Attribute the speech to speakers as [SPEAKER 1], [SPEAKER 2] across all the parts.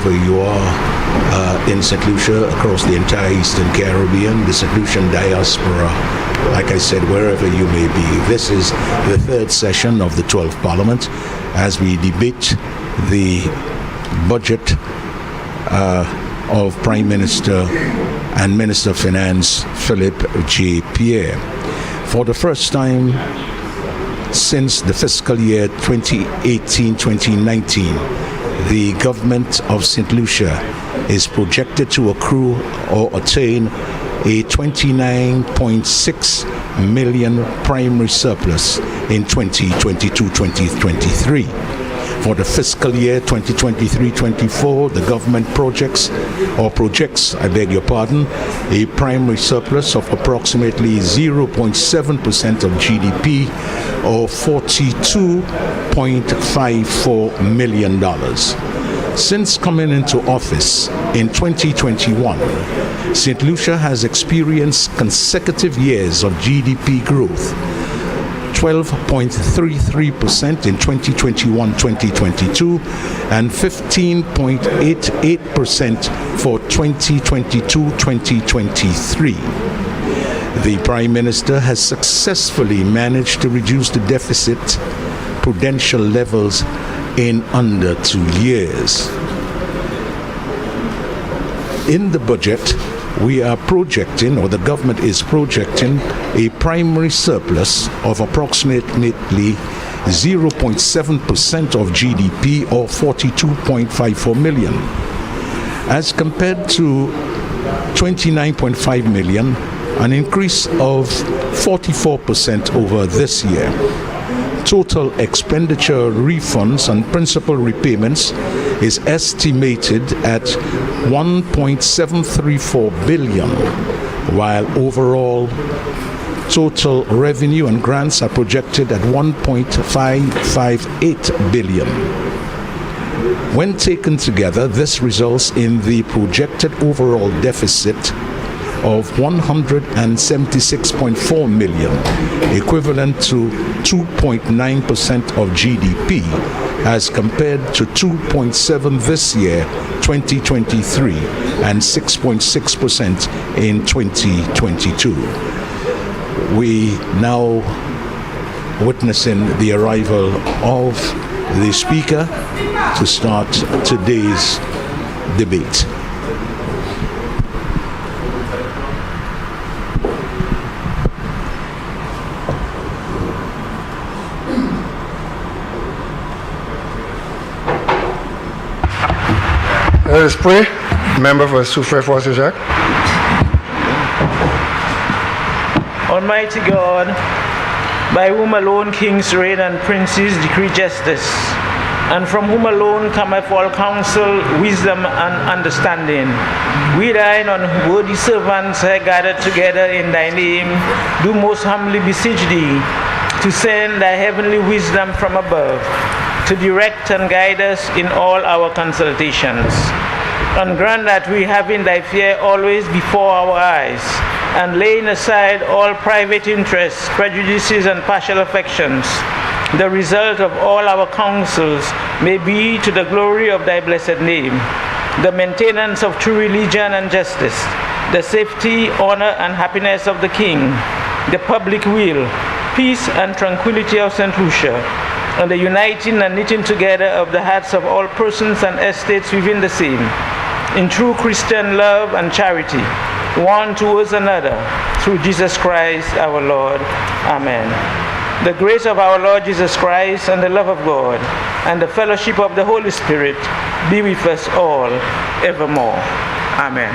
[SPEAKER 1] wherever you are in St. Lucia, across the entire Eastern Caribbean, the St. Lucian diaspora, like I said, wherever you may be. This is the third session of the 12th Parliament as we debate the budget of Prime Minister and Minister of Finance Philip J. Pierre. For the first time since the fiscal year 2018-2019, the government of St. Lucia is projected to accrue or attain a 29.6 million primary surplus in 2022-2023. For the fiscal year 2023-24, the government projects, a primary surplus of approximately 0.7% of GDP or $42.54 million. Since coming into office in 2021, St. Lucia has experienced consecutive years of GDP growth. 12.33% in 2021-2022 and 15.88% for 2022-2023. The Prime Minister has successfully managed to reduce the deficit prudential levels in under 2 years. In the budget, we are projecting, or the government is projecting, a primary surplus of approximately 0.7% of GDP or 42.54 million. As compared to 29.5 million, an increase of 44% over this year. Total expenditure refunds and principal repayments is estimated at 1.734 billion, while overall total revenue and grants are projected at 1.558 billion. When taken together, this results in the projected overall deficit of 176.4 million, equivalent to 2.9% of GDP, as compared to 2.7% this year, 2023, and 6.6% in 2022. We now witnessing the arrival of the Speaker to start today's debate.
[SPEAKER 2] Let us pray. Member for Soufrière Forces Jacques.
[SPEAKER 3] Almighty God, by whom alone kings reign and princes decree justice, and from whom alone cometh all counsel, wisdom, and understanding, we thine unworthy servants are gathered together in thy name, do most humbly beseech thee to send thy heavenly wisdom from above, to direct and guide us in all our consultations. And grant that we, having thy fear always before our eyes, and laying aside all private interests, prejudices, and partial affections, the result of all our counsels may be to the glory of thy blessed name, the maintenance of true religion and justice, the safety, honor, and happiness of the King, the public weal, peace, and tranquility of St. Lucia, and the uniting and knitting together of the hearts of all persons and estates within the same, in true Christian love and charity, one towards another, through Jesus Christ our Lord. Amen. The grace of our Lord Jesus Christ, and the love of God, and the fellowship of the Holy Spirit be with us all evermore. Amen.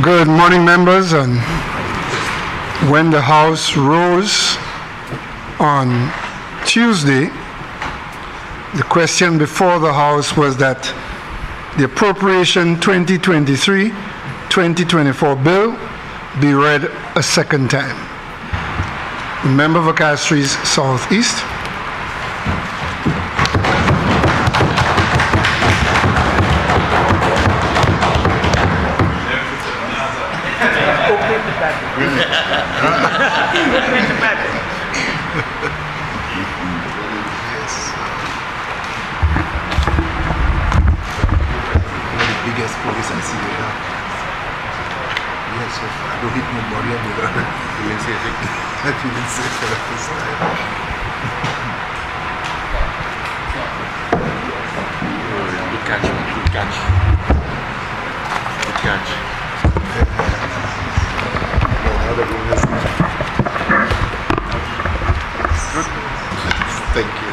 [SPEAKER 2] Good morning, members. And when the House rose on Tuesday The question before the House was that the Appropriation 2023-2024 bill be read a second time. The member for Castries Southeast.
[SPEAKER 4] Biggest police and civil. Yes, so I don't hit nobody and feeling safe. I feeling safe for the first time.
[SPEAKER 5] Good catch, man. Good catch. Good catch.
[SPEAKER 4] Good. Thank you.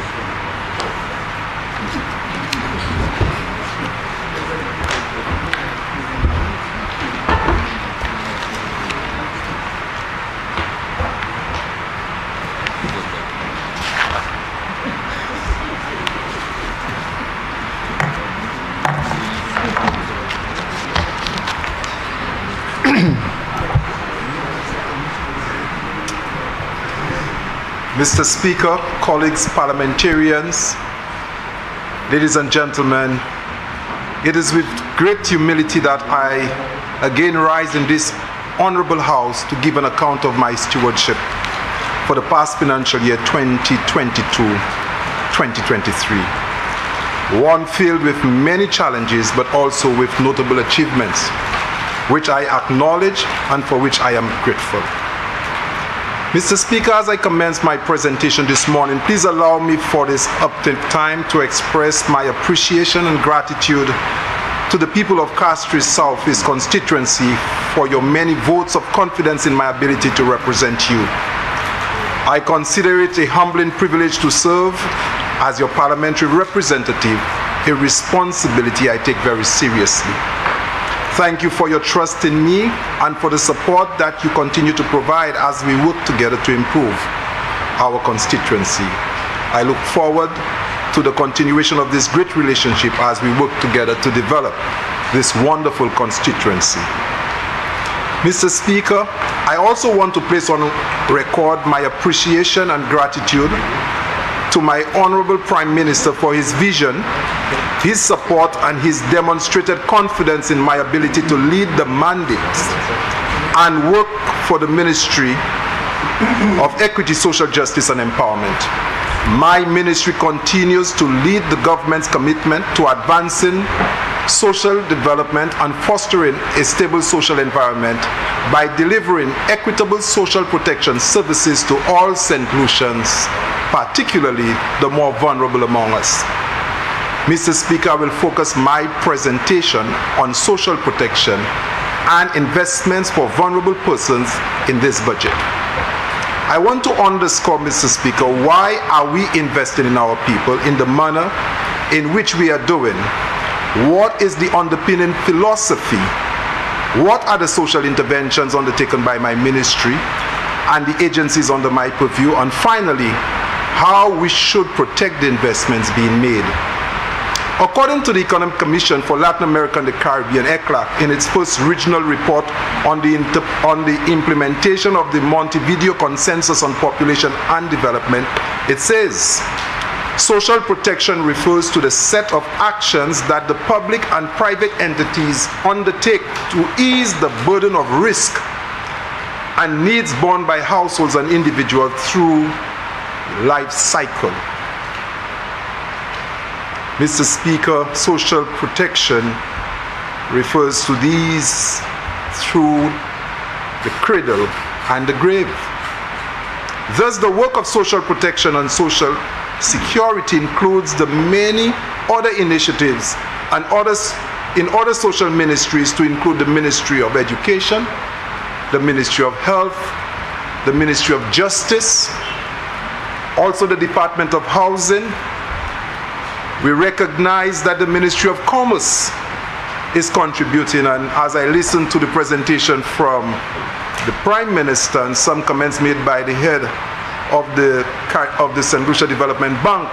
[SPEAKER 4] Mr. Speaker, colleagues, parliamentarians, ladies and gentlemen, it is with great humility that I again rise in this honorable house to give an account of my stewardship for the past financial year 2022-2023. One filled with many challenges but also with notable achievements, which I acknowledge and for which I am grateful. Mr. Speaker, as I commence my presentation this morning, please allow me for this update time to express my appreciation and gratitude to the people of Castries Southeast constituency for your many votes of confidence in my ability to represent you. I consider it a humbling privilege to serve as your parliamentary representative, a responsibility I take very seriously. Thank you for your trust in me and for the support that you continue to provide as we work together to improve our constituency. I look forward to the continuation of this great relationship as we work together to develop this wonderful constituency. Mr. Speaker, I also want to place on record my appreciation and gratitude to my Honorable Prime Minister for his vision, his support, and his demonstrated confidence in my ability to lead the mandates and work for the Ministry of Equity, Social Justice and Empowerment. My ministry continues to lead the government's commitment to advancing social development and fostering a stable social environment by delivering equitable social protection services to all St. Lucians, particularly the more vulnerable among us. Mr. Speaker, I will focus my presentation on social protection and investments for vulnerable persons in this budget. I want to underscore, Mr. Speaker, why are we investing in our people in the manner in which we are doing? What is the underpinning philosophy? What are the social interventions undertaken by my ministry and the agencies under my purview? And finally, how we should protect the investments being made. According to the Economic Commission for Latin America and the Caribbean, ECLAC, in its first regional report on the implementation of the Montevideo Consensus on Population and Development, it says, social protection refers to the set of actions that the public and private entities undertake to ease the burden of risk and needs borne by households and individuals through life cycle. Mr. Speaker, social protection refers to these through the cradle and the grave. Thus, the work of social protection and social security includes the many other initiatives and in other social ministries, to include the Ministry of Education, the Ministry of Health, the Ministry of Justice, also the Department of Housing. We recognize that the Ministry of Commerce is contributing, and as I listened to the presentation from the Prime Minister and some comments made by the head of the St. Lucia Development Bank,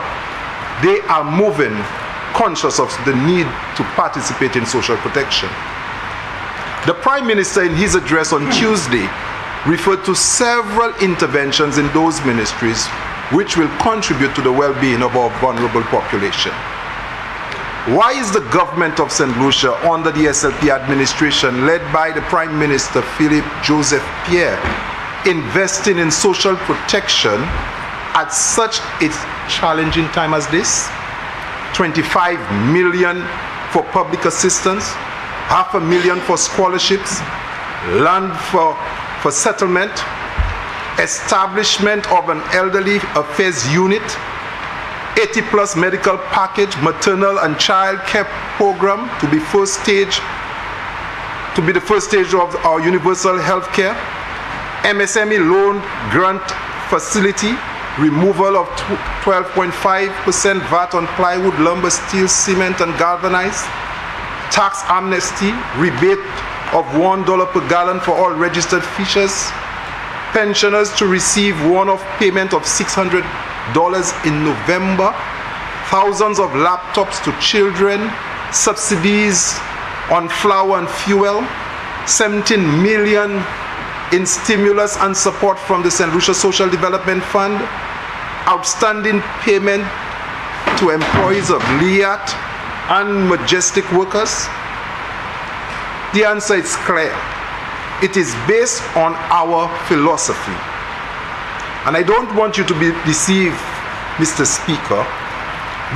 [SPEAKER 4] they are moving conscious of the need to participate in social protection. The Prime Minister, in his address on Tuesday, referred to several interventions in those ministries which will contribute to the well-being of our vulnerable population. Why is the government of St. Lucia under the SLP administration led by the Prime Minister Philip Joseph Pierre investing in social protection at such a challenging time as this? 25 million for public assistance, $500,000 for scholarships, land for settlement, establishment of an elderly affairs unit, 80+ medical package, maternal and child care program to be the first stage of our universal health care, MSME loan grant facility, removal of 12.5% VAT on plywood, lumber, steel, cement, and galvanized, tax amnesty, rebate of $1 per gallon for all registered fishers, pensioners to receive one-off payment of $600 in November, thousands of laptops to children, subsidies on flour and fuel, 17 million in stimulus and support from the St. Lucia Social Development Fund, outstanding payment to employees of LIAT and Majestic workers. The answer is clear. It is based on our philosophy. And I don't want you to be deceived, Mr. Speaker.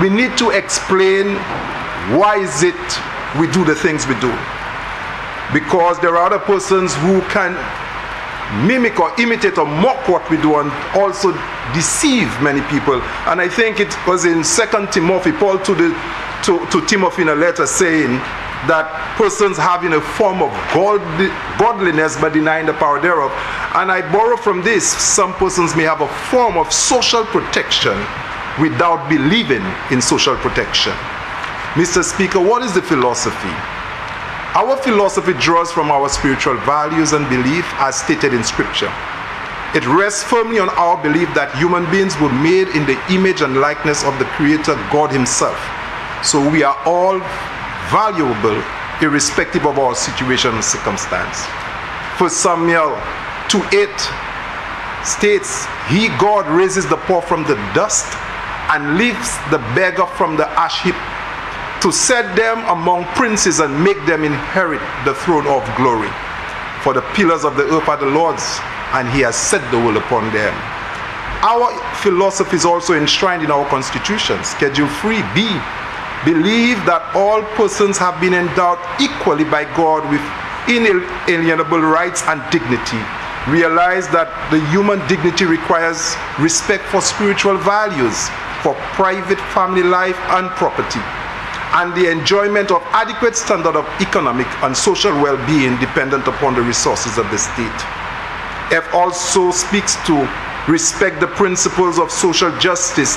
[SPEAKER 4] We need to explain why is it we do the things we do. Because there are other persons who can mimic or imitate or mock what we do and also deceive many people. And I think it was in 2 Timothy, Paul to Timothy in a letter saying that persons having a form of godliness but denying the power thereof. And I borrow from this, some persons may have a form of social protection without believing in social protection. Mr. Speaker, what is the philosophy? Our philosophy draws from our spiritual values and belief as stated in Scripture. It rests firmly on our belief that human beings were made in the image and likeness of the Creator God Himself. So we are all valuable irrespective of our situation and circumstance. 1 Samuel 2:8 states, He, God, raises the poor from the dust and lifts the beggar from the ash heap to set them among princes and make them inherit the throne of glory. For the pillars of the earth are the Lord's, and He has set the world upon them. Our philosophy is also enshrined in our Constitution. Schedule 3B, believe that all persons have been endowed equally by God with inalienable rights and dignity. Realize that the human dignity requires respect for spiritual values, for private family life and property, and the enjoyment of adequate standard of economic and social well-being dependent upon the resources of the state. F also speaks to respect the principles of social justice.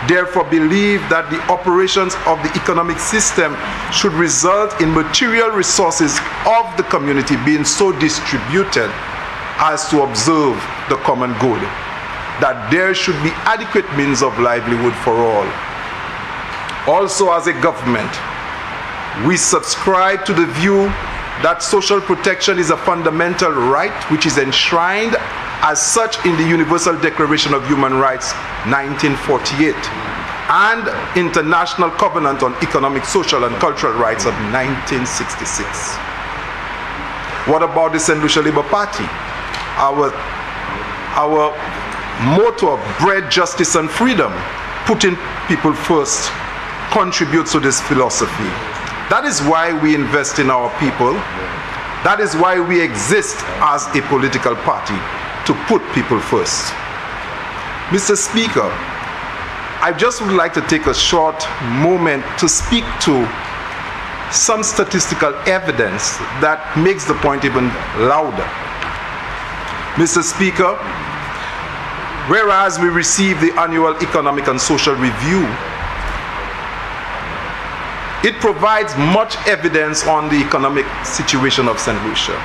[SPEAKER 4] Therefore, believe that the operations of the economic system should result in material resources of the community being so distributed as to observe the common good, that there should be adequate means of livelihood for all. Also, as a government, we subscribe to the view that social protection is a fundamental right which is enshrined as such in the Universal Declaration of Human Rights 1948 and International Covenant on Economic, Social and Cultural Rights of 1966. What about the St. Lucia Labour Party? Our motto of bread, justice and freedom, putting people first, contributes to this philosophy. That is why we invest in our people. That is why we exist as a political party, to put people first. Mr. Speaker, I just would like to take a short moment to speak to some statistical evidence that makes the point even louder. Mr. Speaker, whereas we receive the annual Economic and Social Review, it provides much evidence on the economic situation of St. Lucia.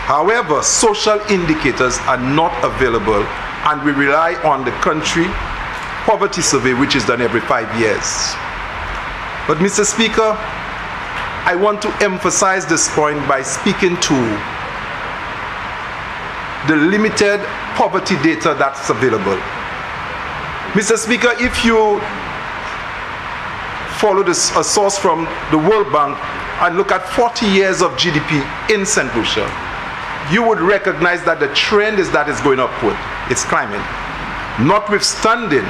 [SPEAKER 4] However, social indicators are not available, and we rely on the country poverty survey, which is done every 5 years. But Mr. Speaker, I want to emphasize this point by speaking to the limited poverty data that's available. Mr. Speaker, if you follow a source from the World Bank and look at 40 years of GDP in St. Lucia, you would recognize that the trend is that it's going upward. It's climbing. Notwithstanding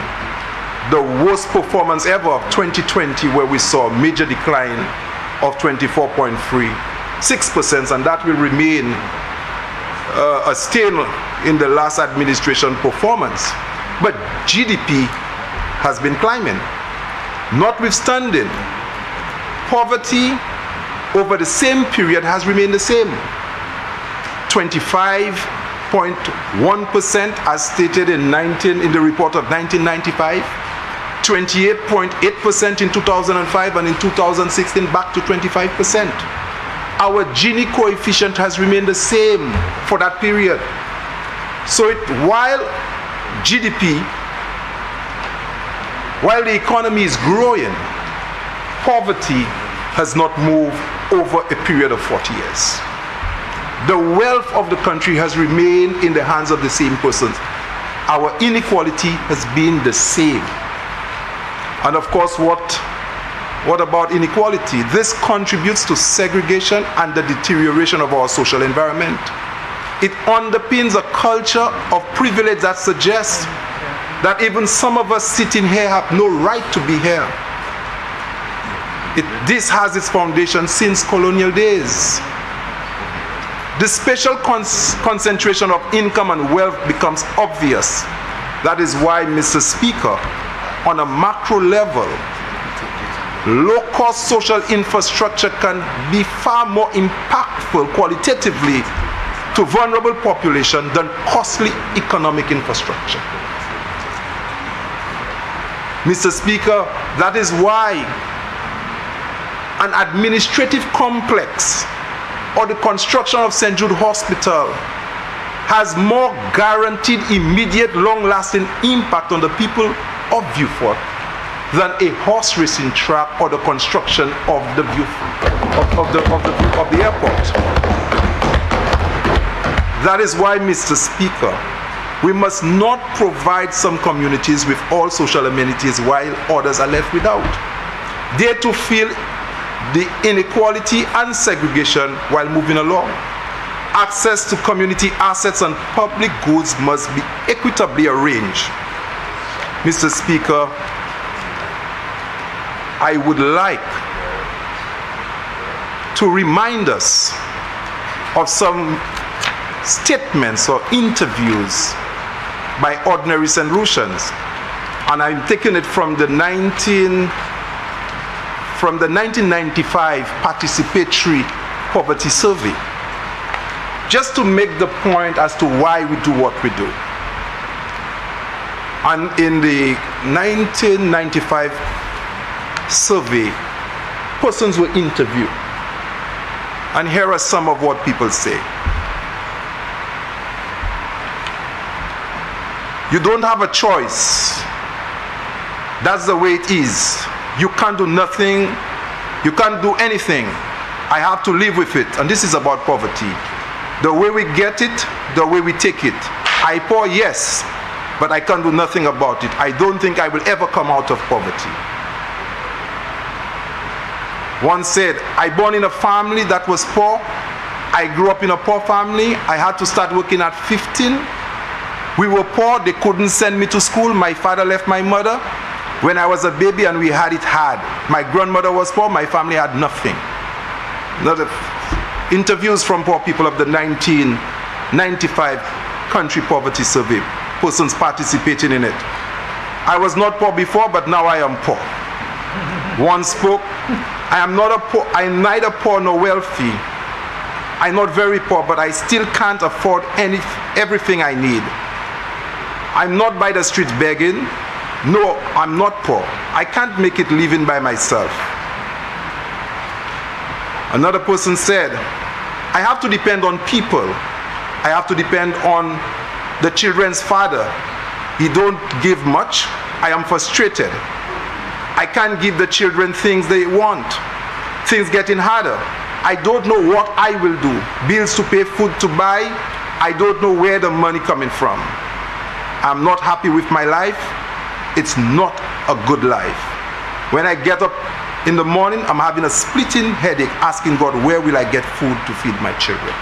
[SPEAKER 4] the worst performance ever of 2020, where we saw a major decline of 24.36%, and that will remain a stain in the last administration performance. But GDP has been climbing. Notwithstanding, poverty over the same period has remained the same. 25.1% as stated in the report of 1995, 28.8% in 2005, and in 2016 back to 25%. Our Gini coefficient has remained the same for that period. So while the economy is growing, poverty has not moved over a period of 40 years. The wealth of the country has remained in the hands of the same persons. Our inequality has been the same. And of course, what about inequality? This contributes to segregation and the deterioration of our social environment. It underpins a culture of privilege that suggests that even some of us sitting here have no right to be here. This has its foundation since colonial days. The spatial concentration of income and wealth becomes obvious. That is why, Mr. Speaker, on a macro level, low-cost social infrastructure can be far more impactful qualitatively to vulnerable population than costly economic infrastructure. Mr. Speaker, that is why an administrative complex or the construction of St. Jude Hospital has more guaranteed immediate long-lasting impact on the people of Beaufort than a horse racing track or the construction of the airport. That is why, Mr. Speaker, we must not provide some communities with all social amenities while others are left without. They too feel the inequality and segregation while moving along. Access to community assets and public goods must be equitably arranged. Mr. Speaker, I would like to remind us of some statements or interviews by ordinary St. Lucians, and I'm taking it from the 1995 participatory poverty survey, just to make the point as to why we do what we do. And in the 1995 survey, persons were interviewed, and here are some of what people say. You don't have a choice. That's the way it is. You can't do nothing. You can't do anything. I have to live with it. And this is about poverty. The way we get it, the way we take it. I poor, yes, but I can't do nothing about it. I don't think I will ever come out of poverty. One said, I born in a family that was poor. I grew up in a poor family. I had to start working at 15. We were poor. They couldn't send me to school. My father left my mother when I was a baby, and we had it hard. My grandmother was poor. My family had nothing. Interviews from poor people of the 1995 country poverty survey. Persons participating in it. I was not poor before, but now I am poor. One spoke, I am neither poor nor wealthy. I'm not very poor, but I still can't afford everything I need. I'm not by the street begging. No, I'm not poor. I can't make it living by myself. Another person said, I have to depend on people. I have to depend on the children's father. He don't give much. I am frustrated. I can't give the children things they want. Things getting harder. I don't know what I will do. Bills to pay, food to buy. I don't know where the money coming from. I'm not happy with my life. It's not a good life. When I get up in the morning, I'm having a splitting headache asking God, where will I get food to feed my children?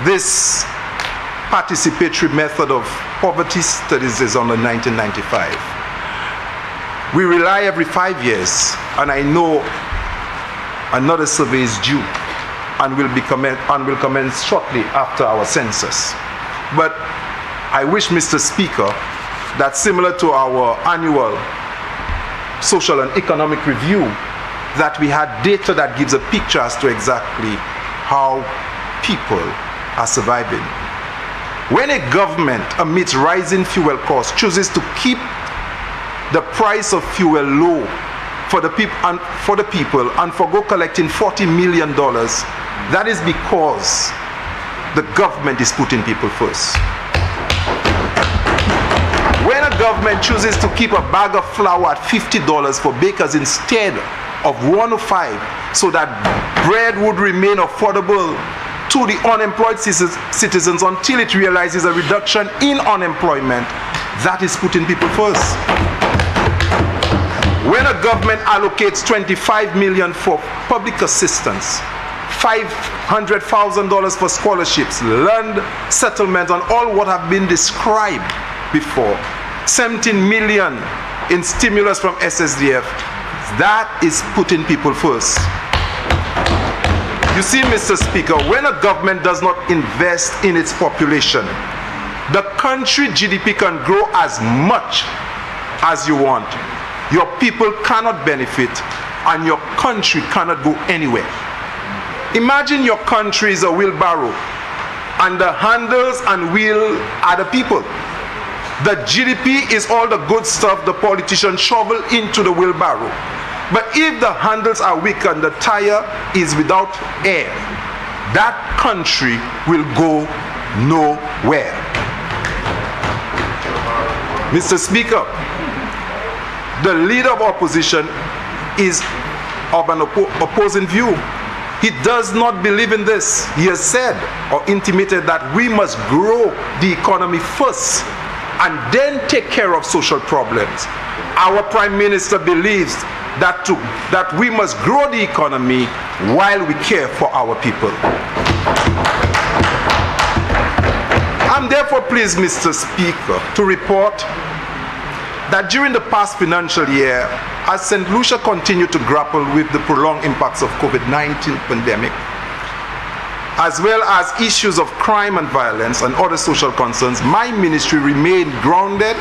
[SPEAKER 4] This participatory method of poverty studies is on the 1995. We rely every 5 years, and I know another survey is due and will commence shortly after our census. But I wish, Mr. Speaker, that similar to our annual social and economic review, that we had data that gives a picture as to exactly how people are surviving. When a government, amidst rising fuel costs, chooses to keep the price of fuel low for the people and forgo collecting $40 million, that is because the government is putting people first. When a government chooses to keep a bag of flour at $50 for bakers instead of $105, so that bread would remain affordable to the unemployed citizens until it realizes a reduction in unemployment, that is putting people first. When a government allocates $25 million for public assistance, $500,000 for scholarships, land settlement, and all what have been described before, 17 million in stimulus from SSDF, that is putting people first. You see, Mr. Speaker, when a government does not invest in its population, the country GDP can grow as much as you want. Your people cannot benefit, and your country cannot go anywhere. Imagine your country is a wheelbarrow, and the handles and wheel are the people. The GDP is all the good stuff the politicians shovel into the wheelbarrow. But if the handles are weak and the tire is without air, that country will go nowhere. Mr. Speaker, the leader of opposition is of an opposing view. He does not believe in this. He has said or intimated that we must grow the economy first and then take care of social problems. Our Prime Minister believes that we must grow the economy while we care for our people. I'm therefore pleased, Mr. Speaker, to report that during the past financial year, as St. Lucia continued to grapple with the prolonged impacts of COVID-19 pandemic, as well as issues of crime and violence and other social concerns, my ministry remained grounded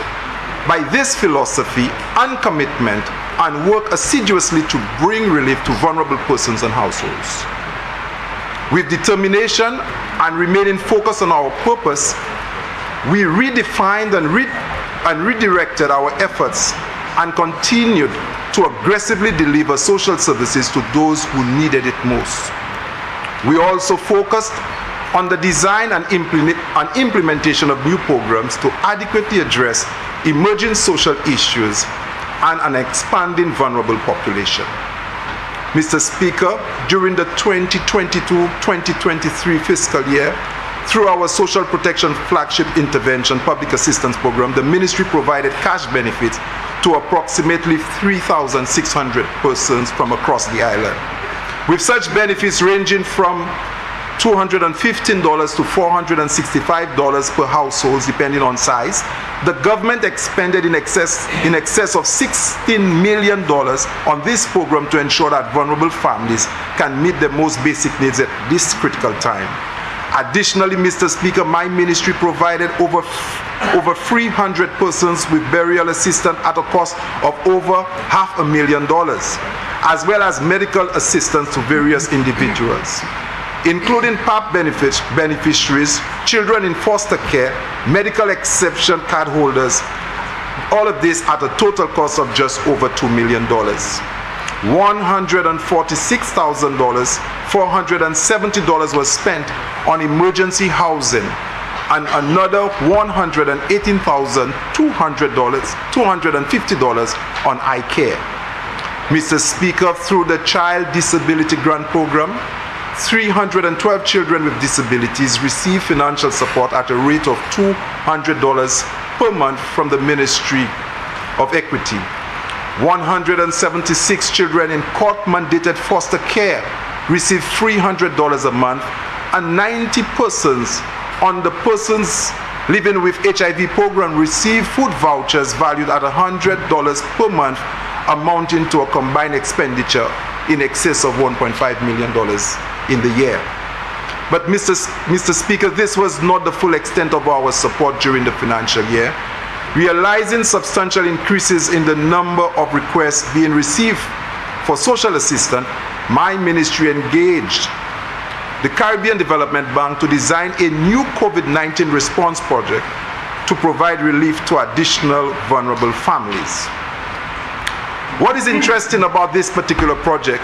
[SPEAKER 4] by this philosophy and commitment and work assiduously to bring relief to vulnerable persons and households. With determination and remaining focused on our purpose, we redefined and redirected our efforts and continued to aggressively deliver social services to those who needed it most. We also focused on the design and implementation of new programs to adequately address emerging social issues and an expanding vulnerable population. Mr. Speaker, during the 2022-2023 fiscal year, through our Social Protection Flagship Intervention Public Assistance Program, the Ministry provided cash benefits to approximately 3,600 persons from across the island, with such benefits ranging from $215 to $465 per household, depending on size. The government expended in excess of $16 million on this program to ensure that vulnerable families can meet their most basic needs at this critical time. Additionally, Mr. Speaker, my ministry provided over 300 persons with burial assistance at a cost of over $500,000, as well as medical assistance to various individuals, including PAP beneficiaries, children in foster care, medical exception card holders, all of this at a total cost of just over $2 million. $146,470 was spent on emergency housing and another $118,250 on eye care. Mr. Speaker, through the Child Disability Grant Program, 312 children with disabilities receive financial support at a rate of $200 per month from the Ministry of Equity. 176 children in court-mandated foster care receive $300 a month, and 90 persons on the Persons Living with HIV program receive food vouchers valued at $100 per month, amounting to a combined expenditure in excess of $1.5 million in the year. But Mr. Speaker, this was not the full extent of our support during the financial year. Realizing substantial increases in the number of requests being received for social assistance, my ministry engaged the Caribbean Development Bank to design a new COVID-19 response project to provide relief to additional vulnerable families. What is interesting about this particular project,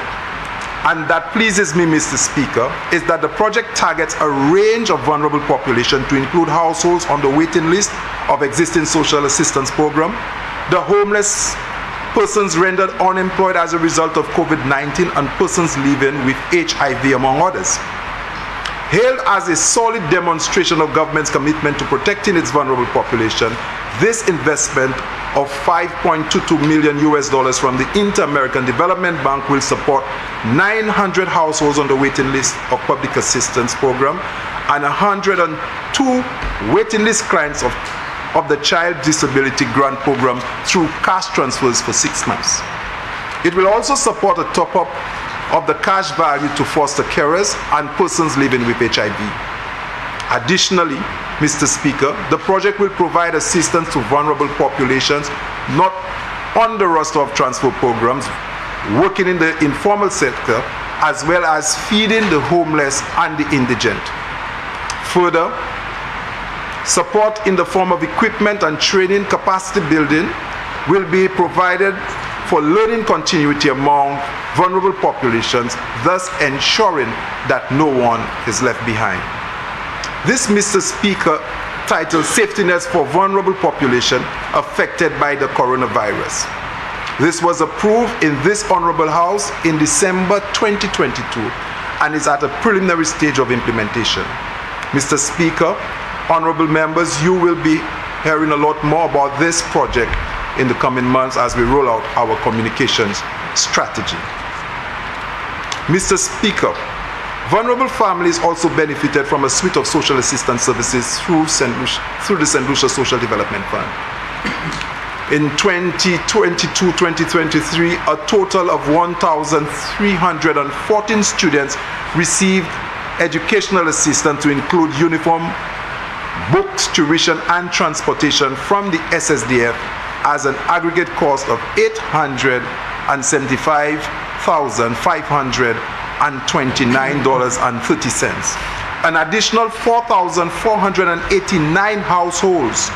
[SPEAKER 4] and that pleases me, Mr. Speaker, is that the project targets a range of vulnerable population to include households on the waiting list of existing social assistance program, the homeless, persons rendered unemployed as a result of COVID-19, and persons living with HIV, among others. Hailed as a solid demonstration of government's commitment to protecting its vulnerable population, this investment of $5.22 million from the Inter-American Development Bank will support 900 households on the waiting list of public assistance program and 102 waiting list clients of the Child Disability Grant Program through cash transfers for 6 months. It will also support a top-up of the cash value to foster carers and persons living with HIV. Additionally, Mr. Speaker, the project will provide assistance to vulnerable populations not on the roster of transfer programs, working in the informal sector, as well as feeding the homeless and the indigent. Further, support in the form of equipment and training capacity building will be provided for learning continuity among vulnerable populations, thus ensuring that no one is left behind. This, Mr. Speaker, titled Safety Nets for Vulnerable Population Affected by the Coronavirus. This was approved in this Honorable House in December 2022 and is at a preliminary stage of implementation. Mr. Speaker, honorable members, you will be hearing a lot more about this project in the coming months as we roll out our communications strategy. Mr. Speaker, vulnerable families also benefited from a suite of social assistance services through the St. Lucia Social Development Fund. In 2022-2023, a total of 1,314 students received educational assistance to include uniform, books, tuition, and transportation from the SSDF as an aggregate cost of $875,529.30. An additional 4,489 households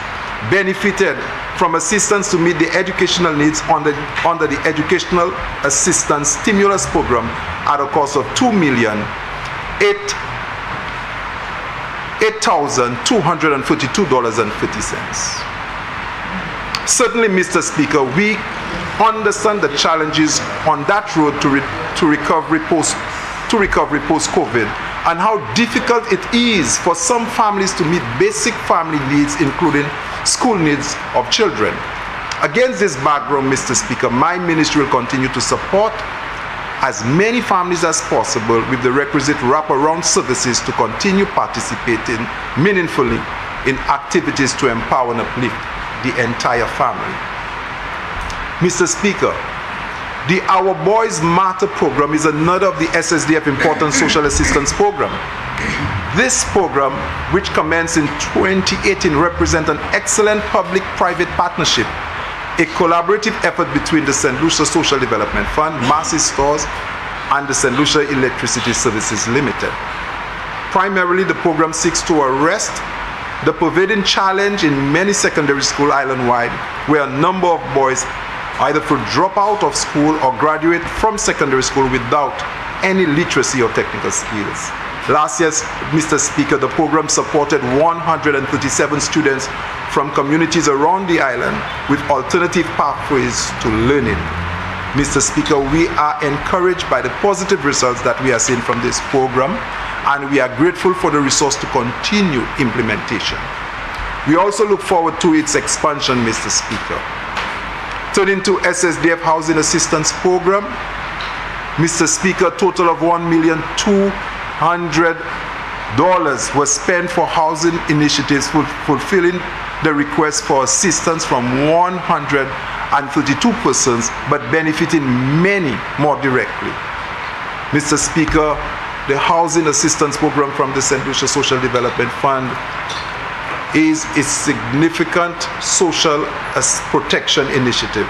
[SPEAKER 4] benefited from assistance to meet the educational needs under the Educational Assistance Stimulus Program at a cost of $8,242.50. Certainly, Mr. Speaker, we understand the challenges on that road to recovery post-COVID, and how difficult it is for some families to meet basic family needs, including school needs of children. Against this background, Mr. Speaker, my ministry will continue to support as many families as possible with the requisite wraparound services to continue participating meaningfully in activities to empower and uplift the entire family. Mr. Speaker, the Our Boys Matter program is another of the SSDF important social assistance program. This program, which commenced in 2018, represents an excellent public-private partnership, a collaborative effort between the St. Lucia Social Development Fund, Massey Stores, and the St. Lucia Electricity Services Limited. Primarily, the program seeks to arrest the pervading challenge in many secondary schools island-wide, where a number of boys either drop out of school or graduate from secondary school without any literacy or technical skills. Last year, Mr. Speaker, the program supported 137 students from communities around the island with alternative pathways to learning. Mr. Speaker, we are encouraged by the positive results that we are seeing from this program, and we are grateful for the resource to continue implementation. We also look forward to its expansion, Mr. Speaker. Turning to SSDF Housing Assistance Program, Mr. Speaker, a total of $1,200,000 was spent for housing initiatives fulfilling the request for assistance from 132 persons, but benefiting many more directly. Mr. Speaker, the Housing Assistance Program from the St. Lucia Social Development Fund is a significant social protection initiative.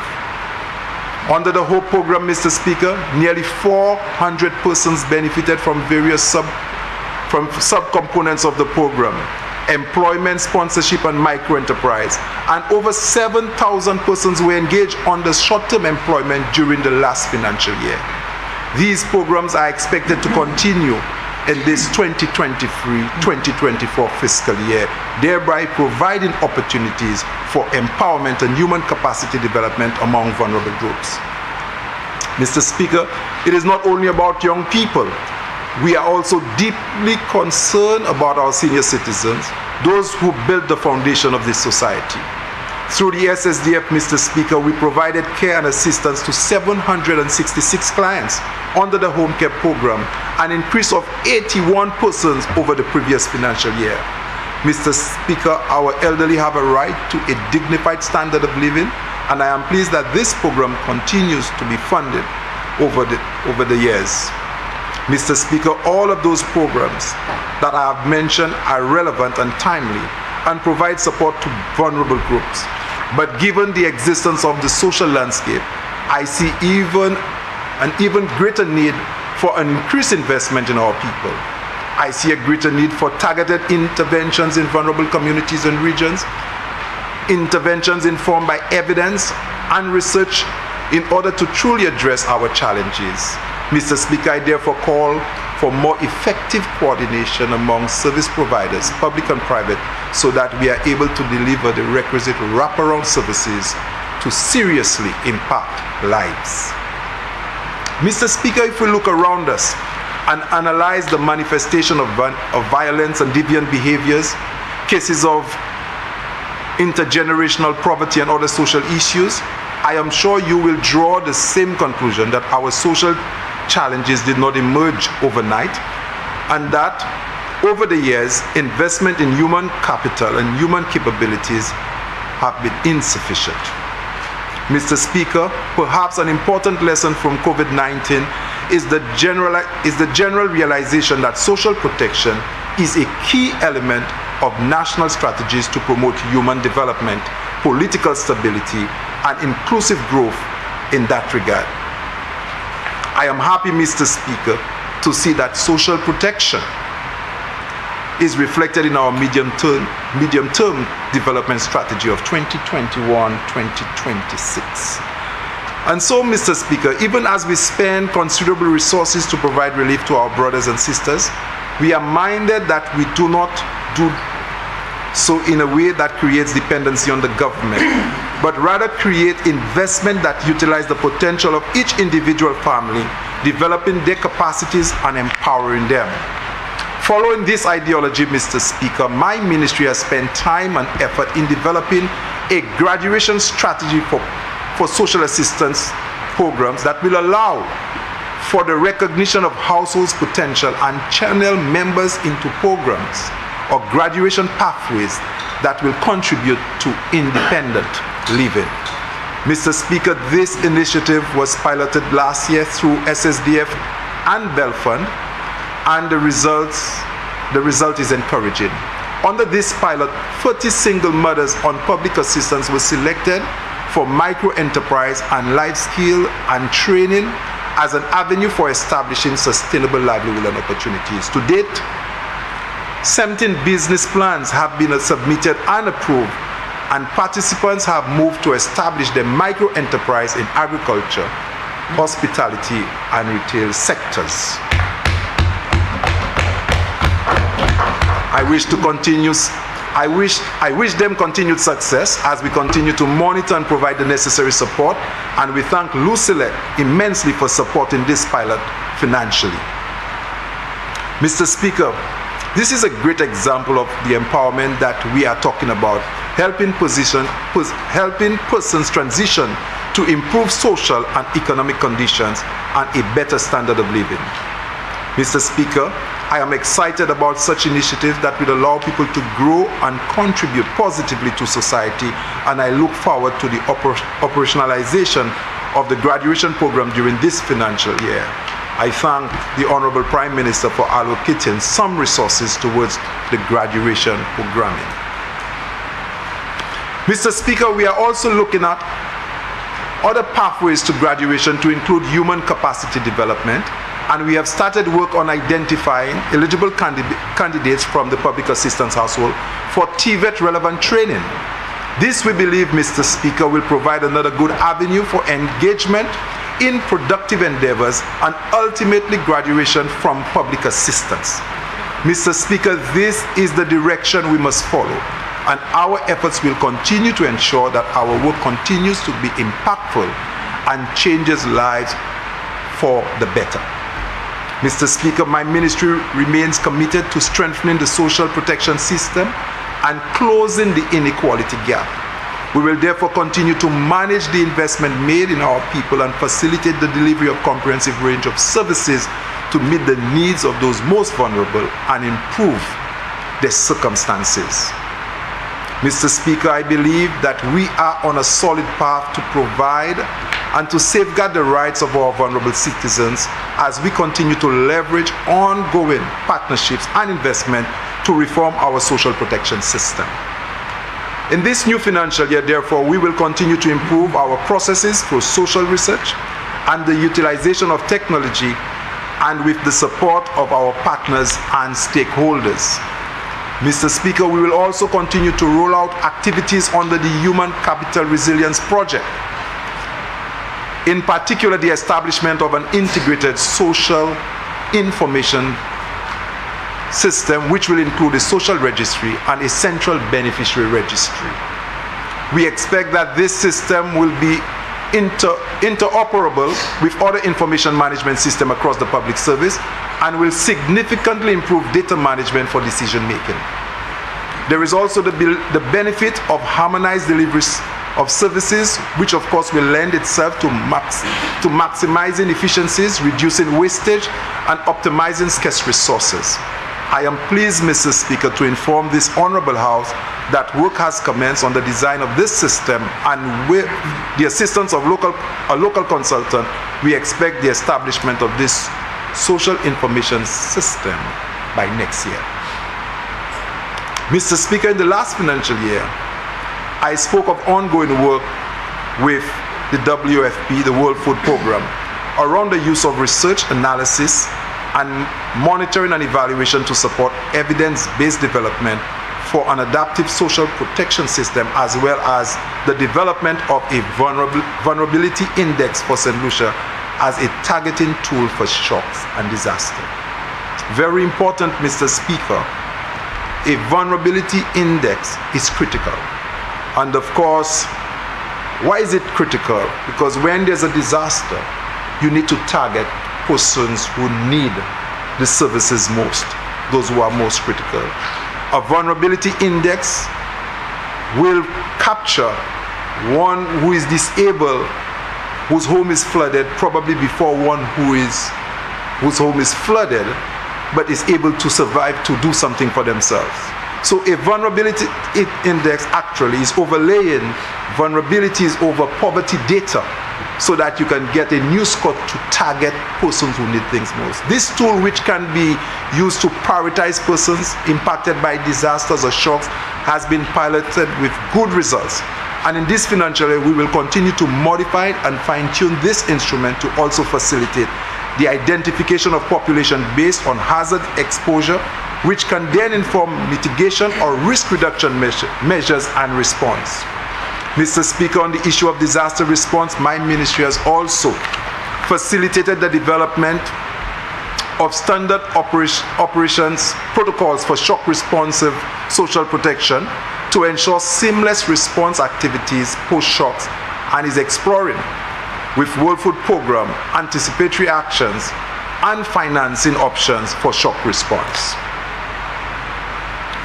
[SPEAKER 4] Under the HOPE program, Mr. Speaker, nearly 400 persons benefited from various subcomponents of the program: employment, sponsorship, and microenterprise. And over 7,000 persons were engaged under short-term employment during the last financial year. These programs are expected to continue in this 2023-2024 fiscal year, thereby providing opportunities for empowerment and human capacity development among vulnerable groups. Mr. Speaker, it is not only about young people. We are also deeply concerned about our senior citizens, those who build the foundation of this society. Through the SSDF, Mr. Speaker, we provided care and assistance to 766 clients under the home care program, an increase of 81 persons over the previous financial year. Mr. Speaker, our elderly have a right to a dignified standard of living, and I am pleased that this program continues to be funded over the years. Mr. Speaker, all of those programs that I have mentioned are relevant and timely and provide support to vulnerable groups. But given the existence of the social landscape, I see an even greater need for an increased investment in our people. I see a greater need for targeted interventions in vulnerable communities and regions, interventions informed by evidence and research in order to truly address our challenges. Mr. Speaker, I therefore call for more effective coordination among service providers, public and private, so that we are able to deliver the requisite wraparound services to seriously impact lives. Mr. Speaker, if we look around us and analyze the manifestation of violence and deviant behaviors, cases of intergenerational poverty and other social issues, I am sure you will draw the same conclusion that our social challenges did not emerge overnight, and that over the years, investment in human capital and human capabilities have been insufficient. Mr. Speaker, perhaps an important lesson from COVID-19 is the general realization that social protection is a key element of national strategies to promote human development, political stability, and inclusive growth in that regard. I am happy, Mr. Speaker, to see that social protection is reflected in our medium-term development strategy of 2021-2026. And so, Mr. Speaker, even as we spend considerable resources to provide relief to our brothers and sisters, we are minded that we do not do so in a way that creates dependency on the government, but rather create investment that utilize the potential of each individual family, developing their capacities and empowering them. Following this ideology, Mr. Speaker, my ministry has spent time and effort in developing a graduation strategy for social assistance programs that will allow for the recognition of households' potential and channel members into programs or graduation pathways that will contribute to independent living. Mr. Speaker, this initiative was piloted last year through SSDF and Bell Fund, and the result is encouraging. Under this pilot, 30 single mothers on public assistance were selected for micro-enterprise and life skill and training as an avenue for establishing sustainable livelihood and opportunities. To date, 17 business plans have been submitted and approved, and participants have moved to establish their micro-enterprise in agriculture, hospitality, and retail sectors. I wish them continued success as we continue to monitor and provide the necessary support, and we thank Lucia immensely for supporting this pilot financially. Mr. Speaker, this is a great example of the empowerment that we are talking about, helping persons transition to improve social and economic conditions and a better standard of living. Mr. Speaker, I am excited about such initiatives that will allow people to grow and contribute positively to society, and I look forward to the operationalization of the graduation program during this financial year. I thank the Honorable Prime Minister for allocating some resources towards the graduation programming. Mr. Speaker, we are also looking at other pathways to graduation to include human capacity development, and we have started work on identifying eligible candidates from the public assistance household for TVET relevant training. This, we believe, Mr. Speaker, will provide another good avenue for engagement in productive endeavors and ultimately graduation from public assistance. Mr. Speaker, this is the direction we must follow, and our efforts will continue to ensure that our work continues to be impactful and changes lives for the better. Mr. Speaker, my ministry remains committed to strengthening the social protection system and closing the inequality gap. We will therefore continue to manage the investment made in our people and facilitate the delivery of comprehensive range of services to meet the needs of those most vulnerable and improve their circumstances. Mr. Speaker, I believe that we are on a solid path to provide and to safeguard the rights of our vulnerable citizens as we continue to leverage ongoing partnerships and investment to reform our social protection system. In this new financial year, therefore, we will continue to improve our processes through social research and the utilization of technology, and with the support of our partners and stakeholders. Mr. Speaker, we will also continue to roll out activities under the Human Capital Resilience Project. In particular, the establishment of an integrated social information system which will include a social registry and a central beneficiary registry. We expect that this system will be interoperable with other information management systems across the public service and will significantly improve data management for decision making. There is also the benefit of harmonized deliveries of services, which of course will lend itself to maximizing efficiencies, reducing wastage, and optimizing scarce resources. I am pleased, Mr. Speaker, to inform this Honorable House that work has commenced on the design of this system, and with the assistance of a local consultant, we expect the establishment of this social information system by next year. Mr. Speaker, in the last financial year, I spoke of ongoing work with the WFP, the World Food Programme, around the use of research, analysis, and monitoring and evaluation to support evidence-based development for an adaptive social protection system, as well as the development of a vulnerability index for St. Lucia as a targeting tool for shocks and disaster. Very important, Mr. Speaker, a vulnerability index is critical. And of course, why is it critical? Because when there's a disaster, you need to target persons who need the services most, those who are most critical. A vulnerability index will capture one who is disabled, whose home is flooded, probably before one whose home is flooded, but is able to survive to do something for themselves. So a vulnerability index actually is overlaying vulnerabilities over poverty data, so that you can get a new score to target persons who need things most. This tool, which can be used to prioritize persons impacted by disasters or shocks, has been piloted with good results. And in this financial year, we will continue to modify and fine-tune this instrument to also facilitate the identification of population based on hazard exposure, which can then inform mitigation or risk reduction measures and response. Mr. Speaker, on the issue of disaster response, my ministry has also facilitated the development of standard operations protocols for shock responsive social protection to ensure seamless response activities post-shocks, and is exploring with World Food Programme anticipatory actions and financing options for shock response.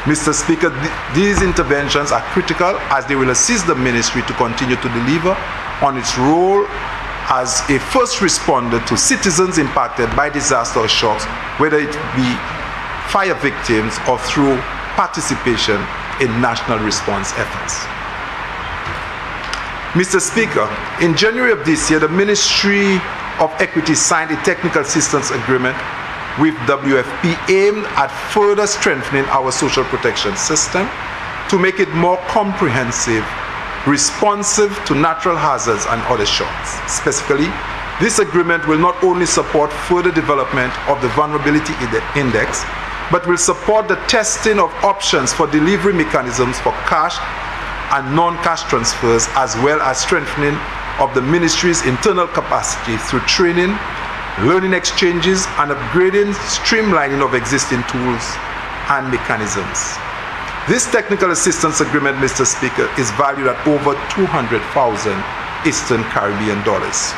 [SPEAKER 4] Mr. Speaker, these interventions are critical as they will assist the ministry to continue to deliver on its role as a first responder to citizens impacted by disaster or shocks, whether it be fire victims or through participation in national response efforts. Mr. Speaker, in January of this year, the Ministry of Equity signed a technical assistance agreement with WFP aimed at further strengthening our social protection system to make it more comprehensive, responsive to natural hazards and other shocks. Specifically, this agreement will not only support further development of the vulnerability index, but will support the testing of options for delivery mechanisms for cash and non-cash transfers, as well as strengthening of the ministry's internal capacity through training, learning exchanges, and upgrading, streamlining of existing tools and mechanisms. This technical assistance agreement, Mr. Speaker, is valued at over 200,000 Eastern Caribbean dollars.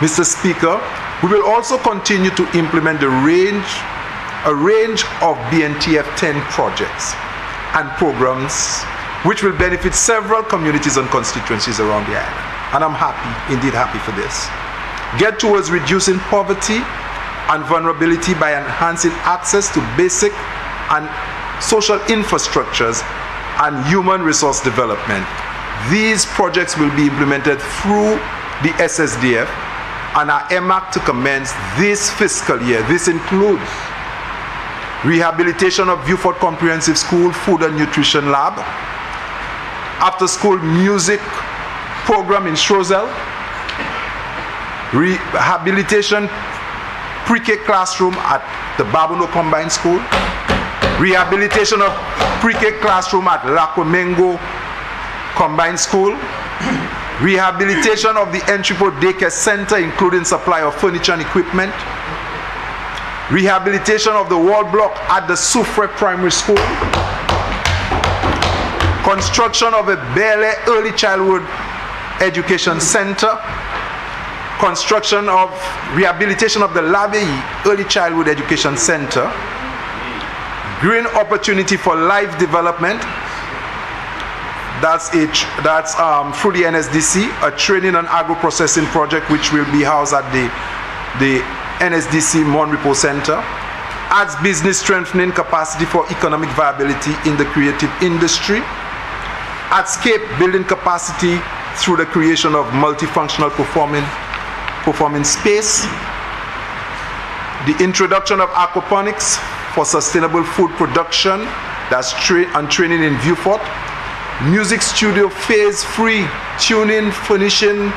[SPEAKER 4] Mr. Speaker, we will also continue to implement a range of BNTF 10 projects and programs which will benefit several communities and constituencies around the island. And I'm indeed happy for this. Get towards reducing poverty and vulnerability by enhancing access to basic and social infrastructures and human resource development. These projects will be implemented through the SSDF and are earmarked to commence this fiscal year. This includes rehabilitation of Viewfort Comprehensive School Food and Nutrition Lab, after-school music program in Shrosel, rehabilitation pre-K classroom at the Babuno Combined School, rehabilitation of pre-K classroom at Lakwamengo Combined School, rehabilitation of the Entrepot Daycare Center, including supply of furniture and equipment, rehabilitation of the wall block at the Soufre Primary School, construction of a Bele Early Childhood Education Center, construction of rehabilitation of the Labei Early Childhood Education Center, green opportunity for life development, that's through the NSDC, a training and agro-processing project which will be housed at the NSDC Monrepo Center, adds business strengthening capacity for economic viability in the creative industry, Adscape building capacity through the creation of multifunctional performing space, the introduction of aquaponics for sustainable food production, that's training in Viewfort, music studio phase-free tuning, furnishing,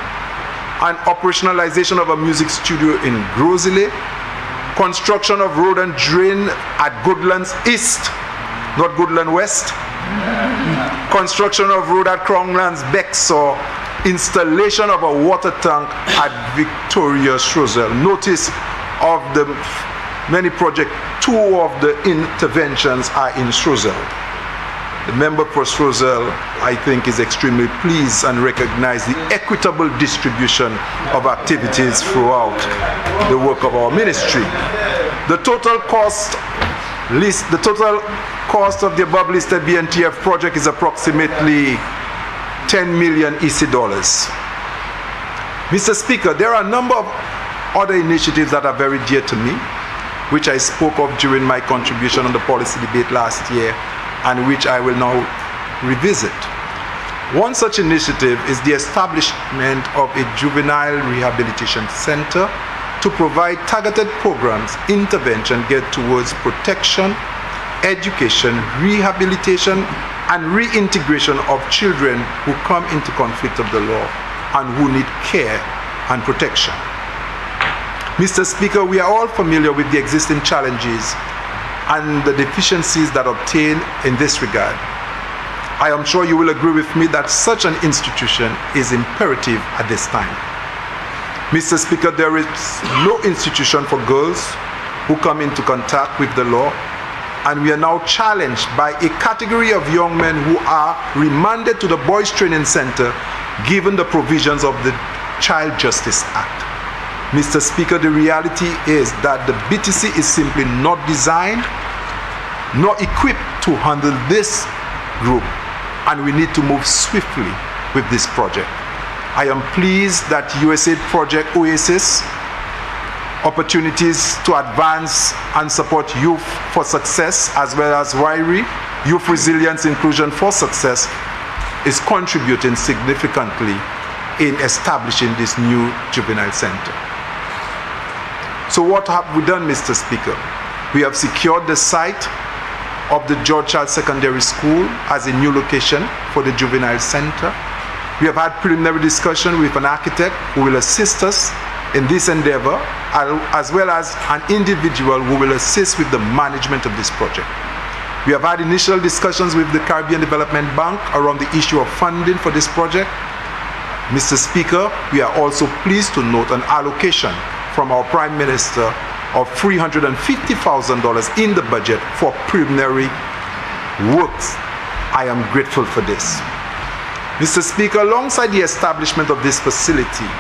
[SPEAKER 4] and operationalization of a music studio in Grosile, construction of road and drain at Goodlands East, not Goodland West, construction of road at Crownlands Bexor, installation of a water tank at Victoria Shrosel. Notice of the many projects, 2 of the interventions are in Shrosel. The member for Shrosel, I think, is extremely pleased and recognizes the equitable distribution of activities throughout the work of our ministry. The total cost of the above listed BNTF project is approximately 10 million EC dollars. Mr. Speaker, there are a number of other initiatives that are very dear to me, which I spoke of during my contribution on the policy debate last year, and which I will now revisit. One such initiative is the establishment of a juvenile rehabilitation center to provide targeted programs, intervention geared towards protection, education, rehabilitation, and reintegration of children who come into conflict of the law and who need care and protection. Mr. Speaker, we are all familiar with the existing challenges and the deficiencies that obtain in this regard. I am sure you will agree with me that such an institution is imperative at this time. Mr. Speaker, there is no institution for girls who come into contact with the law, and we are now challenged by a category of young men who are remanded to the Boys Training Center given the provisions of the Child Justice Act. Mr. Speaker, the reality is that the BTC is simply not designed nor equipped to handle this group, and we need to move swiftly with this project. I am pleased that USAID Project Oasis, opportunities to advance and support youth for success, as well as WIRI, Youth Resilience Inclusion for Success, is contributing significantly in establishing this new juvenile center. So what have we done, Mr. Speaker? We have secured the site of the George Child Secondary School as a new location for the juvenile center. We have had preliminary discussion with an architect who will assist us in this endeavor, as well as an individual who will assist with the management of this project. We have had initial discussions with the Caribbean Development Bank around the issue of funding for this project. Mr. Speaker, we are also pleased to note an allocation from our Prime Minister of $350,000 in the budget for preliminary works. I am grateful for this. Mr. Speaker, alongside the establishment of this facility,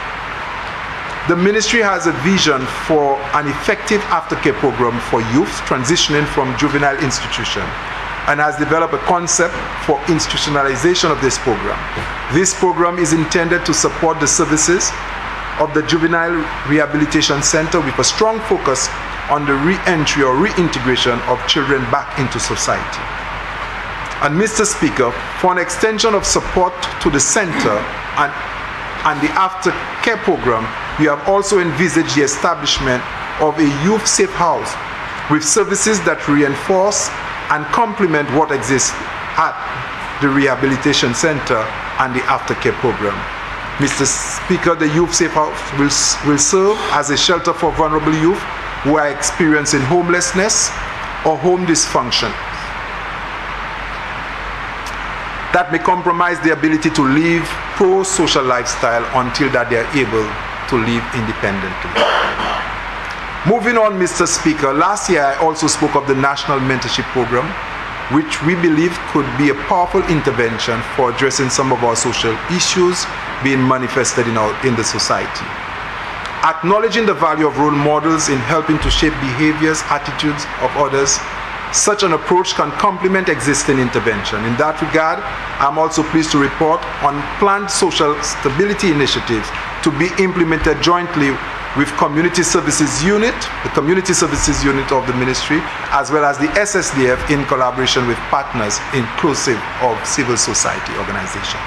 [SPEAKER 4] the ministry has a vision for an effective aftercare program for youth transitioning from juvenile institution and has developed a concept for institutionalization of this program. This program is intended to support the services of the Juvenile Rehabilitation Center with a strong focus on the re-entry or reintegration of children back into society. And Mr. Speaker, for an extension of support to the center and the aftercare program, we have also envisaged the establishment of a youth safe house with services that reinforce and complement what exists at the rehabilitation center and the aftercare program. Mr. Speaker, the youth safe house will serve as a shelter for vulnerable youth who are experiencing homelessness or home dysfunction that may compromise the ability to live pro-social lifestyle until that they are able to live independently. Moving on, Mr. Speaker, last year I also spoke of the National Mentorship Program, which we believe could be a powerful intervention for addressing some of our social issues being manifested in the society. Acknowledging the value of role models in helping to shape behaviors, attitudes of others, such an approach can complement existing intervention. In that regard, I'm also pleased to report on planned social stability initiatives to be implemented jointly with Community Services Unit, the Community Services Unit of the Ministry, as well as the SSDF in collaboration with partners inclusive of civil society organizations.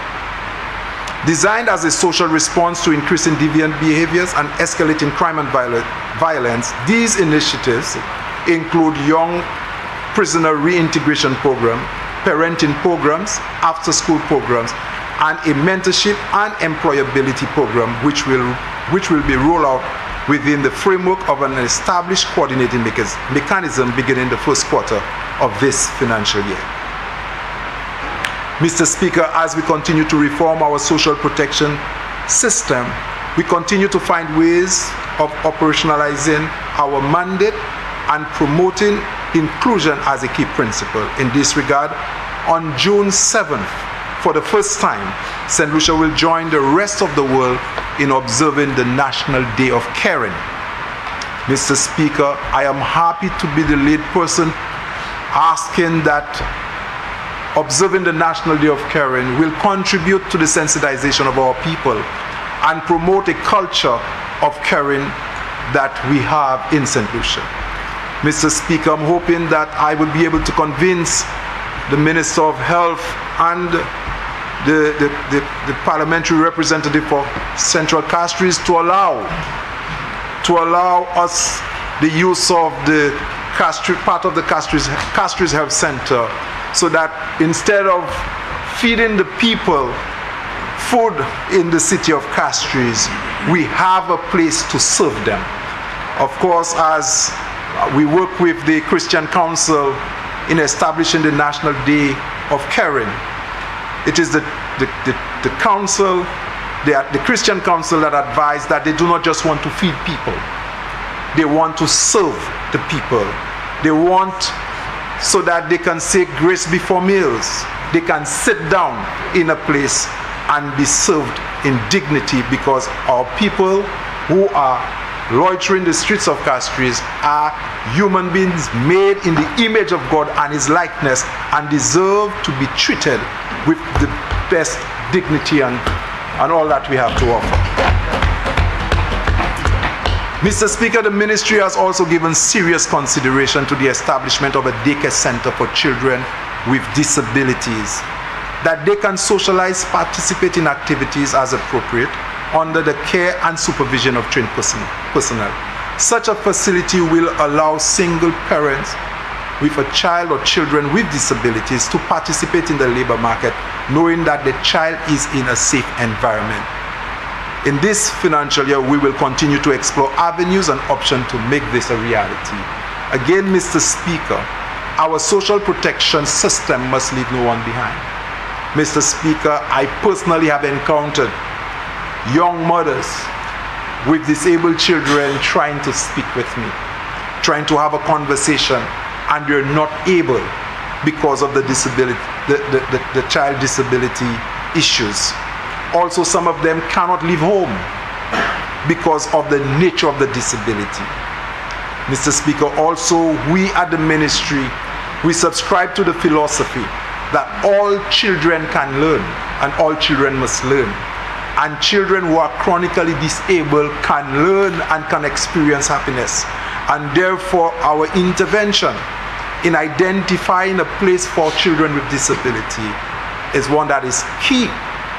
[SPEAKER 4] Designed as a social response to increasing deviant behaviors and escalating crime and violence, these initiatives include young prisoner reintegration program, parenting programs, after-school programs, and a mentorship and employability program which will be rolled out within the framework of an established coordinating mechanism beginning the first quarter of this financial year. Mr. Speaker, as we continue to reform our social protection system, we continue to find ways of operationalizing our mandate and promoting inclusion as a key principle. In this regard, on June 7th, for the first time, St. Lucia will join the rest of the world in observing the National Day of Caring. Mr. Speaker, I am happy to be the lead person asking that observing the National Day of Caring will contribute to the sensitization of our people and promote a culture of caring that we have in St. Lucia. Mr. Speaker, I'm hoping that I will be able to convince the Minister of Health and the parliamentary representative for Central Castries to allow us the use of the part of the Castries Health Center, so that instead of feeding the people food in the city of Castries, we have a place to serve them. Of course, as we work with the Christian Council in establishing the National Day of Caring, it is the council, the Christian Council that advised that they do not just want to feed people. They want to serve the people. They want so that they can say grace before meals. They can sit down in a place and be served in dignity, because our people who are loitering the streets of Castries are human beings made in the image of God and His likeness, and deserve to be treated with the best dignity and all that we have to offer. Mr. Speaker, the ministry has also given serious consideration to the establishment of a daycare center for children with disabilities, that they can socialize, participate in activities as appropriate under the care and supervision of trained personnel. Such a facility will allow single parents with a child or children with disabilities to participate in the labor market, knowing that the child is in a safe environment. In this financial year, we will continue to explore avenues and options to make this a reality. Again, Mr. Speaker, our social protection system must leave no one behind. Mr. Speaker, I personally have encountered young mothers with disabled children trying to speak with me, trying to have a conversation, and they're not able because of the disability, the child disability issues. Also, some of them cannot leave home because of the nature of the disability. Mr. Speaker, also we at the ministry, we subscribe to the philosophy that all children can learn and all children must learn. And children who are chronically disabled can learn and can experience happiness. And therefore, our intervention in identifying a place for children with disability is one that is key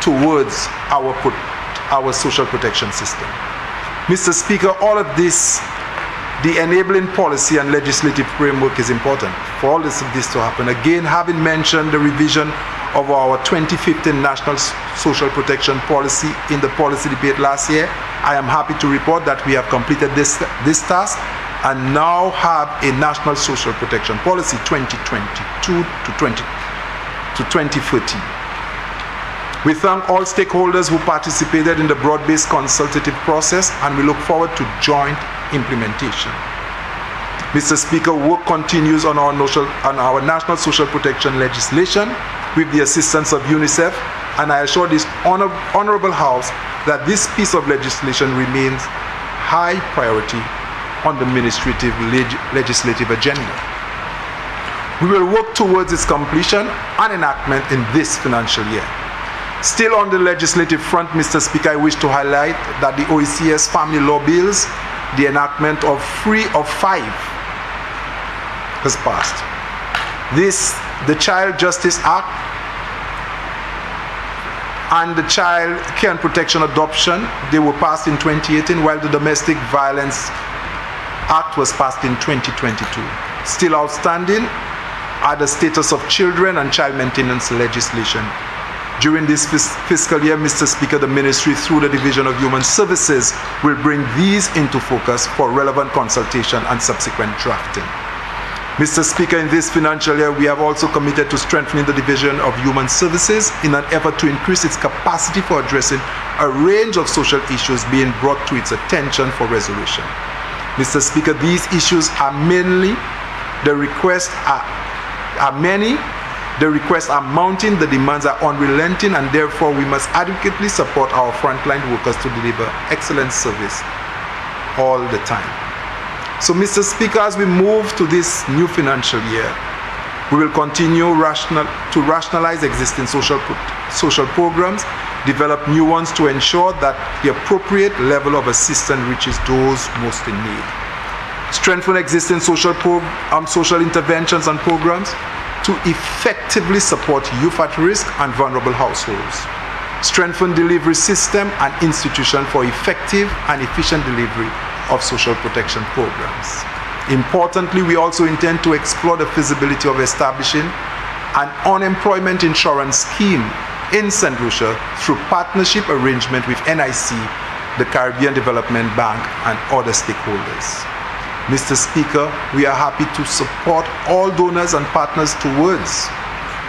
[SPEAKER 4] towards our social protection system. Mr. Speaker, all of this, the enabling policy and legislative framework is important for all this to happen. Again, having mentioned the revision of our 2015 National Social Protection Policy in the policy debate last year, I am happy to report that we have completed this task and now have a National Social Protection Policy 2022 to 2030. We thank all stakeholders who participated in the broad-based consultative process, and we look forward to joint implementation. Mr. Speaker, work continues on our national social protection legislation with the assistance of UNICEF, and I assure this honorable House that this piece of legislation remains high priority on the legislative agenda. We will work towards its completion and enactment in this financial year. Still on the legislative front, Mr. Speaker, I wish to highlight that the OECS family law bills, the enactment of 3 of 5 has passed. The Child Justice Act and the Child Care and Protection Adoption, they were passed in 2018, while the Domestic Violence Act was passed in 2022. Still outstanding are the status of children and child maintenance legislation. During this fiscal year, Mr. Speaker, the ministry, through the Division of Human Services, will bring these into focus for relevant consultation and subsequent drafting. Mr. Speaker, in this financial year, we have also committed to strengthening the Division of Human Services in an effort to increase its capacity for addressing a range of social issues being brought to its attention for resolution. Mr. Speaker, these issues are mainly, the requests are many, the requests are mounting, the demands are unrelenting, and therefore we must adequately support our frontline workers to deliver excellent service all the time. So, Mr. Speaker, as we move to this new financial year, we will continue to rationalize existing social programs, develop new ones to ensure that the appropriate level of assistance reaches those most in need. Strengthen existing social interventions and programs to effectively support youth at risk and vulnerable households. Strengthen delivery system and institution for effective and efficient delivery of social protection programs. Importantly, we also intend to explore the feasibility of establishing an unemployment insurance scheme in St. Lucia through partnership arrangement with NIC, the Caribbean Development Bank, and other stakeholders. Mr. Speaker, we are happy to support all donors and partners towards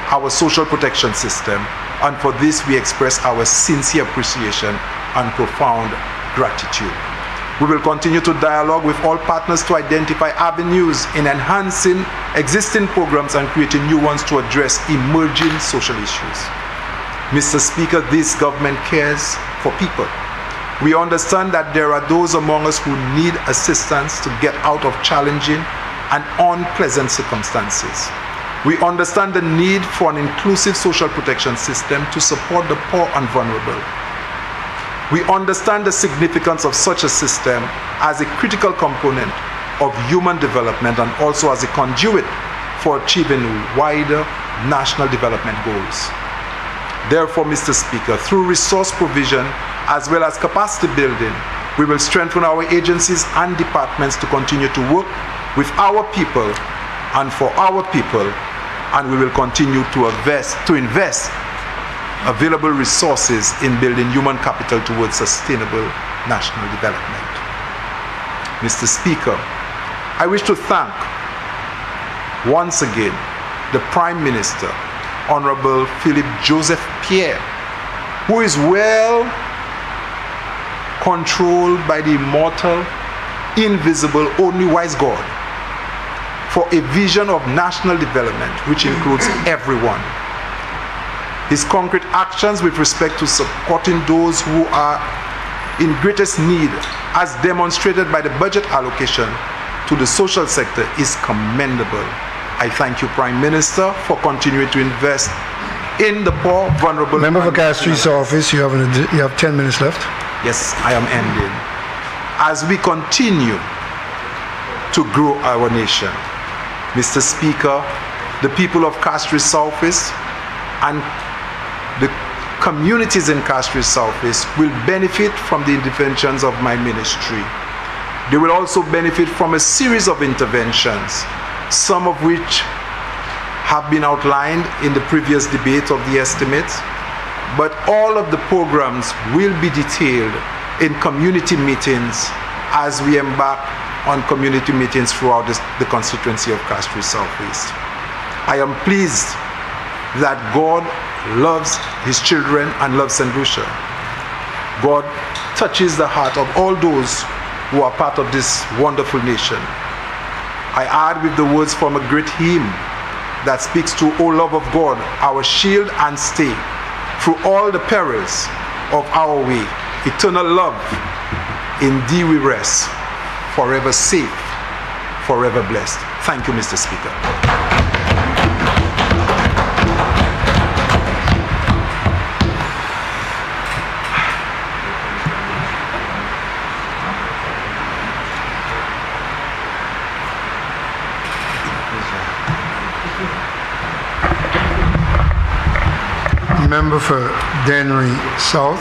[SPEAKER 4] our social protection system and for this we express our sincere appreciation and profound gratitude. We will continue to dialogue with all partners to identify avenues in enhancing existing programs and creating new ones to address emerging social issues. Mr. Speaker, this government cares for people. We understand that there are those among us who need assistance to get out of challenging and unpleasant circumstances. We understand the need for an inclusive social protection system to support the poor and vulnerable. We understand the significance of such a system as a critical component of human development and also as a conduit for achieving wider national development goals. Therefore, Mr. Speaker, through resource provision as well as capacity building, we will strengthen our agencies and departments to continue to work with our people and for our people, and we will continue to invest available resources in building human capital towards sustainable national development. Mr. Speaker, I wish to thank once again the Prime Minister, Honorable Philip Joseph Pierre, who is well controlled by the immortal, invisible, only wise God, for a vision of national development which includes everyone. His concrete actions with respect to supporting those who are in greatest need, as demonstrated by the budget allocation to the social sector, is commendable. I thank you, Prime Minister, for continuing to invest in the poor, vulnerable.
[SPEAKER 2] Member for Castries office, you have 10 minutes left.
[SPEAKER 4] Yes, I am ending. As we continue to grow our nation, Mr. Speaker, the people of Castries Southeast and the communities in Castries Southeast will benefit from the interventions of my ministry. They will also benefit from a series of interventions, some of which have been outlined in the previous debate of the estimates, but all of the programs will be detailed in community meetings as we embark on community meetings throughout the constituency of Castries Southeast. I am pleased that God loves his children and loves St. Lucia. God touches the heart of all those who are part of this wonderful nation. I add with the words from a great hymn that speaks to, O love of God, our shield and stay, through all the perils of our way, eternal love, in thee we rest, forever safe, forever blessed. Thank you, Mr. Speaker.
[SPEAKER 2] Member for Dennery South.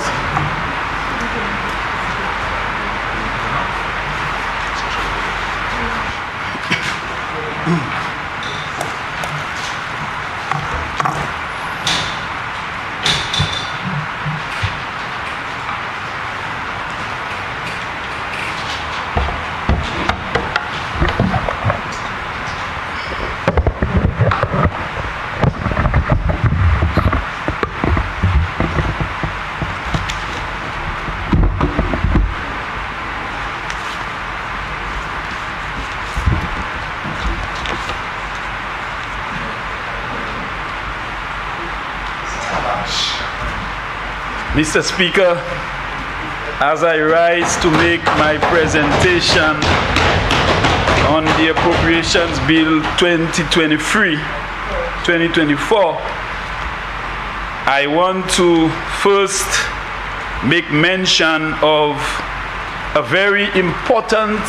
[SPEAKER 3] Mr. Speaker, as I rise to make my presentation on the Appropriations Bill 2023-2024, I want to first make mention of a very important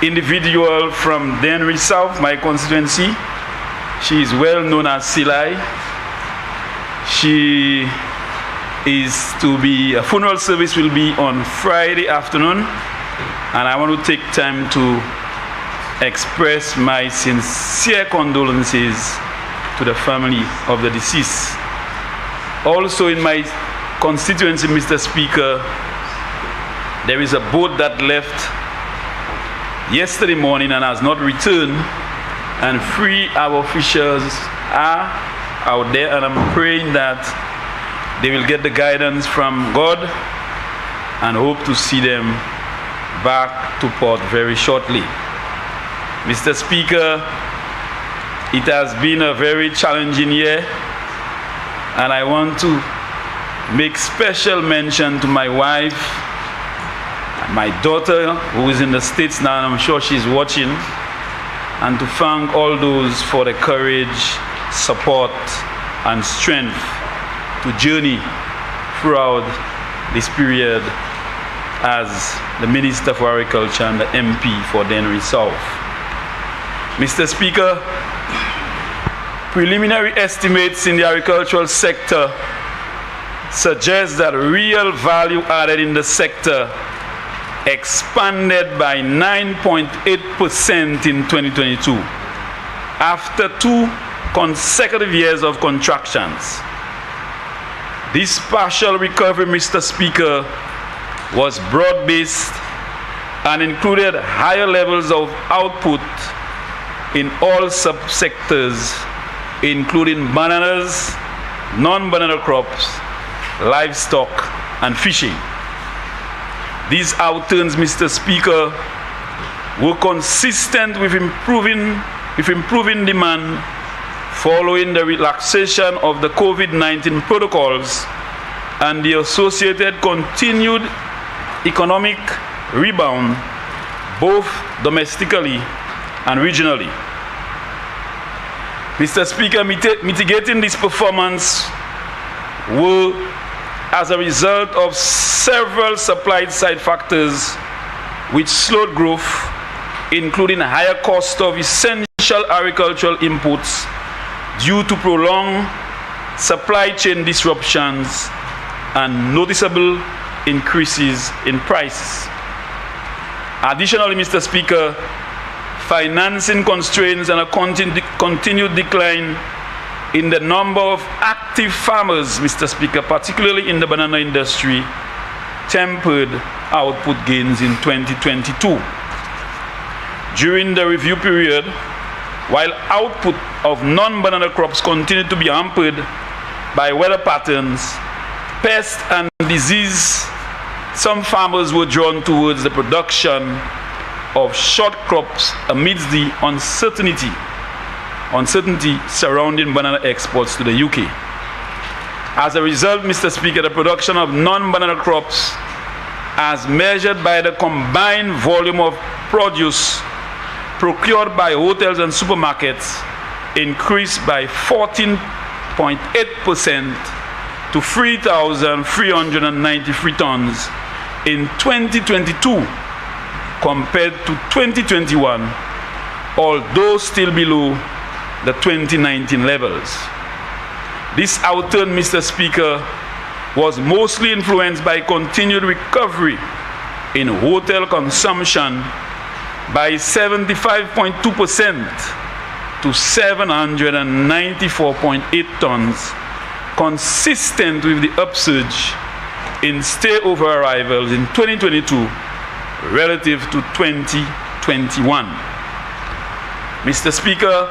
[SPEAKER 3] individual from Dennery South, my constituency. She is well known as Silai. A funeral service will be on Friday afternoon, and I want to take time to express my sincere condolences to the family of the deceased. Also in my constituency, Mr. Speaker, there is a boat that left yesterday morning and has not returned, and 3 our officials are out there, and I'm praying that
[SPEAKER 6] they will get the guidance from God, and hope to see them back to port very shortly. Mr. Speaker, it has been a very challenging year, and I want to make special mention to my wife, my daughter, who is in the States now, and I'm sure she's watching, and to thank all those for the courage, support, and strength to journey throughout this period as the Minister for Agriculture and the MP for Dennery South. Mr. Speaker, preliminary estimates in the agricultural sector suggest that real value added in the sector expanded by 9.8% in 2022 after 2 consecutive years of contractions. This partial recovery, Mr. Speaker, was broad-based and included higher levels of output in all subsectors, including bananas, non-banana crops, livestock, and fishing. These outturns, Mr. Speaker, were consistent with improving demand following the relaxation of the COVID-19 protocols and the associated continued economic rebound, both domestically and regionally. Mr. Speaker, mitigating this performance were as a result of several supply-side factors which slowed growth, including higher cost of essential agricultural inputs due to prolonged supply chain disruptions and noticeable increases in prices. Additionally, Mr. Speaker, financing constraints and a continued decline in the number of active farmers, Mr. Speaker, particularly in the banana industry, tempered output gains in 2022. During the review period, while output of non-banana crops continued to be hampered by weather patterns, pest and disease, some farmers were drawn towards the production of short crops amidst the uncertainty surrounding banana exports to the UK. As a result, Mr. Speaker, the production of non-banana crops, as measured by the combined volume of produce procured by hotels and supermarkets, increased by 14.8% to 3,393 tons in 2022 compared to 2021, although still below the 2019 levels. This outturn, Mr. Speaker, was mostly influenced by continued recovery in hotel consumption by 75.2% to 794.8 tons, consistent with the upsurge in stay-over arrivals in 2022 relative to 2021. Mr. Speaker,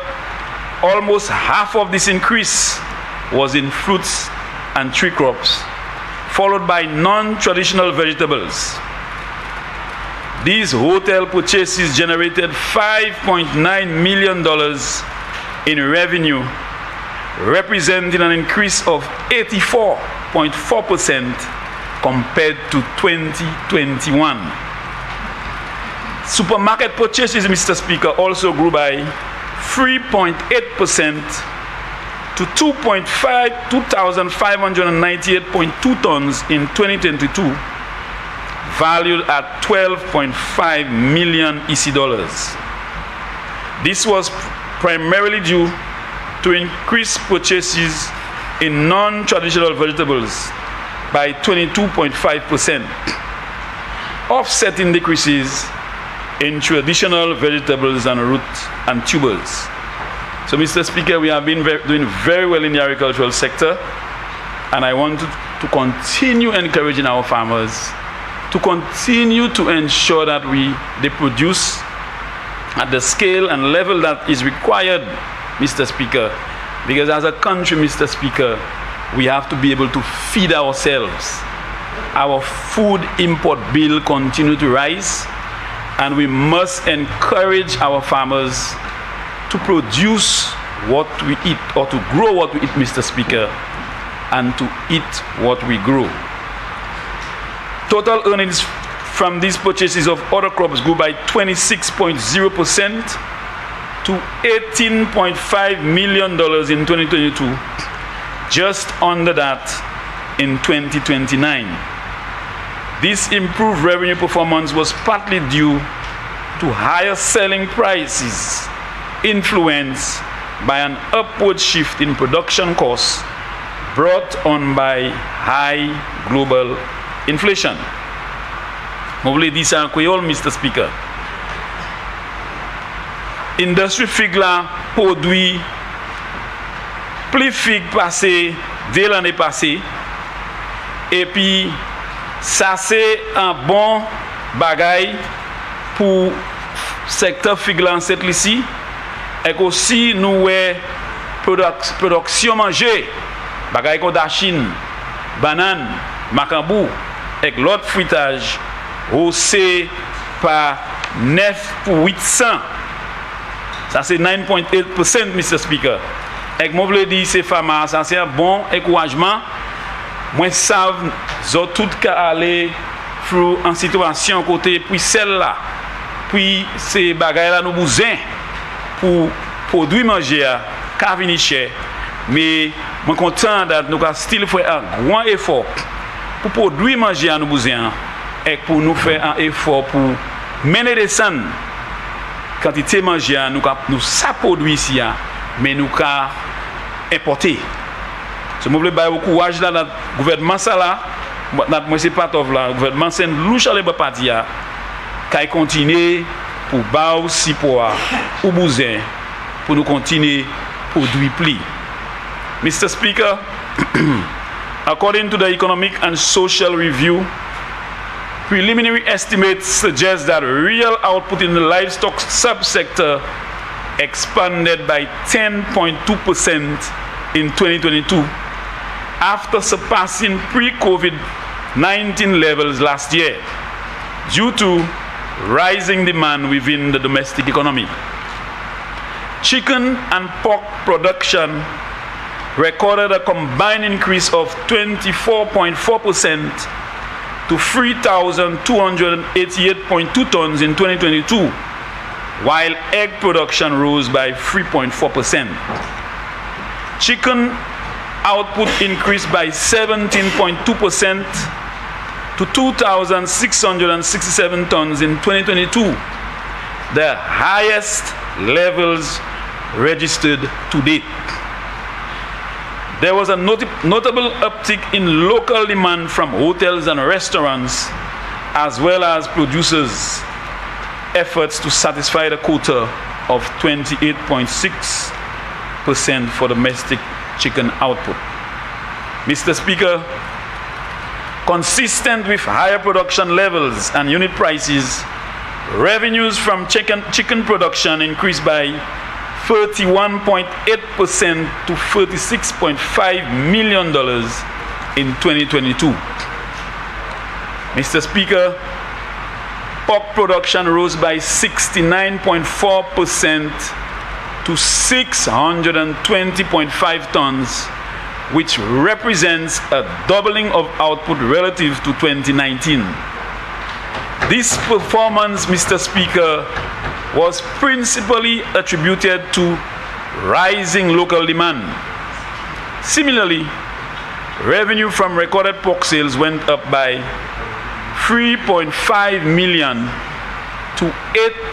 [SPEAKER 6] almost half of this increase was in fruits and tree crops, followed by non-traditional vegetables. These hotel purchases generated $5.9 million in revenue, representing an increase of 84.4% compared to 2021. Supermarket purchases, Mr. Speaker, also grew by 3.8% to 2,598.2 tons in 2022, valued at 12.5 million EC dollars. This was primarily due to increased purchases in non-traditional vegetables by 22.5%, offsetting decreases in traditional vegetables and roots and tubers. So, Mr. Speaker, we have been doing very well in the agricultural sector, and I want to continue encouraging our farmers to continue to ensure that they produce at the scale and level that is required, Mr. Speaker, because as a country, Mr. Speaker, we have to be able to feed ourselves. Our food import bill continue to rise, and we must encourage our farmers to produce what we eat, or to grow what we eat, Mr. Speaker, and to eat what we grow. Total earnings from these purchases of other crops grew by 26.0% to $18.5 million in 2022, just under that in 2029. This improved revenue performance was partly due to higher selling prices, influenced by an upward shift in production costs brought on by high global inflation. Mouble dit ça en créole, Mr. Speaker. Industrie fig la produit plus fig passé dès l'année passée, et puis ça c'est un bon bagay pour secteur fig la en cette ici, et aussi nous production manger bagay ko da Chine, banane, macambou, et l'autre fruitage haussé par 9 pour 800. Ça c'est 9.8%, Mr. Speaker. Et moi je dis c'est farmer, ça c'est un bon encouragement. Moi savent zo tout ka aller en situation côté puis celle-là. Puis ces bagages là nous besoin pour produire manger à venir cher. Mais je suis content de nous still faire un grand effort pour produire manger à nous besoin et pour nous faire un effort pour mener des scènes quantité manger nous ça produit ici mais nous ca importer. Je me veux bailler au courage là notre gouvernement ça là moi c'est pas of là gouvernement c'est Lucia les parti a qui continuer pour ba aussi pour ou besoin pour nous continuer produire plus. Mr. Speaker, according to the Economic and Social Review, preliminary estimates suggest that real output in the livestock subsector expanded by 10.2% in 2022 after surpassing pre-COVID-19 levels last year due to rising demand within the domestic economy. Chicken and pork production recorded a combined increase of 24.4% to 3,288.2 tons in 2022, while egg production rose by 3.4%. Chicken output increased by 17.2% to 2,667 tons in 2022, the highest levels registered to date. There was a notable uptick in local demand from hotels and restaurants, as well as producers' efforts to satisfy the quota of 28.6% for domestic chicken output. Mr. Speaker, consistent with higher production levels and unit prices, revenues from chicken production increased by 31.8% to $36.5 million in 2022. Mr. Speaker, pork production rose by 69.4% to 620.5 tons, which represents a doubling of output relative to 2019. This performance, Mr. Speaker, was principally attributed to rising local demand. Similarly, revenue from recorded pork sales went up by $3.5 million to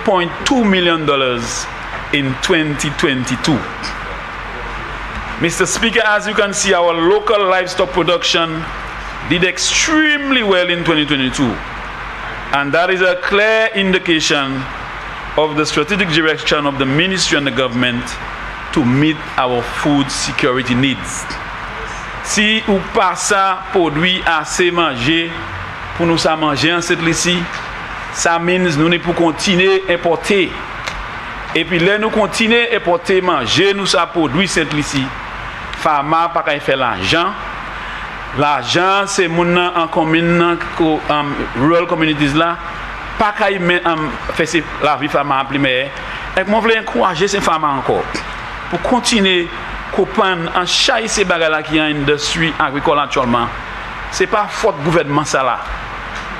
[SPEAKER 6] $8.2 million in 2022. Mr. Speaker, as you can see, our local livestock production did extremely well in 2022, and that is a clear indication of the strategic direction of the ministry and the government to meet our food security needs. Si ou pas ça produit assez manger pour nous ça manger en cette ici, ça means nous ne pour continuer importer. Et puis là nous continuer importer manger nous ça produit cette ici. Farmer pas qu'à faire l'argent l'argent c'est moun nan en commune rural communities là pas kay faire la vie femme en primaire et moi voulais encourager ces femmes encore pour continuer comprendre en chaque ces bagages là qui en industrie agricole actuellement c'est pas faute gouvernement ça là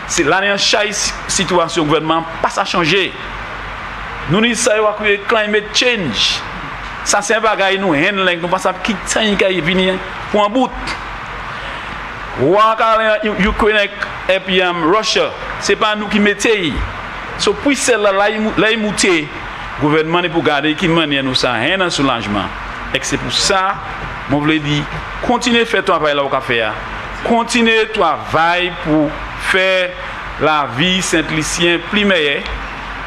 [SPEAKER 6] c'est là en chaque situation gouvernement pas ça changer nous ni ça va créer climate change ça c'est un bagage nous handling nous pas ça qui tient qui venir pour un bout Ukraine et puis Russia, c'est pas nous qui mettons. So puis celle-là, là muté, gouvernement est pour garder qui manière nous ça, un soulagement. Et c'est pour ça, moi voulais dire, continuez à faire ton travail là au café, continuez ton travail pour faire la vie Saint-Lucien plus meilleure,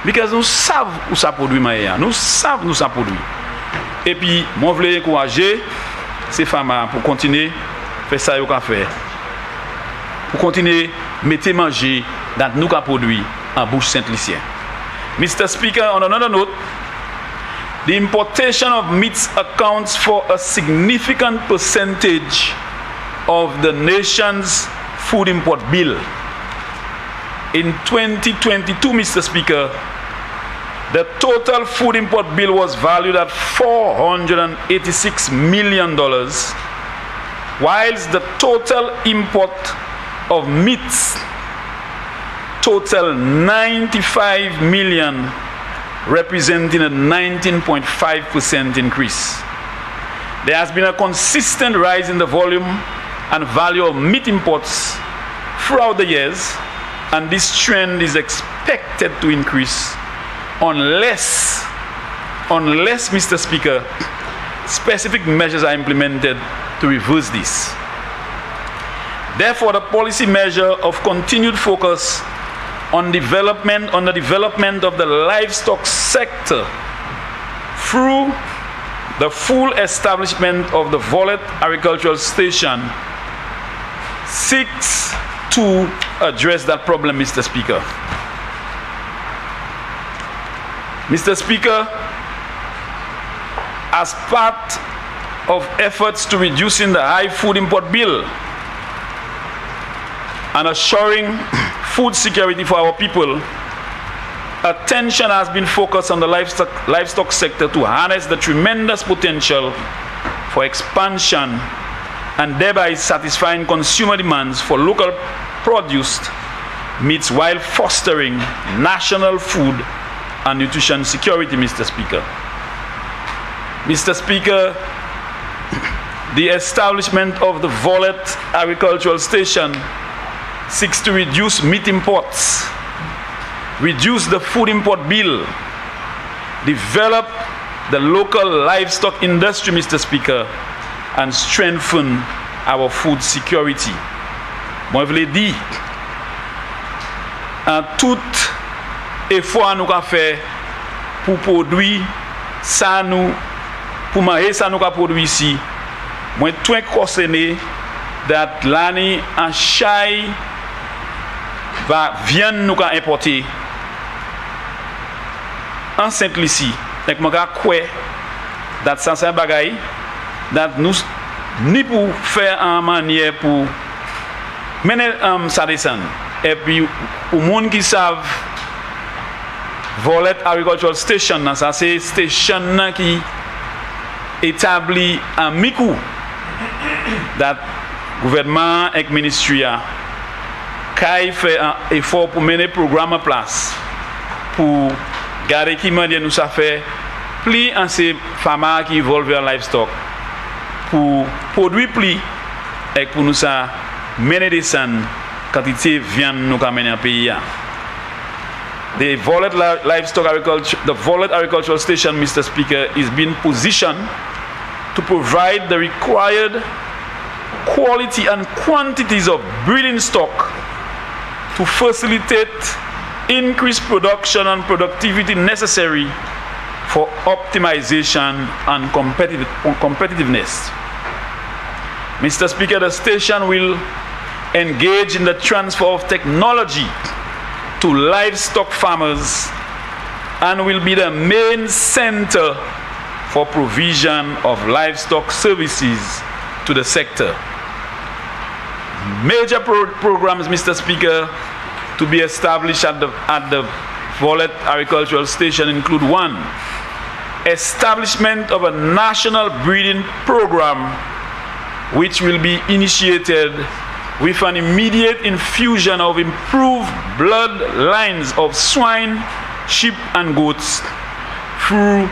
[SPEAKER 6] parce que nous savons où ça produit meilleur, nous savons où ça produit. Et puis, moi voulais encourager ces femmes pour continuer à faire ça au café. Pour continuer à mettre manger dans nos produits en bouche Saint-Lucien. Mr. Speaker, on another note, the importation of meats accounts for a significant percentage of the nation's food import bill. In 2022, Mr. Speaker, the total food import bill was valued at $486 million, whilst the total import of meats total 95 million, representing a 19.5% increase. There has been a consistent rise in the volume and value of meat imports throughout the years, and this trend is expected to increase unless, Mr. Speaker, specific measures are implemented to reverse this. Therefore, the policy measure of continued focus on the development of the livestock sector through the full establishment of the Volet Agricultural Station seeks to address that problem, Mr. Speaker. Mr. Speaker, as part of efforts to reducing the high food import bill and assuring food security for our people, attention has been focused on the livestock sector to harness the tremendous potential for expansion and thereby satisfying consumer demands for local produced meats while fostering national food and nutrition security, Mr. Speaker. Mr. Speaker, the establishment of the Volet Agricultural Station seeks to reduce meat imports, reduce the food import bill, develop the local livestock industry, Mr. Speaker, and strengthen our food security. Moi, je l'ai dit, en tout effort nous avons fait pour produire ça nous, pour manger ça nous avons produit ici, moi, tout est concerné that l'année en chai va viande nous avons importé en Saint-Lucie. Donc, je crois que c'est un bagage that nous ni pour faire en manière pour mener ça descend. Et puis, pour les gens qui savent, Volet Agricultural Station, ça c'est station qui établi en Mikou, that gouvernement et ministère qui fait un effort pour mener programme en place pour garder qui m'a dit nous ça fait plus en ces femmes qui volent vers livestock pour produire plus et pour nous ça mener des scènes quantité viande nous mener en pays. The Volet Agricultural Station, Mr. Speaker, is being positioned to provide the required quality and quantities of breeding stock to facilitate increased production and productivity necessary for optimization and competitiveness. Mr. Speaker, the station will engage in the transfer of technology to livestock farmers and will be the main center for provision of livestock services to the sector. major programs, Mr. Speaker, to be established at the Vollet Agricultural Station include: 1. Establishment of a national breeding program which will be initiated with an immediate infusion of improved blood lines of swine, sheep and goats through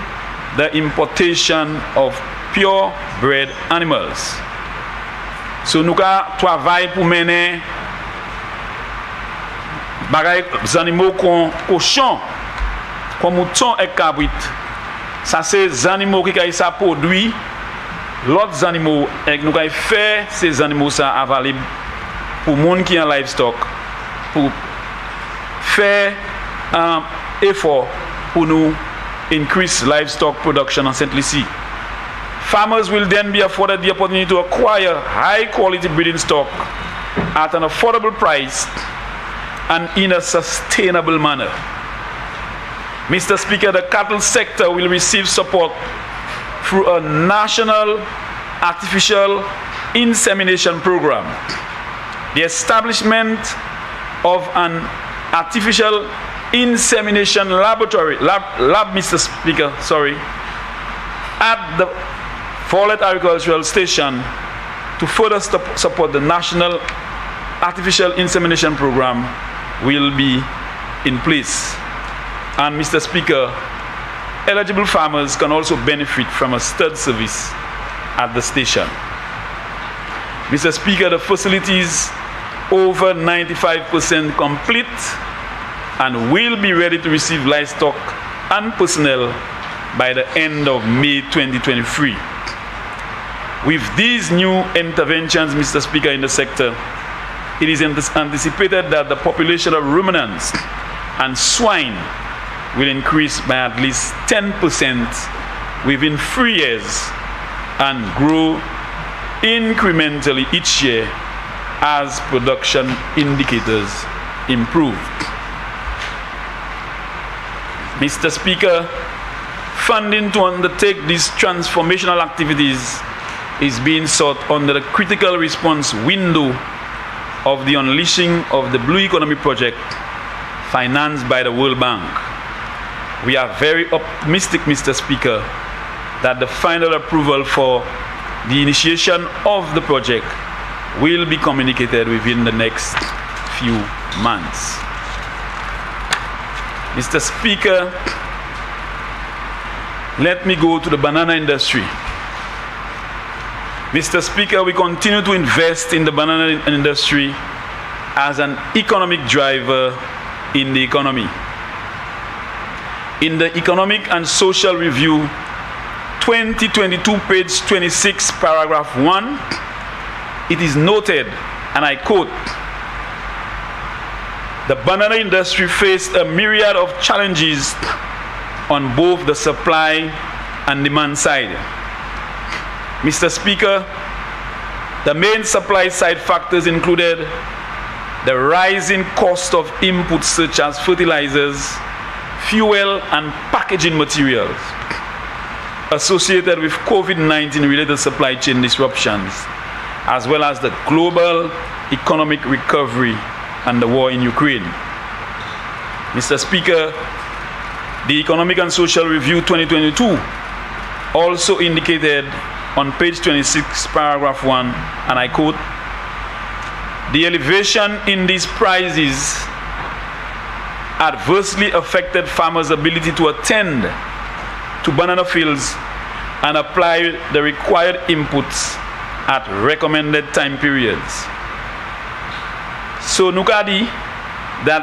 [SPEAKER 6] the importation of pure-bred animals. So nous travaillons pour mener bagay animaux cochon, comme mouton et cabrit. Ça c'est animaux qui ont produit l'autre animaux et nous avons fait ces animaux ça available pour monde qui en livestock pour faire un effort pour nous increase livestock production en Saint-Lucie. Farmers will then be afforded the opportunity to acquire high quality breeding stock at an affordable price and in a sustainable manner. Mr. Speaker, the cattle sector will receive support through a national artificial insemination program. The establishment of an artificial insemination laboratory, Mr. Speaker, at the Vollet Agricultural Station to further support the national artificial insemination program will be in place. And Mr. Speaker, eligible farmers can also benefit from a stud service at the station. Mr. Speaker, the facilities over 95% complete and will be ready to receive livestock and personnel by the end of May 2023. With these new interventions, Mr. Speaker, in the sector, it is anticipated that the population of ruminants and swine will increase by at least 10% within 3 years and grow incrementally each year as production indicators improve. Mr. Speaker, funding to undertake these transformational activities is being sought under the critical response window of the Unleashing of the Blue Economy project financed by the World Bank. We are very optimistic, Mr. Speaker, that the final approval for the initiation of the project will be communicated within the next few months. Mr. Speaker, let me go to the banana industry. Mr. Speaker, we continue to invest in the banana industry as an economic driver in the economy. In the Economic and Social Review 2022, page 26, paragraph 1, it is noted, and I quote, "The banana industry faced a myriad of challenges on both the supply and demand side." Mr. Speaker, the main supply side factors included the rising cost of inputs such as fertilizers, fuel and packaging materials associated with COVID-19 related supply chain disruptions, as well as the global economic recovery and the war in Ukraine. Mr. Speaker, the Economic and Social Review 2022 also indicated on page 26, paragraph 1, and I quote, "The elevation in these prices adversely affected farmers' ability to attend to banana fields and apply the required inputs at recommended time periods." So nous avons dit that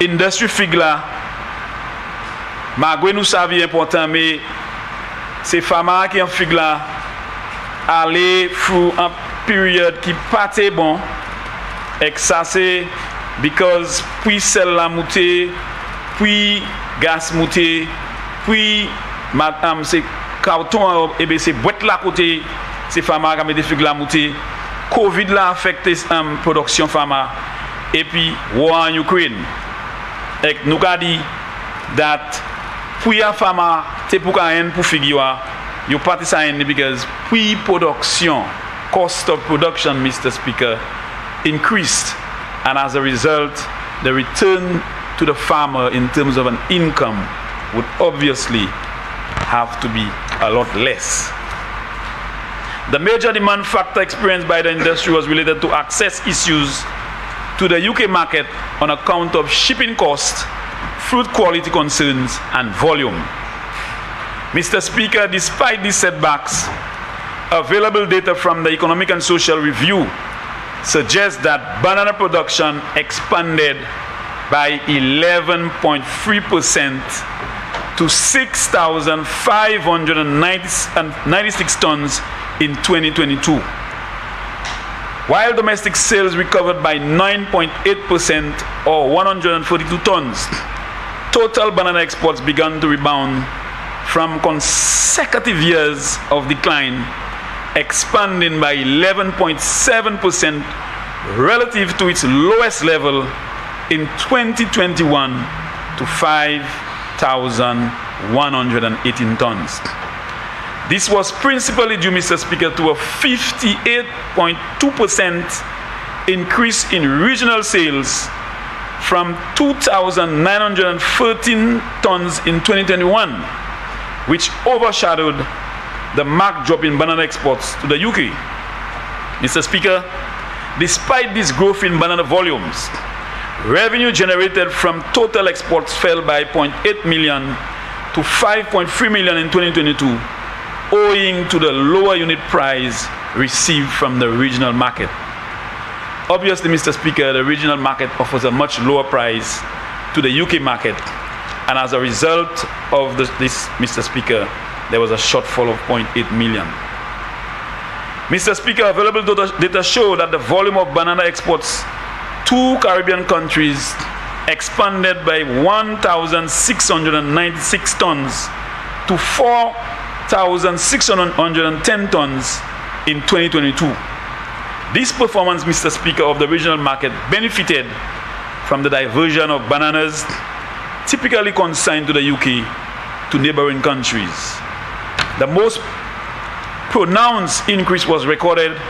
[SPEAKER 6] industry figure malgré nous savons important, mais ces farmers qui ont figure aller through a period qui pas très bon et ça c'est because puis sel la mouté, puis gaz mouté, puis madame c'est carton et ben c'est boîte là côté ces farmers qui ont des figues la mouté, Covid l'a affecté production farmer et puis war in Ukraine. Et nous avons dit that puis a farmer c'est pour rien pour figure you party sign because pre-production cost of production, Mr. Speaker, increased, and as a result, the return to the farmer in terms of an income would obviously have to be a lot less. The major demand factor experienced by the industry was related to access issues to the UK market on account of shipping costs, fruit quality concerns, and volume. Mr. Speaker, despite these setbacks, available data from the Economic and Social Review suggests that banana production expanded by 11.3% to 6,596 tons in 2022. While domestic sales recovered by 9.8% or 142 tons, total banana exports began to rebound from consecutive years of decline, expanding by 11.7% relative to its lowest level in 2021 to 5,118 tons. This was principally due, Mr. Speaker, to a 58.2% increase in regional sales from 2,913 tons in 2021, which overshadowed the marked drop in banana exports to the UK. Mr. Speaker, despite this growth in banana volumes, revenue generated from total exports fell by 0.8 million to 5.3 million in 2022, owing to the lower unit price received from the regional market. Obviously, Mr. Speaker, the regional market offers a much lower price to the UK market, and as a result of this, Mr. Speaker, there was a shortfall of 0.8 million. Mr. Speaker, available data show that the volume of banana exports to Caribbean countries expanded by 1,696 tons to 4,610 tons in 2022. This performance, Mr. Speaker, of the regional market benefited from the diversion of bananas typically consigned to the UK to neighboring countries. The most pronounced increase was recorded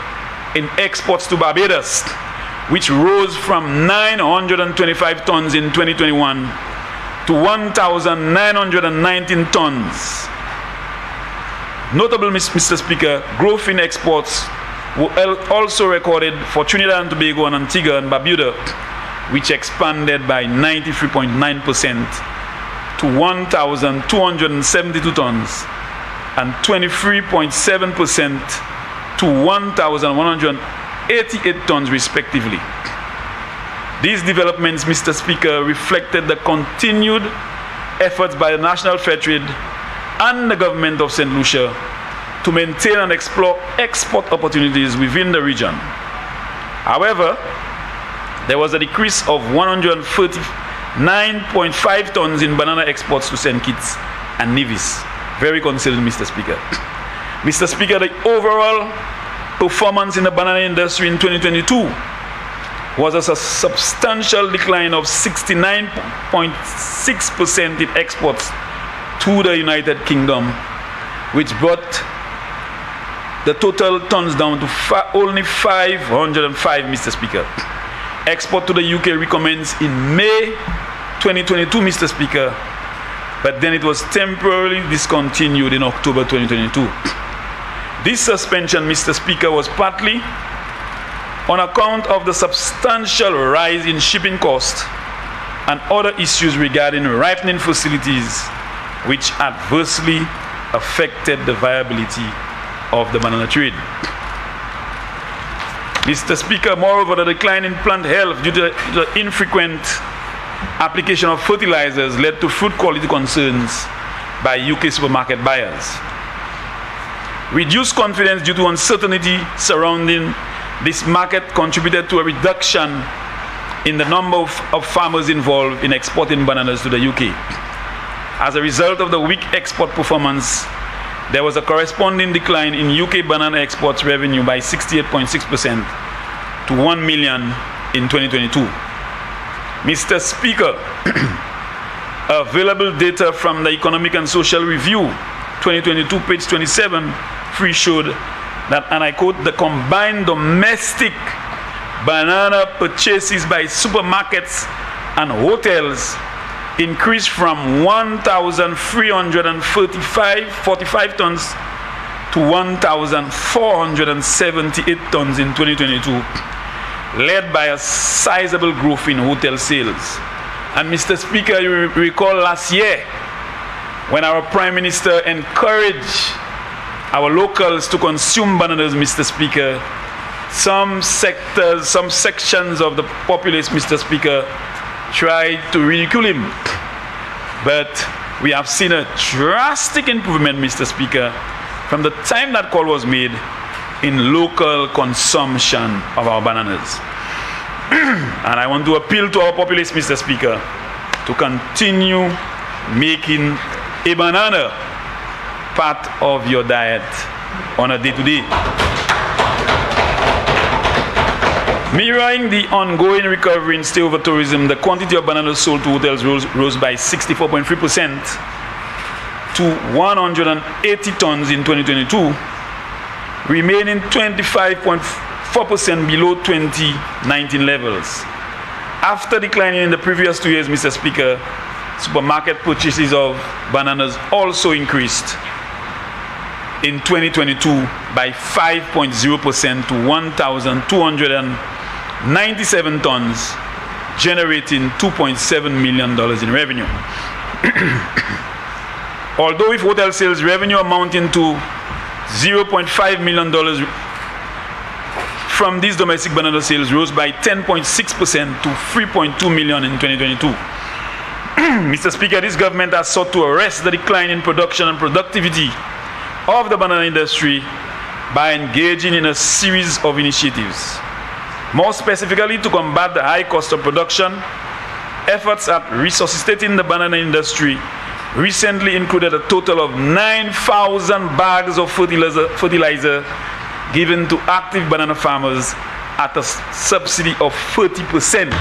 [SPEAKER 6] in exports to Barbados, which rose from 925 tons in 2021 to 1,919 tons. Notable, Mr. Speaker, growth in exports were also recorded for Trinidad and Tobago and Antigua and Barbuda, which expanded by 93.9% to 1,272 tons and 23.7% to 1,188 tons respectively. These developments, Mr. Speaker, reflected the continued efforts by the National Fair Trade and the government of St. Lucia to maintain and explore export opportunities within the region. However, there was a decrease of 139.5 tons in banana exports to St. Kitts and Nevis. Very concerning, Mr. Speaker. Mr. Speaker, the overall performance in the banana industry in 2022 was a substantial decline of 69.6% in exports to the United Kingdom, which brought the total tons down to only 505, Mr. Speaker. Export to the UK recommenced in May 2022, Mr. Speaker, but then it was temporarily discontinued in October 2022. This suspension, Mr. Speaker, was partly on account of the substantial rise in shipping costs and other issues regarding ripening facilities, which adversely affected the viability of the banana trade. Mr. Speaker, moreover, the decline in plant health due to the infrequent application of fertilizers led to fruit quality concerns by UK supermarket buyers. Reduced confidence due to uncertainty surrounding this market contributed to a reduction in the number of farmers involved in exporting bananas to the UK. As a result of the weak export performance, there was a corresponding decline in UK banana exports revenue by 68.6% to 1 million in 2022. Mr. Speaker, available data from the Economic and Social Review 2022, page 27, showed that, and I quote, the combined domestic banana purchases by supermarkets and hotels increased from 1,345 tons to 1,478 tons in 2022, led by a sizable growth in hotel sales. And Mr. Speaker, you recall last year when our Prime Minister encouraged our locals to consume bananas, Mr. Speaker, some sectors, some sections of the populace, Mr. Speaker, tried to ridicule him. But we have seen a drastic improvement, Mr. Speaker, from the time that call was made in local consumption of our bananas. And I want to appeal to our populace, Mr. Speaker, to continue making a banana part of your diet on a day-to-day. Mirroring the ongoing recovery in stay-over tourism, the quantity of bananas sold to hotels rose by 64.3% to 180 tons in 2022, remaining 25.4% below 2019 levels. After declining in the previous 2 years, Mr. Speaker, supermarket purchases of bananas also increased in 2022 by 5.0% to 1,297 tons, generating $2.7 million in revenue. Although with hotel sales revenue amounting to $0.5 million from these domestic banana sales rose by 10.6% to $3.2 million in 2022. Mr. Speaker, this government has sought to arrest the decline in production and productivity of the banana industry by engaging in a series of initiatives. More specifically, to combat the high cost of production, efforts at resuscitating the banana industry recently included a total of 9,000 bags of fertilizer given to active banana farmers at a subsidy of 30%.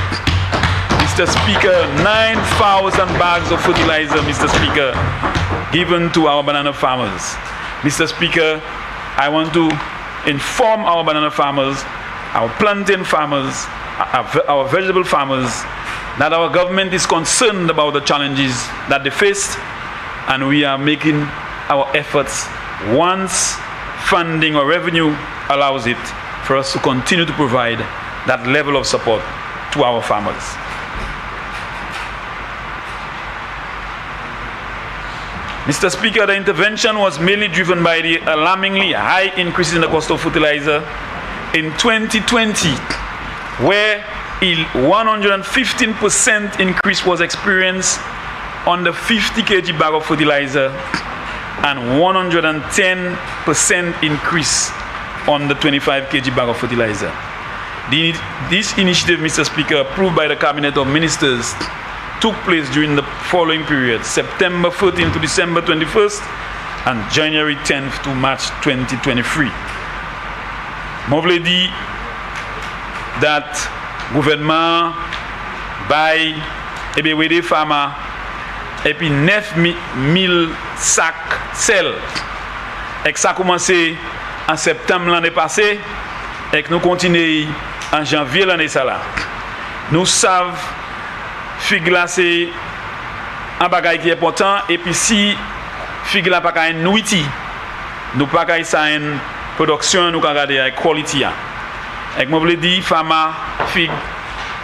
[SPEAKER 6] Mr. Speaker, 9,000 bags of fertilizer, Mr. Speaker, given to our banana farmers. Mr. Speaker, I want to inform our banana farmers, our plantain farmers, our vegetable farmers, that our government is concerned about the challenges that they faced, and we are making our efforts once funding or revenue allows it for us to continue to provide that level of support to our farmers. Mr. Speaker, the intervention was mainly driven by the alarmingly high increase in the cost of fertilizer in 2020, where a 115% increase was experienced on the 50 kg bag of fertilizer and 110% increase on the 25 kg bag of fertilizer. This initiative, Mr. Speaker, approved by the Cabinet of Ministers, took place during the following periods: September 14th to December 21st and January 10th to March 2023. M'avle dit that gouvernement bay des farmers et puis 9,000 sacs sel. Et ça a commencé en septembre l'année passée et que nous continuons en janvier l'année ça là. Nous savons figue glacée un bagage qui est important, et puis si figue là pas une nourriture, nous pas ça une production, nous regarder avec quality. Et moi voulais dire pharma figue,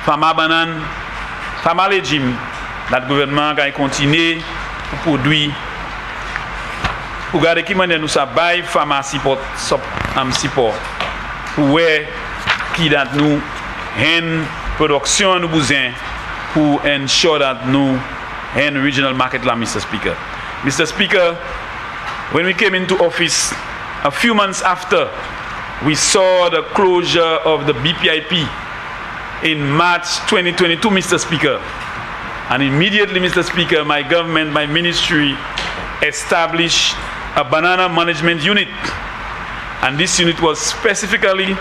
[SPEAKER 6] pharma banane, pharma légumes, notre gouvernement va continuer pour produire, pour garder qui manière nous ça bail pharma support pour ouais qui dat nous une production nous besoin pour ensure that nous and regional market law, Mr. Speaker. Mr. Speaker, when we came into office, a few months after, we saw the closure of the BPIP in March 2022, Mr. Speaker. And immediately, Mr. Speaker, my government, my ministry established a banana management unit. And this unit was specifically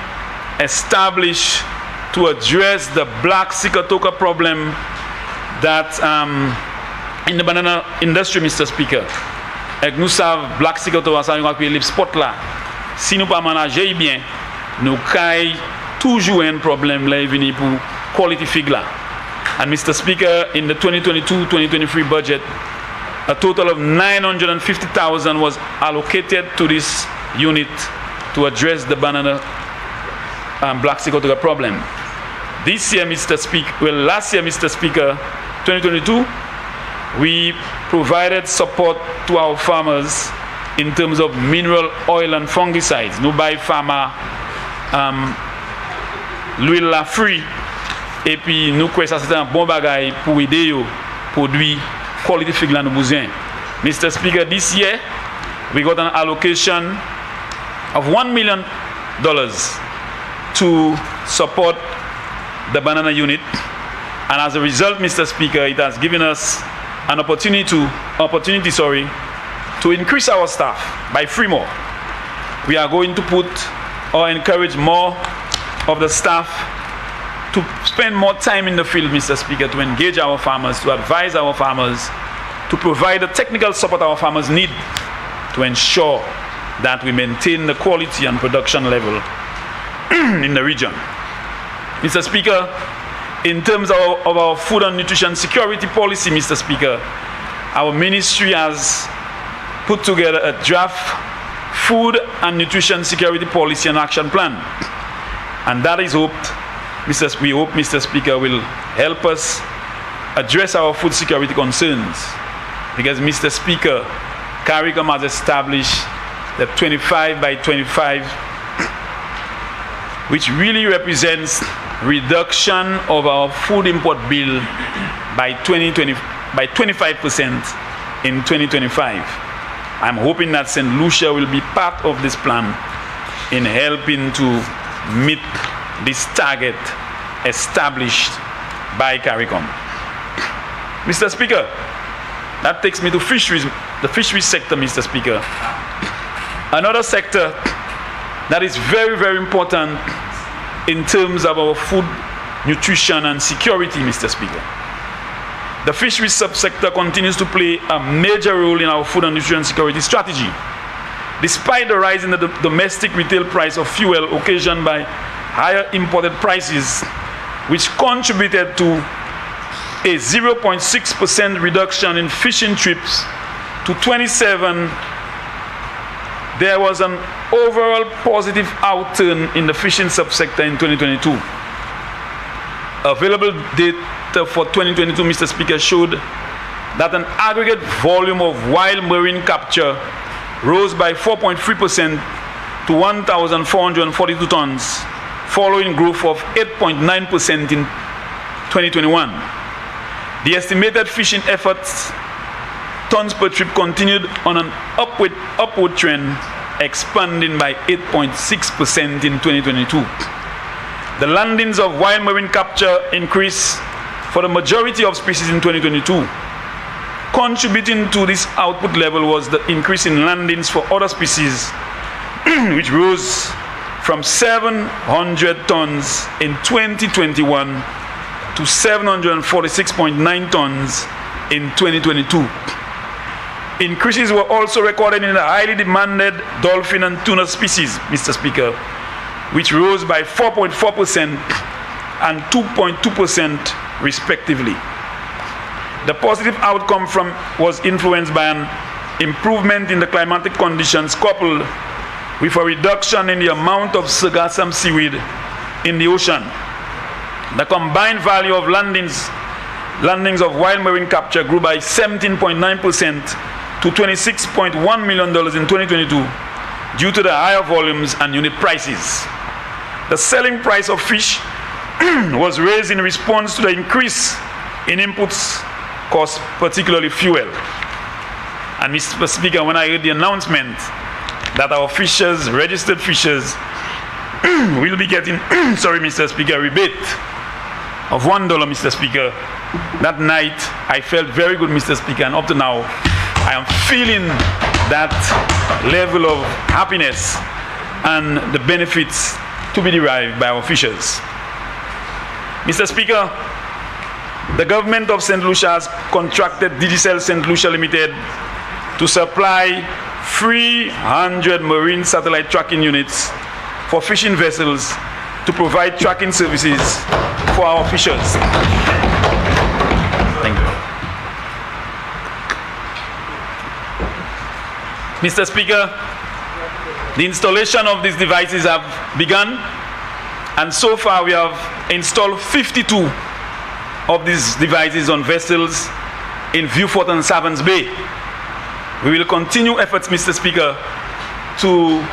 [SPEAKER 6] established to address the black Sikatoka problem that in the banana industry, Mr. Speaker. Et nous savons, black Sikatoka, ça nous a créé les spots là. Si nous ne pas manager bien, nous caille toujours un problème là venu pour quality fig là. And Mr. Speaker, in the 2022-2023 budget, a total of 950,000 was allocated to this unit to address the banana black sigatoka problem. This year, Mr. Speaker, last year, Mr. Speaker, 2022, we provided support to our farmers in terms of mineral oil and fungicides. Nous buy farmer l'huile la free et puis nous croyons que c'est un bon bagage pour aider yo produire quality fig là nous besoin. Mr. Speaker, this year we got an allocation of $1 million to support the banana unit, and as a result, Mr. Speaker, it has given us an opportunity to increase our staff by 3 more. We are going to put or encourage more of the staff to spend more time in the field, Mr. Speaker, to engage our farmers, to advise our farmers, to provide the technical support our farmers need to ensure that we maintain the quality and production level in the region. Mr. Speaker, in terms of our food and nutrition security policy, Mr. Speaker, our ministry has put together a draft food and nutrition security policy and action plan. And that is we hope, Mr. Speaker, will help us address our food security concerns. Because, Mr. Speaker, CARICOM has established the 25 by 25, which really represents reduction of our food import bill by 25% in 2025. I'm hoping that St. Lucia will be part of this plan in helping to meet this target established by CARICOM. Mr. Speaker, that takes me to fisheries, the fisheries sector, Mr. Speaker. Another sector that is very, very important in terms of our food, nutrition, and security, Mr. Speaker. The fisheries subsector continues to play a major role in our food and nutrition security strategy. Despite the rise in the domestic retail price of fuel occasioned by higher imported prices, which contributed to a 0.6% reduction in fishing trips to 27, there was an overall positive outturn in the fishing subsector in 2022. Available data for 2022, Mr. Speaker, showed that an aggregate volume of wild marine capture rose by 4.3% to 1,442 tons, following growth of 8.9% in 2021. The estimated fishing efforts tons per trip continued on an upward trend, expanding by 8.6% in 2022. The landings of wild marine capture increased for the majority of species in 2022. Contributing to this output level was the increase in landings for other species, which rose from 700 tons in 2021 to 746.9 tons in 2022. Increases were also recorded in the highly demanded dolphin and tuna species, Mr. Speaker, which rose by 4.4% and 2.2% respectively. The positive outcome was influenced by an improvement in the climatic conditions coupled with a reduction in the amount of sargassum seaweed in the ocean. The combined value of landings of wild marine capture grew by 17.9% to $26.1 million in 2022 due to the higher volumes and unit prices. The selling price of fish was raised in response to the increase in inputs costs, particularly fuel. And Mr. Speaker, when I heard the announcement that our fishers, registered fishers, will be getting, Mr. Speaker, a rebate of $1, Mr. Speaker, that night I felt very good, Mr. Speaker, and up to now I am feeling that level of happiness and the benefits to be derived by our fishers. Mr. Speaker, the government of St. Lucia has contracted Digicel St. Lucia Limited to supply 300 marine satellite tracking units for fishing vessels to provide tracking services for our fishers. Thank you. Mr. Speaker, the installation of these devices have begun, and so far we have installed 52 of these devices on vessels in Viewfort and Savans Bay. We will continue efforts, Mr. Speaker, to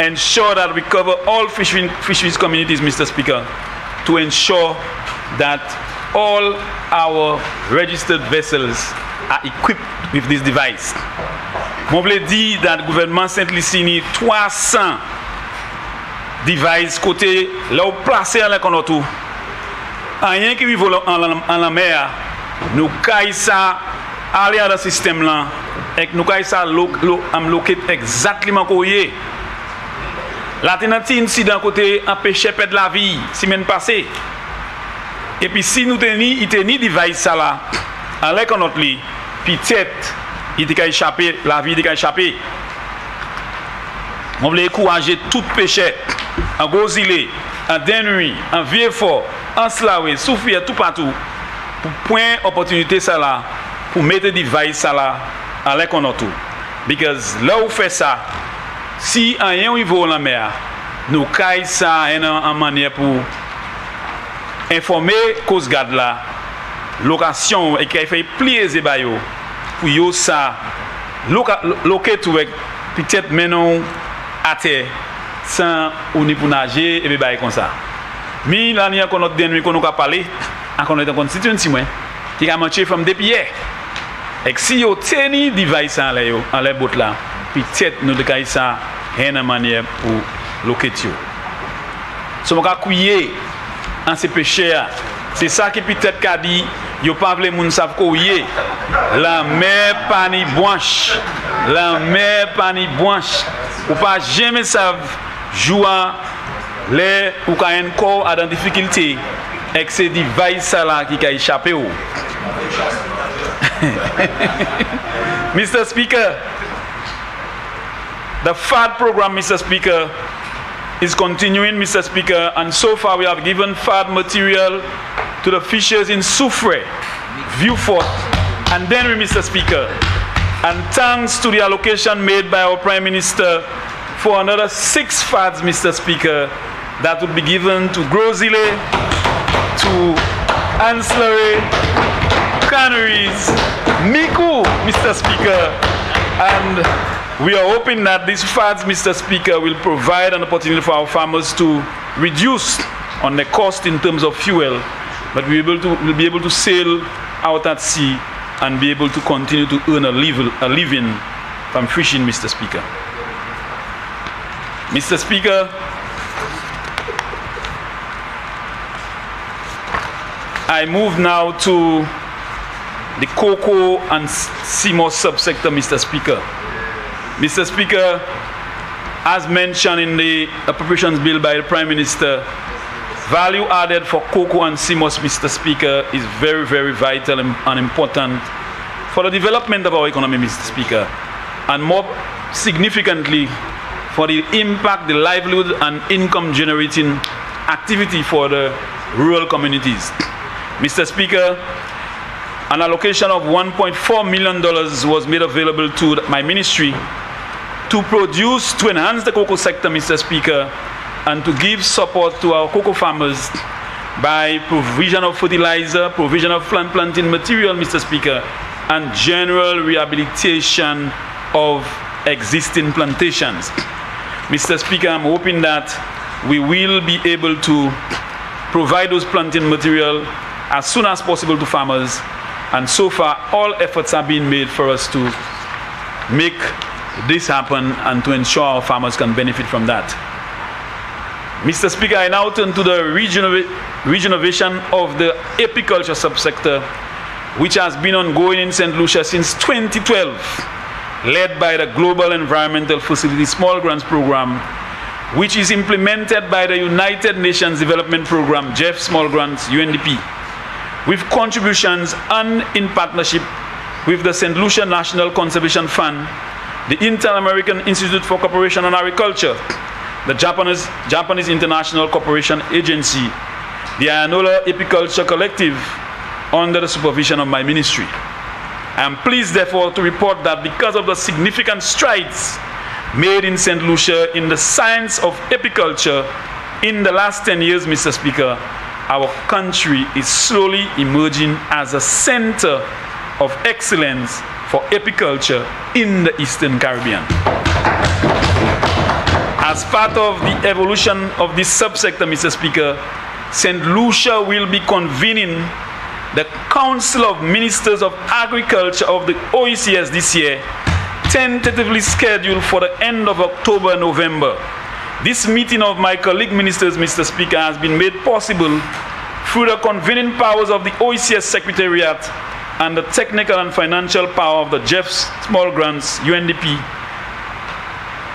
[SPEAKER 6] ensure that we cover all fisheries communities, Mr. Speaker, to ensure that all our registered vessels are equipped with this device. Je voulais dire que le gouvernement Saint-Lucie 300 devices côté là où placé en la tout. Rien qui vit en la mer, nous caille ça aller dans le système là et nous caille ça loquer exactement quoi est. L'alternative incident côté empêcher perdre la vie semaine passée. Et puis si nous tenons device ça là en l'air qu'on notre lit, peut-être il a échappé, la vie a échappé. On voulait encourager tout pêcheur en Gozilé, en Dennery, en Vieux-Fort, en Slawé, Soufia, tout partout, pour prendre l'opportunité ça là, pour mettre des devices ça là en l'air qu'on a tout. Parce que là où on fait ça, si un niveau dans la mer, nous caille ça en manière pour informer Coast Guard là, location et qui fait plier les baillots. Pour yo ça loquer tout peut-être maintenant à terre sans on ni pour nager et bail comme ça. Mais l'année qu'on notre dernier qu'on a parlé encore dans Constituency moi qui a marché from depuis hier. Et si yo teni device en la boat là peut-être nous de ça une manière pour loquer tout. So on va couiller en ces pêcheurs. C'est ça qui peut-être qu'a dit yo pas vle moun savent couiller. La mer pani blanche. La mer pani blanche. Ou pas jamais savent jouer les ou quand un corps a dans difficulté avec ces devices là qui a échappé ou. Mr. Speaker, the FAD program, Mr. Speaker, is continuing, Mr. Speaker, and so far we have given FAD material to the fishers in Soufre, Viewfort, and Dennery, Mr. Speaker. And thanks to the allocation made by our Prime Minister for another 6 FADs, Mr. Speaker, that would be given to Grozile, to Ancillary, Canneries, Miku, Mr. Speaker, and we are hoping that these FADs, Mr. Speaker, will provide an opportunity for our farmers to reduce on the cost in terms of fuel, but we'll be able to sail out at sea and be able to continue to earn a living from fishing, Mr. Speaker. Mr. Speaker, I move now to the cocoa and CMOS subsector, Mr. Speaker. Mr. Speaker, as mentioned in the appropriations bill by the Prime Minister, value added for cocoa and CMOS, Mr. Speaker, is very, very vital and important for the development of our economy, Mr. Speaker, and more significantly for the impact, the livelihood and income generating activity for the rural communities. Mr. Speaker, an allocation of $1.4 million was made available to my ministry to enhance the cocoa sector, Mr. Speaker, and to give support to our cocoa farmers by provision of fertilizer, provision of planting material, Mr. Speaker, and general rehabilitation of existing plantations. Mr. Speaker, I'm hoping that we will be able to provide those planting material as soon as possible to farmers, and so far all efforts are being made for us to make this happen and to ensure our farmers can benefit from that. Mr. Speaker, I now turn to the regeneration of the apiculture subsector, which has been ongoing in St. Lucia since 2012, led by the Global Environmental Facility Small Grants Program, which is implemented by the United Nations Development Program, JEF Small Grants, UNDP, with contributions and in partnership with the St. Lucia National Conservation Fund, the Inter-American Institute for Cooperation on Agriculture, the Japanese International Cooperation Agency, the Ayanola Apiculture Collective, under the supervision of my ministry. I am pleased, therefore, to report that because of the significant strides made in St. Lucia in the science of apiculture in the last 10 years, Mr. Speaker, our country is slowly emerging as a center of excellence for apiculture in the Eastern Caribbean. As part of the evolution of this subsector, Mr. Speaker, St. Lucia will be convening the Council of Ministers of Agriculture of the OECS this year, tentatively scheduled for the end of October and November. This meeting of my colleague ministers, Mr. Speaker, has been made possible through the convening powers of the OECS Secretariat and the technical and financial power of the Jeff Small Grants, UNDP,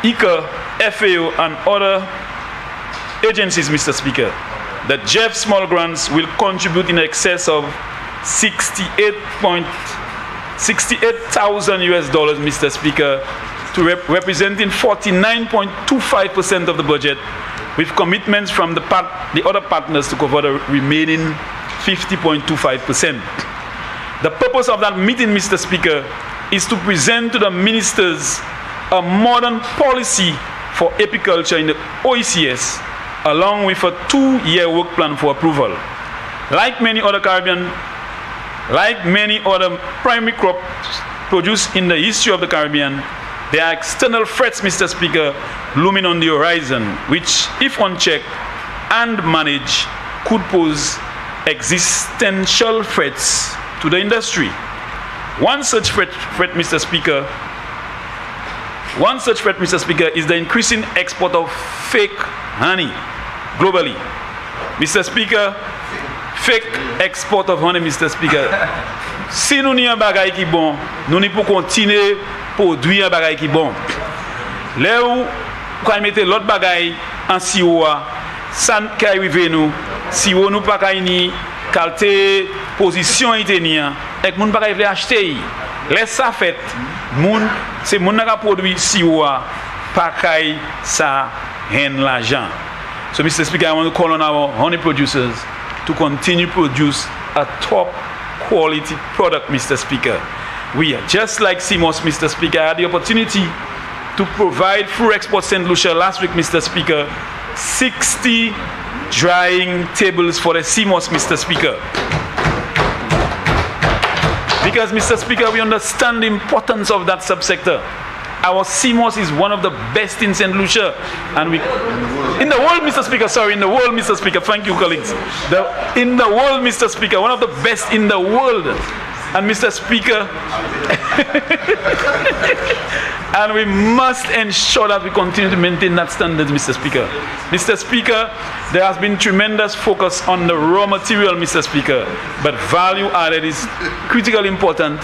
[SPEAKER 6] ICA, FAO, and other agencies, Mr. Speaker. The Jeff Small Grants will contribute in excess of $68,000 US, Mr. Speaker, to representing 49.25% of the budget, with commitments from the other partners to cover the remaining 50.25%. The purpose of that meeting, Mr. Speaker, is to present to the ministers a modern policy for apiculture in the OECS, along with a 2-year work plan for approval. Like many other primary crops produced in the history of the Caribbean, there are external threats, Mr. Speaker, looming on the horizon, which, if unchecked and managed, could pose existential threats to the industry. One such threat, Mr. Speaker, is the increasing export of fake honey globally. Mr. Speaker, fake export of honey, Mr. Speaker. Si nous n'y a bagay qui bon, nous n'y pouvons continuer produire bagay qui bon. Là où quand mettre l'autre bagay en sirop, ça qui arrive nous, sirop nous pas ni qualité position itenia, et moun pas veut acheter. Laisse ça fait, moun c'est moun n'a produit sirop pas kay ça hen l'argent. So Mr. Speaker, I want to call on our honey producers to continue to produce a top quality product, Mr. Speaker. We are just like CMOS, Mr. Speaker. I had the opportunity to provide through Export St. Lucia last week, Mr. Speaker, 60 drying tables for the CMOS, Mr. Speaker. Because, Mr. Speaker, we understand the importance of that subsector. Our CMOS is one of the best in St. Lucia, and in the world, Mr. Speaker, sorry, in the world, Mr. Speaker, thank you, colleagues. In the world, Mr. Speaker, one of the best in the world. And Mr. Speaker, and we must ensure that we continue to maintain that standard, Mr. Speaker. Mr. Speaker, there has been tremendous focus on the raw material, Mr. Speaker, but value added is critically important.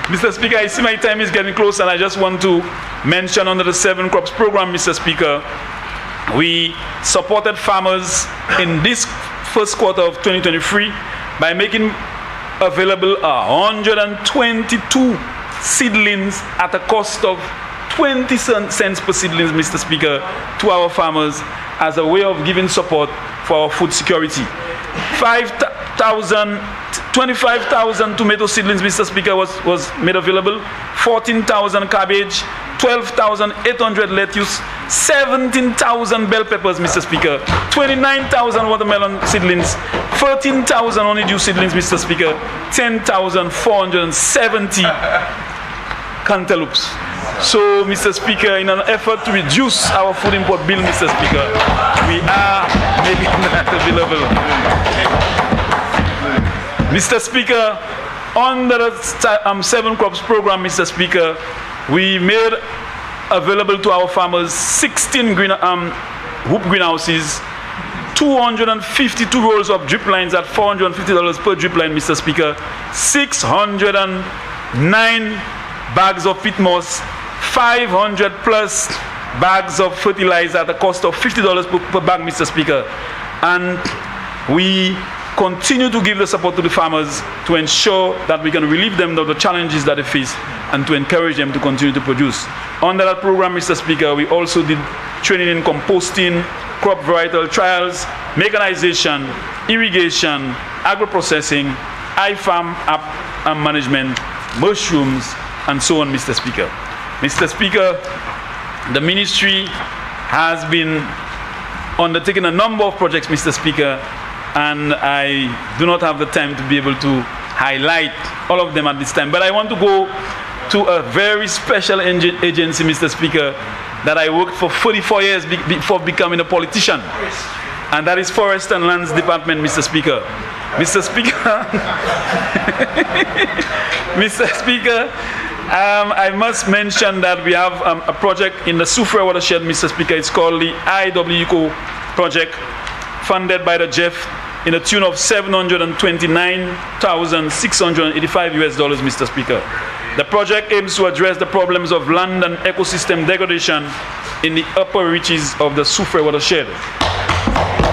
[SPEAKER 6] Mr. Speaker, I see my time is getting close, and I just want to mention under the 7 Crops program, Mr. Speaker, we supported farmers in this first quarter of 2023 by making available 122 seedlings at a cost of 20 cents per seedlings, Mr. Speaker, to our farmers as a way of giving support for our food security. 25,000 tomato seedlings, Mr. Speaker, was made available, 14,000 cabbage, 12,800 lettuce, 17,000 bell peppers, Mr. Speaker, 29,000 watermelon seedlings, 13,000 honeydew seedlings, Mr. Speaker, 10,470 cantaloupes. So, Mr. Speaker, in an effort to reduce our food import bill, Mr. Speaker, we are making that available. Mr. Speaker, under the 7 Crops program, Mr. Speaker, we made available to our farmers 16 hoop greenhouses, 252 rolls of drip lines at $450 per drip line, Mr. Speaker, 609 bags of peat moss, 500 plus bags of fertilizer at a cost of $50 per bag, Mr. Speaker. And we continue to give the support to the farmers to ensure that we can relieve them of the challenges that they face and to encourage them to continue to produce. Under that program, Mr. Speaker, we also did training in composting, crop varietal trials, mechanization, irrigation, agro-processing, I-farm app and management, mushrooms, and so on, Mr. Speaker. Mr. Speaker, the ministry has been undertaking a number of projects, Mr. Speaker, and I do not have the time to be able to highlight all of them at this time. But I want to go to a very special agency, Mr. Speaker, that I worked for 44 years before becoming a politician, and that is Forest and Lands Department, Mr. Speaker. Mr. Speaker, Mr. Speaker, I must mention that we have a project in the Soufrière watershed, Mr. Speaker. It's called the IWECO project, funded by the JEF in a tune of $729,685, Mr. Speaker. The project aims to address the problems of land and ecosystem degradation in the upper reaches of the Soufrière watershed.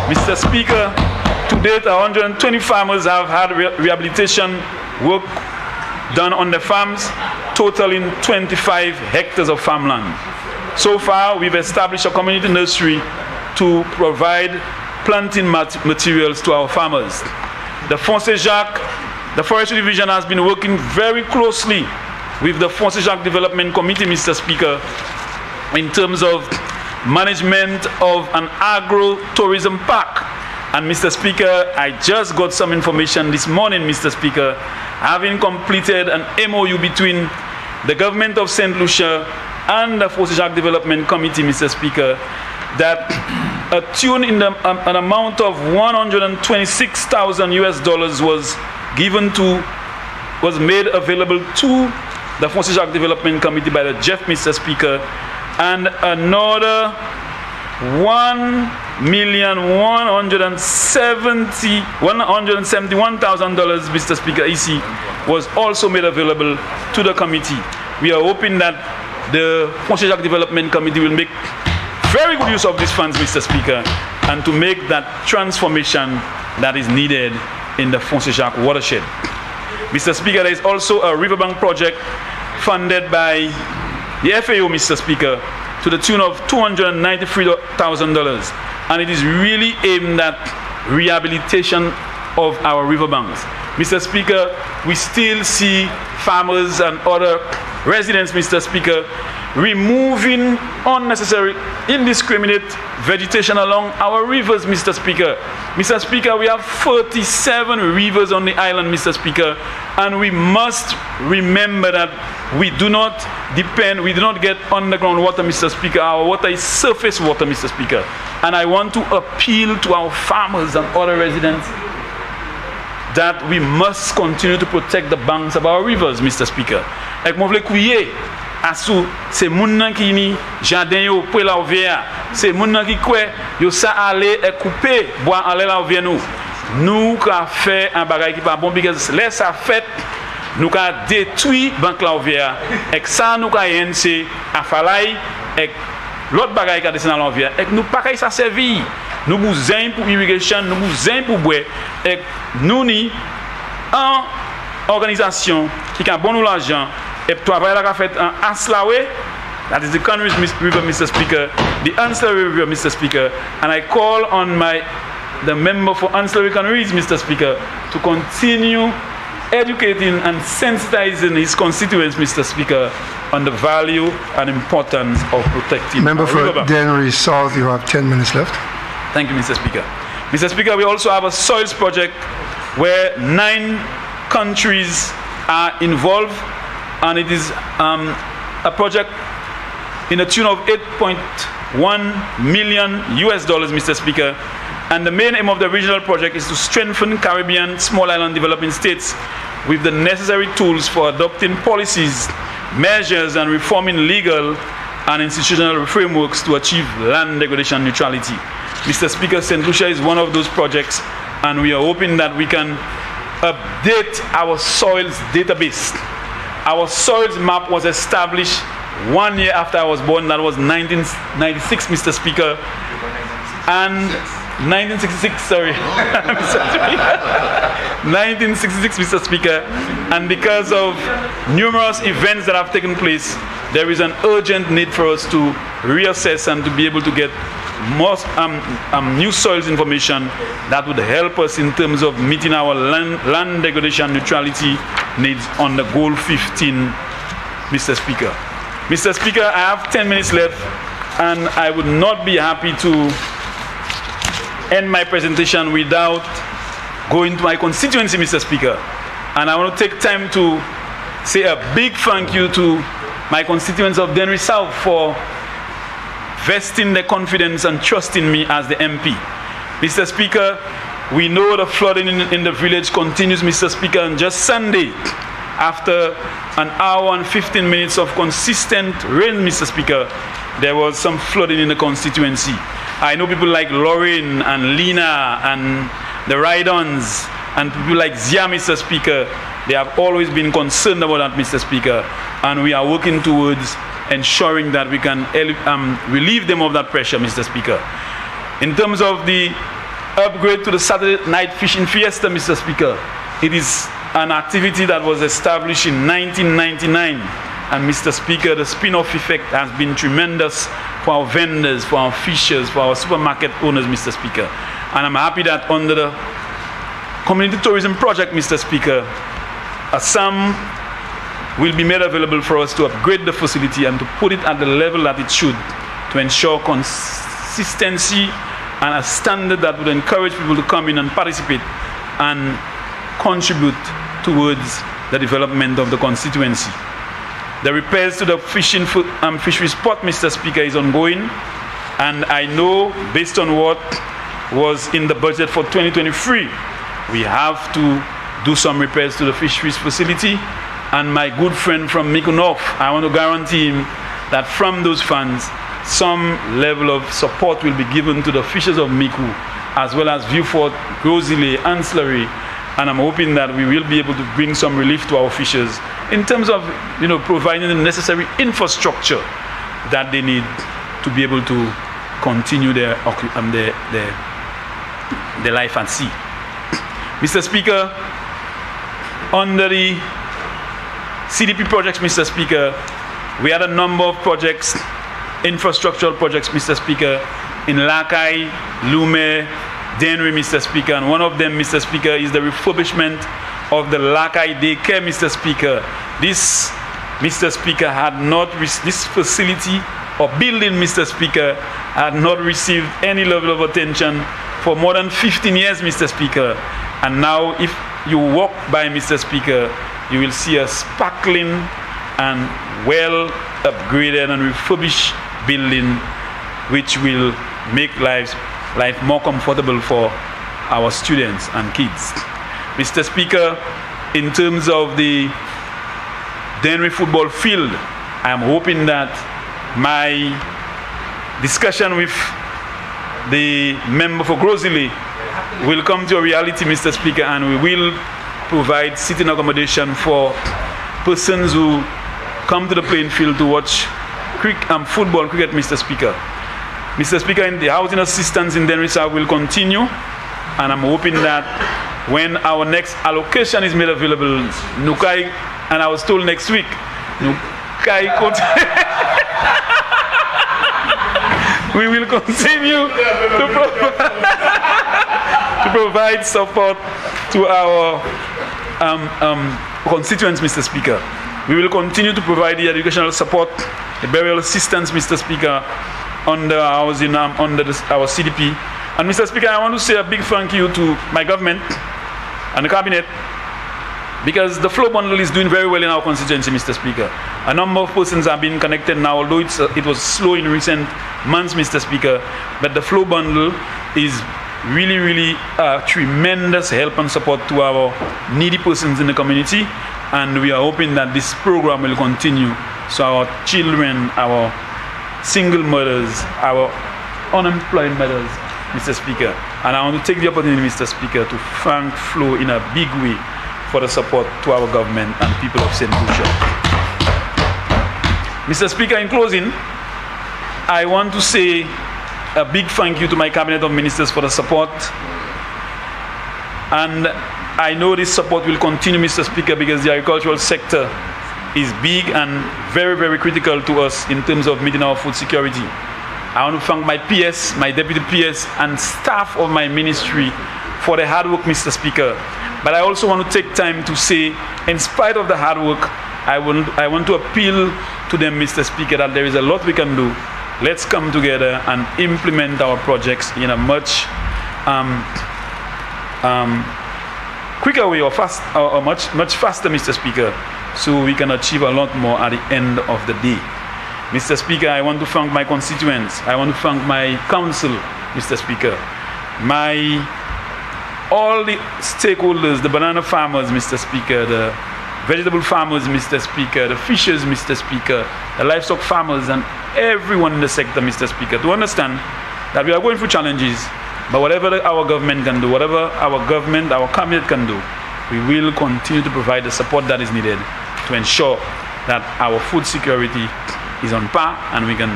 [SPEAKER 6] Mr. Speaker, to date, 120 farmers have had rehabilitation work done on the farms, totaling 25 hectares of farmland. So far, we've established a community nursery to provide planting materials to our farmers. The Forestry Division has been working very closely with the Fonsejac Development Committee, Mr. Speaker, in terms of management of an agro-tourism park. And Mr. Speaker, I just got some information this morning, Mr. Speaker, having completed an MOU between the government of St. Lucia and the Fonsejac Development Committee, Mr. Speaker, that a tune in an amount of $126,000 was made available to the Fonsejac Development Committee by the JEF, Mr. Speaker, and another $1,171,000, Mr. Speaker, EC, was also made available to the committee. We are hoping that the Fonsejac Development Committee will make very good use of these funds, Mr. Speaker, and to make that transformation that is needed in the Fonsejac watershed. Mr. Speaker, there is also a riverbank project funded by the FAO, Mr. Speaker, to the tune of $293,000, and it is really aimed at rehabilitation of our riverbanks. Mr. Speaker, we still see farmers and other residents, Mr. Speaker, removing unnecessary, indiscriminate vegetation along our rivers, Mr. Speaker. Mr. Speaker, we have 37 rivers on the island, Mr. Speaker, and we must remember that we do not get underground water, Mr. Speaker. Our water is surface water, Mr. Speaker. And I want to appeal to our farmers and other residents that we must continue to protect the banks of our rivers, Mr. Speaker. Ek mo vle kouye asou se moun nan ki ni jardin yo pou la ouvert, se moun nan ki kwe yo sa ale e coupe bois ale la ouvert nous ka fait un bagay qui pas bon because laisse ça fait nous ka détruit banque la ouvert et ça nous ka yen c'est afalay et l'autre bagay qui descend dans l'envier et nous pas ça servir nous besoin pour irrigation nous besoin pour boire et nous ni en organisation qui a bon nous l'argent et travail la fait en Aslawe, that is the Connery's River, Mr. Speaker, the Ancillary River, Mr. Speaker, and I call on the member for Ancillary Connery's, Mr. Speaker, to continue educating and sensitizing his constituents, Mr. Speaker, on the value and importance of protecting
[SPEAKER 2] Member for
[SPEAKER 6] river.
[SPEAKER 2] Dennery South, you have 10 minutes left.
[SPEAKER 6] Thank you, Mr. Speaker. Mr. Speaker, we also have a soils project where 9 countries are involved, and it is a project in a tune of $8.1 million, Mr. Speaker. And the main aim of the regional project is to strengthen Caribbean small island developing states with the necessary tools for adopting policies, measures, and reforming legal and institutional frameworks to achieve land degradation neutrality. Mr. Speaker, St. Lucia is one of those projects, and we are hoping that we can update our soils database. Our soils map was established 1 year after I was born. That was 1996, Mr. Speaker. And 1966, sorry. Mr. Speaker. 1966, Mr. Speaker, and because of numerous events that have taken place, there is an urgent need for us to reassess and to be able to get more new soils information that would help us in terms of meeting our land degradation neutrality needs on the goal 15, Mr. Speaker. Mr. Speaker, I have 10 minutes left, and I would not be happy to end my presentation without going to my constituency, Mr. Speaker. And I want to take time to say a big thank you to my constituents of Dennery South for vesting their confidence and trust in me as the MP. Mr. Speaker, we know the flooding in the village continues, Mr. Speaker, and just Sunday, after an hour and 15 minutes of consistent rain, Mr. Speaker, there was some flooding in the constituency. I know people like Lauren and Lena and the Rydons and people like Zia, Mr. Speaker. They have always been concerned about that, Mr. Speaker, and we are working towards ensuring that we can relieve them of that pressure, Mr. Speaker. In terms of the upgrade to the Saturday night fishing fiesta, Mr. Speaker, it is an activity that was established in 1999, and Mr. Speaker, the spin-off effect has been tremendous for our vendors, for our fishers, for our supermarket owners, Mr. Speaker. And I'm happy that under the Community Tourism Project, Mr. Speaker, a sum will be made available for us to upgrade the facility and to put it at the level that it should, to ensure consistency and a standard that would encourage people to come in and participate and contribute towards the development of the constituency. The repairs to the fisheries port, Mr. Speaker, is ongoing, and I know, based on what was in the budget for 2023, we have to do some repairs to the fisheries facility. And my good friend from Miku North, I want to guarantee him that from those funds, some level of support will be given to the fishers of Miku, as well as Viewfort, Grosile, Ancillary, and I'm hoping that we will be able to bring some relief to our fishers in terms of, providing the necessary infrastructure that they need to be able to continue their life at sea. Mr. Speaker, under the CDP projects, Mr. Speaker, we had a number of projects, infrastructural projects, Mr. Speaker, in Lakai, Lume, Dennery, Mr. Speaker, and one of them, Mr. Speaker, is the refurbishment of the Lakai daycare, Mr. Speaker. This, Mr. Speaker, this facility or building, Mr. Speaker, had not received any level of attention for more than 15 years, Mr. Speaker. And now, if you walk by, Mr. Speaker, you will see a sparkling and well upgraded and refurbished building, which will make life more comfortable for our students and kids. Mr. Speaker, in terms of the Dennery football field, I am hoping that my discussion with the member for Grosile will come to a reality, Mr. Speaker, and we will provide sitting accommodation for persons who come to the playing field to watch football, cricket, Mr. Speaker. Mr. Speaker, in the housing assistance in Dennery South will continue, and I'm hoping that when our next allocation is made available, Nukai, and I was told next week, Nukai we will continue to provide support to our constituents, Mr. Speaker. We will continue to provide the educational support, the burial assistance, Mr. Speaker, under housing, under our CDP. And Mr. Speaker, I want to say a big thank you to my government and the cabinet, because the flow bundle is doing very well in our constituency, Mr. Speaker. A number of persons have been connected now, although it was slow in recent months, Mr. Speaker, but the flow bundle is really a tremendous help and support to our needy persons in the community, and we are hoping that this program will continue so our children, our single mothers, our unemployed mothers, Mr. Speaker. And I want to take the opportunity, Mr. Speaker, to thank Flo in a big way for the support to our government and people of St. Lucia. Mr. Speaker, in closing, I want to say a big thank you to my cabinet of ministers for the support, and I know this support will continue, Mr. Speaker, because the agricultural sector is big and very, very critical to us in terms of meeting our food security. I want to thank my PS, my deputy PS, and staff of my ministry for the hard work, Mr. Speaker. But I also want to take time to say, in spite of the hard work, I want to appeal to them, Mr. Speaker, that there is a lot we can do. Let's come together and implement our projects in a much quicker way or much faster, Mr. Speaker, so we can achieve a lot more at the end of the day. Mr. Speaker, I want to thank my constituents. I want to thank my council, Mr. Speaker. All the stakeholders, the banana farmers, Mr. Speaker, the vegetable farmers, Mr. Speaker, the fishers, Mr. Speaker, the livestock farmers, and everyone in the sector, Mr. Speaker, to understand that we are going through challenges, but whatever our government can do, whatever our government, our cabinet can do, we will continue to provide the support that is needed to ensure that our food security is on par and we can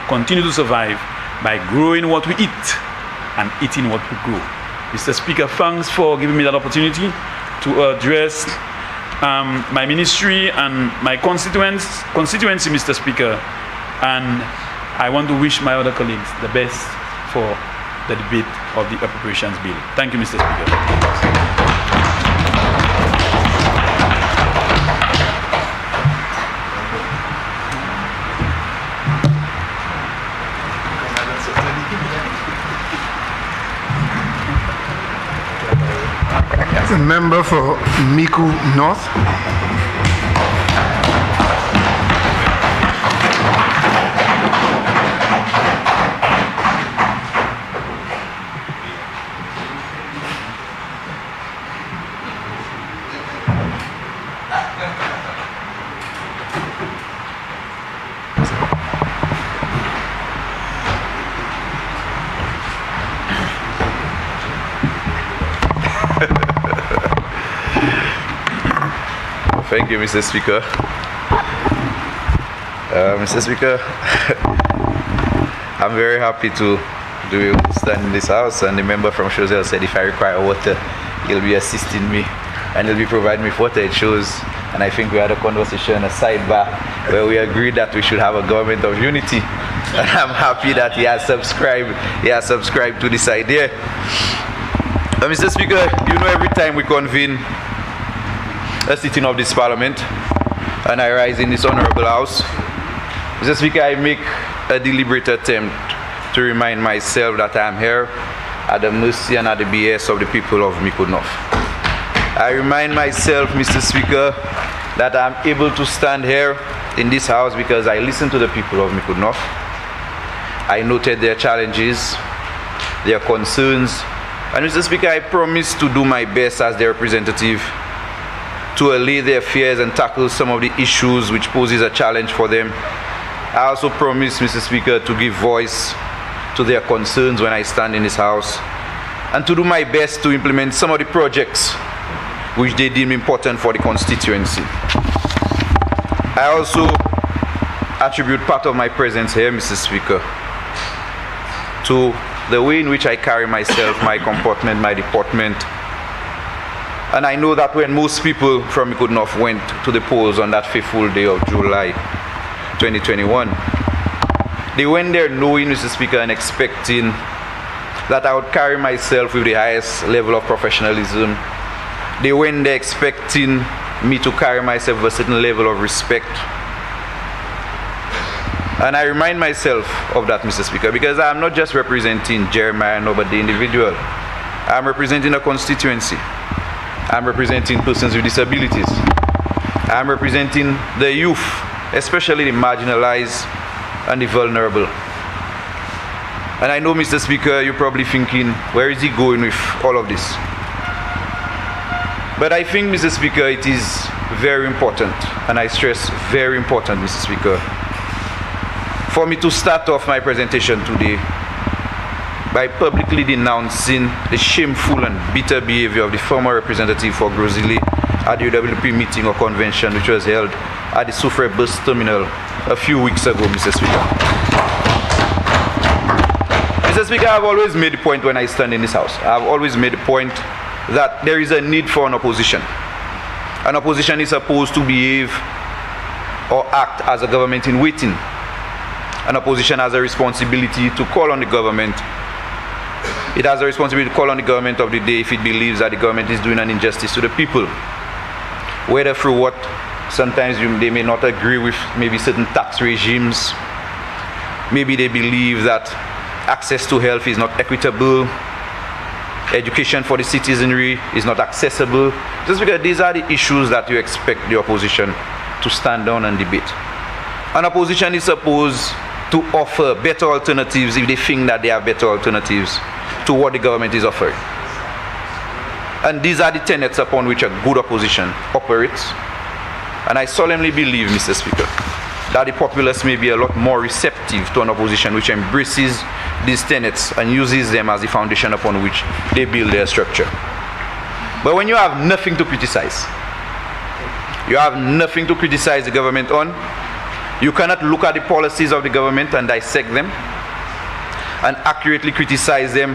[SPEAKER 6] continue to survive by growing what we eat and eating what we grow. Mr. Speaker, thanks for giving me that opportunity to address my ministry and my constituency, Mr. Speaker. And I want to wish my other colleagues the best for the debate of the Appropriations Bill. Thank you, Mr. Speaker.
[SPEAKER 2] The member for Miku North.
[SPEAKER 7] Thank you, Mr. Speaker. Mr. Speaker, I'm very happy to stand in this house, and the member from Choiseul said if I require water, he'll be assisting me and he'll be providing me water. It shows, and I think we had a conversation, a sidebar, where we agreed that we should have a government of unity. And I'm happy that he has subscribed to this idea. Mr. Speaker, you know, every time we convene a sitting of this Parliament and I rise in this honorable house, Mr. Speaker, I make a deliberate attempt to remind myself that I am here at the mercy and at the behest of the people of Miku North. I remind myself, Mr. Speaker, that I'm able to stand here in this house because I listen to the people of Miku North. I noted their challenges, their concerns, and Mr. Speaker, I promise to do my best as their representative to allay their fears and tackle some of the issues which poses a challenge for them. I also promise, Mr. Speaker, to give voice to their concerns when I stand in this house, and to do my best to implement some of the projects which they deem important for the constituency. I also attribute part of my presence here, Mr. Speaker, to the way in which I carry myself, my comportment, my deportment. And I know that when most people from Miku North went to the polls on that fateful day of July 2021, they went there knowing, Mr. Speaker, and expecting that I would carry myself with the highest level of professionalism. They went there expecting me to carry myself with a certain level of respect. And I remind myself of that, Mr. Speaker, because I'm not just representing Jeremiah nor but the individual. I'm representing a constituency. I'm representing persons with disabilities. I'm representing the youth, especially the marginalized and the vulnerable. And I know, Mr. Speaker, you're probably thinking, where is he going with all of this? But I think, Mr. Speaker, it is very important, and I stress very important, Mr. Speaker, for me to start off my presentation today by publicly denouncing the shameful and bitter behavior of the former representative for Grozile at the UWP meeting or convention which was held at the Soufre bus terminal a few weeks ago, Mr. Speaker. Mr. Speaker, I've always made the point when I stand in this house. I've always made the point that there is a need for an opposition. An opposition is supposed to behave or act as a government in waiting. An opposition has a responsibility to call on the government. It has a responsibility to call on the government of the day if it believes that the government is doing an injustice to the people. Whether through what sometimes they may not agree with, maybe certain tax regimes. Maybe they believe that access to health is not equitable. Education for the citizenry is not accessible. Just because these are the issues that you expect the opposition to stand on and debate. An opposition is supposed to offer better alternatives if they think that they have better alternatives to what the government is offering. And these are the tenets upon which a good opposition operates. And I solemnly believe, Mr. Speaker, that the populace may be a lot more receptive to an opposition which embraces these tenets and uses them as the foundation upon which they build their structure. But when you have nothing to criticize, you have nothing to criticize the government on, you cannot look at the policies of the government and dissect them and accurately criticize them,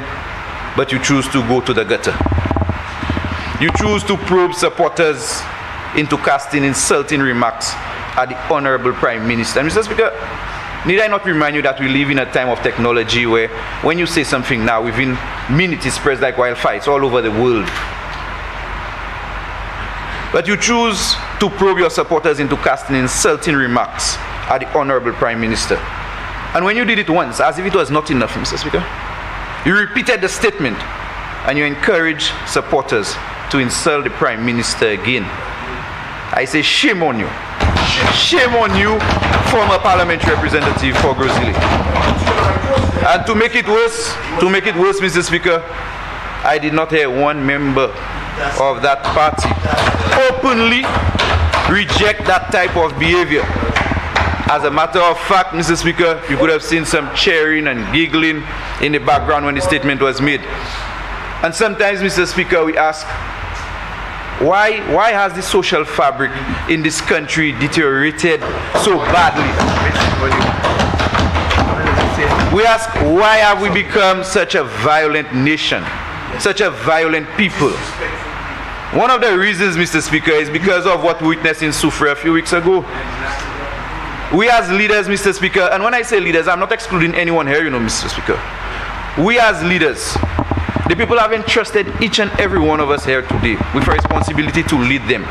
[SPEAKER 7] but you choose to go to the gutter. You choose to probe supporters into casting insulting remarks at the Honorable Prime Minister. And Mr. Speaker, need I not remind you that we live in a time of technology where when you say something now, within minutes it spreads like wildfire. It's all over the world. But you choose to probe your supporters into casting insulting remarks at the Honorable Prime Minister. And when you did it once, as if it was not enough, Mr. Speaker, you repeated the statement and you encourage supporters to insult the Prime Minister again. I say shame on you. Shame on you, former parliamentary representative for Grozili. And to make it worse, Mr. Speaker, I did not hear one member of that party openly reject that type of behavior. As a matter of fact, Mr. Speaker, you could have seen some cheering and giggling in the background when the statement was made. And sometimes, Mr. Speaker, we ask, why has the social fabric in this country deteriorated so badly? We ask, why have we become such a violent nation, such a violent people? One of the reasons, Mr. Speaker, is because of what we witnessed in Soufrière a few weeks ago. We as leaders, Mr. Speaker, and when I say leaders, I'm not excluding anyone here, Mr. Speaker. We as leaders, the people have entrusted each and every one of us here today with a responsibility to lead them.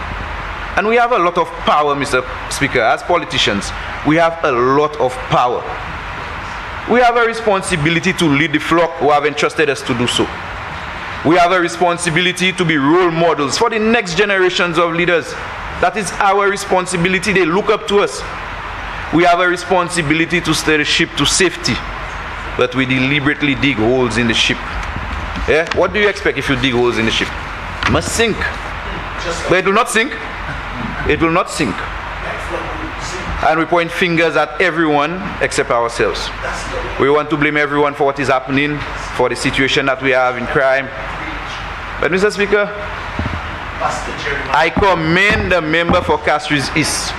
[SPEAKER 7] And we have a lot of power, Mr. Speaker. As politicians, we have a lot of power. We have a responsibility to lead the flock who have entrusted us to do so. We have a responsibility to be role models for the next generations of leaders. That is our responsibility. They look up to us. We have a responsibility to steer the ship to safety, but we deliberately dig holes in the ship. Yeah? What do you expect if you dig holes in the ship? It must sink. But it will not sink. It will not sink. And we point fingers at everyone except ourselves. We want to blame everyone for what is happening, for the situation that we have in crime. But Mr. Speaker, I commend the member for Fisheries East.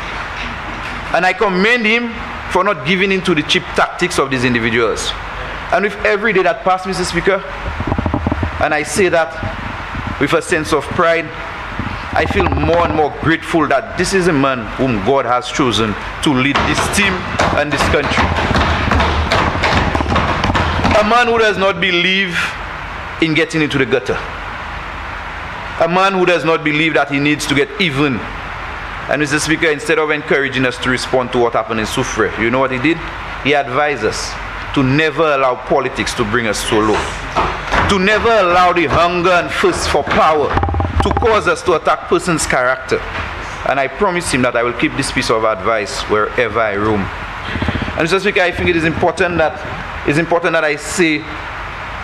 [SPEAKER 7] And I commend him for not giving in to the cheap tactics of these individuals. And with every day that passed, Mr. Speaker, and I say that with a sense of pride, I feel more and more grateful that this is a man whom God has chosen to lead this team and this country. A man who does not believe in getting into the gutter. A man who does not believe that he needs to get even. And Mr. Speaker, instead of encouraging us to respond to what happened in Soufrière, you know what he did? He advised us to never allow politics to bring us so low. To never allow the hunger and thirst for power to cause us to attack person's character. And I promise him that I will keep this piece of advice wherever I roam. And Mr. Speaker, I think it is important that I say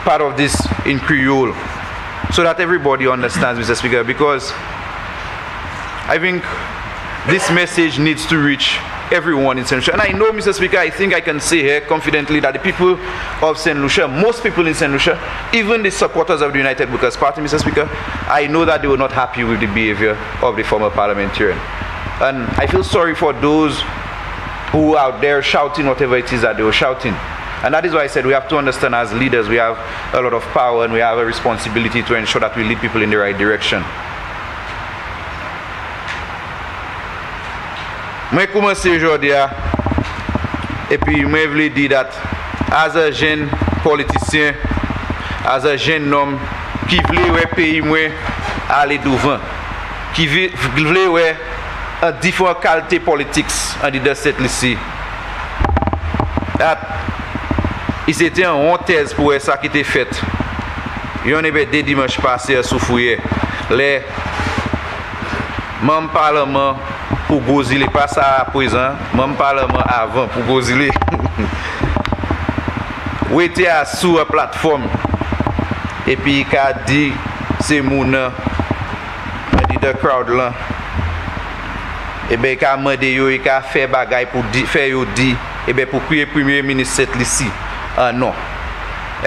[SPEAKER 7] part of this in Creole so that everybody understands, Mr. Speaker, because I think this message needs to reach everyone in St. Lucia. And I know, Mr. Speaker, I think I can say here confidently that the people of St. Lucia, most people in St. Lucia, even the supporters of the United Workers' Party, Mr. Speaker, I know that they were not happy with the behavior of the former parliamentarian. And I feel sorry for those who are out there shouting whatever it is that they were shouting. And that is why I said we have to understand as leaders, we have a lot of power and we have a responsibility to ensure that we lead people in the right direction. Moi commencer aujourd'hui et puis moi voulais dire that as a jeune politicien, as a jeune homme qui voulait ouais pays moi aller devant, qui voulait ouais un différent qualité politique en dedans cette ici. Il était en honteuse pour ça qui était fait. Il y a des dimanches passés à souffrir. Les membres parlement pour Gozile, pas ça à présent, membres parlement avant pour Gozile. Où était sur la plateforme et puis il a dit c'est mon dit de crowd là. Et bien il a demandé il a fait bagaille pour faire dit et bien pour crier premier ministre cette ici. Non.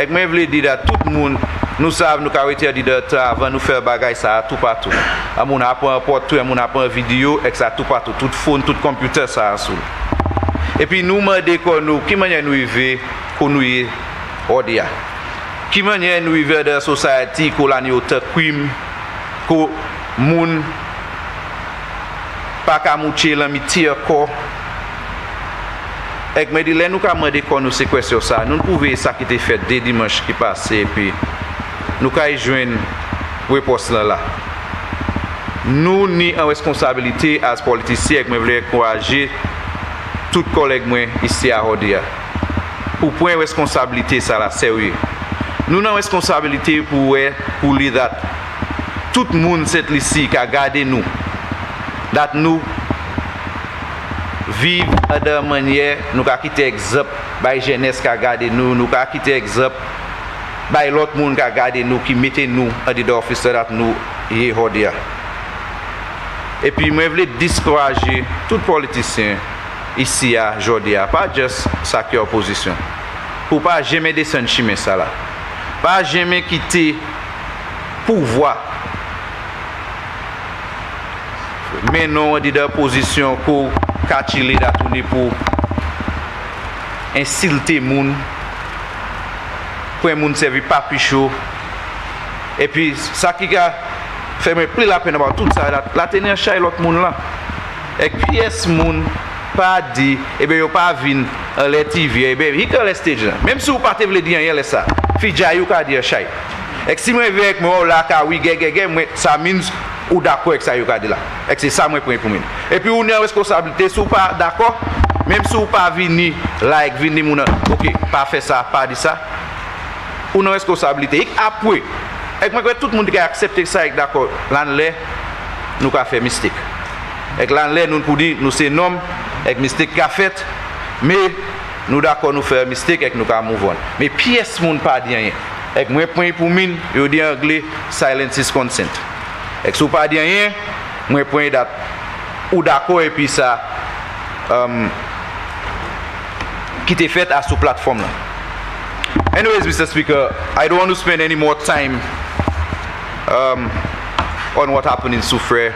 [SPEAKER 7] Et moi je voulais dire à tout le monde nous savons nous caractères de avant nous faire bagaille ça tout partout. On a pas un portrait, on a pas une vidéo et ça tout partout, tout phone, tout computer ça sous. Et puis nous demander nous qui manière nous vivre qu'on nous est odia. Qui manière nous vivre dans la société qu'on la autant crime que moun pas qu'à moucher l'amitié corps. Et me dit, nous avons demandé qu'on nous séquestre ça. Nous pouvons ça qui était fait dès dimanche qui passé et puis nous avons joindre réponse là. Nous ni en responsabilité as politiciens, mais voulons encourager tous les collègues ici à Rodia. Pour prendre responsabilité ça là sérieux. Nous avons responsabilité pour leader tout le monde cette ici qui a gardé nous. Dat nous vivre de manière nous avons quitté exemple by jeunesse qui a gardé nous avons quitté exemple by l'autre monde qui a gardé nous qui mettait nous à des officiers that nous y Rodia. Et puis moi je voulais discourager tout politicien ici à Jordia, pas juste ça qui est opposition. Pour pas jamais descendre chemin ça là. Pas jamais quitter pouvoir. Mais non dit d'opposition pour catcher la tourner pour insulter moun pour moun servir pas plus chaud. Et puis ça qui a fait me plus la peine about tout ça la tenir chez l'autre monde là. Et pièce moun pas dit et ben yo pas vinn en les TV et ben il que les stage là. Même si vous pas te veut dire rien ça. Fija yo ka dire chez. Et si moi avec moi là ka oui moi ça means ou d'accord avec ça yo ka dit là. Et c'est ça moi point pour moi. Et puis on a responsabilité si ou pas d'accord même si ou pas venir like venir moun OK pas faire ça pas dire ça. On a responsabilité après et moi tout le monde qui a accepté ça d'accord l'anlais nous ka fait mistake. Et l'anlais nous pour dire nous c'est nom et mistake qu'a fait mais nous d'accord nous faire mistake et nous ka move on. Mais pièce moun pas dire rien. Et moi point pour mine yo dit en anglais silence is consent. Et si ou pas dire rien moi point dat ou d'accord et puis ça qui t'est fait à sous plateforme là. Anyways, Mr. Speaker, I don't want to spend any more time on what happened in Soufrière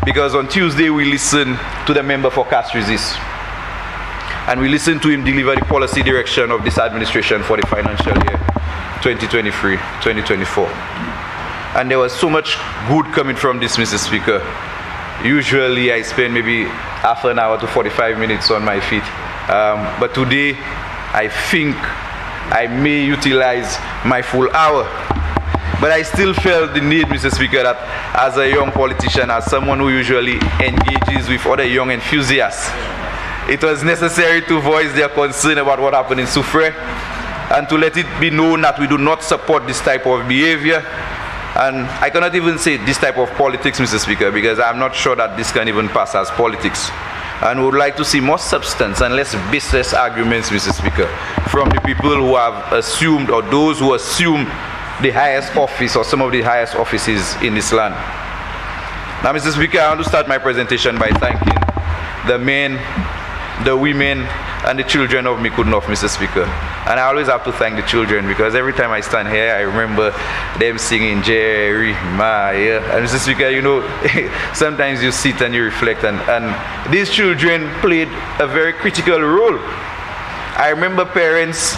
[SPEAKER 7] because on Tuesday we listened to the member for Fisheries and we listened to him deliver the policy direction of this administration for the financial year 2023-2024. And there was so much good coming from this, Mr. Speaker. Usually I spend maybe half an hour to 45 minutes on my feet. But today I think I may utilize my full hour. But I still felt the need, Mr. Speaker, that as a young politician, as someone who usually engages with other young enthusiasts, it was necessary to voice their concern about what happened in Soufrière and to let it be known that we do not support this type of behavior. And I cannot even say this type of politics, Mr. Speaker, because I'm not sure that this can even pass as politics. And we would like to see more substance and less baseless arguments, Mr. Speaker, from the people who have assumed or those who assume the highest office or some of the highest offices in this land. Now, Mr. Speaker, I want to start my presentation by thanking the men, the women, and the children of Mikudnov, Mr. Speaker. And I always have to thank the children because every time I stand here, I remember them singing Jerry, Maya. And Mr. Speaker, you know, sometimes you sit and you reflect, and these children played a very critical role I remember parents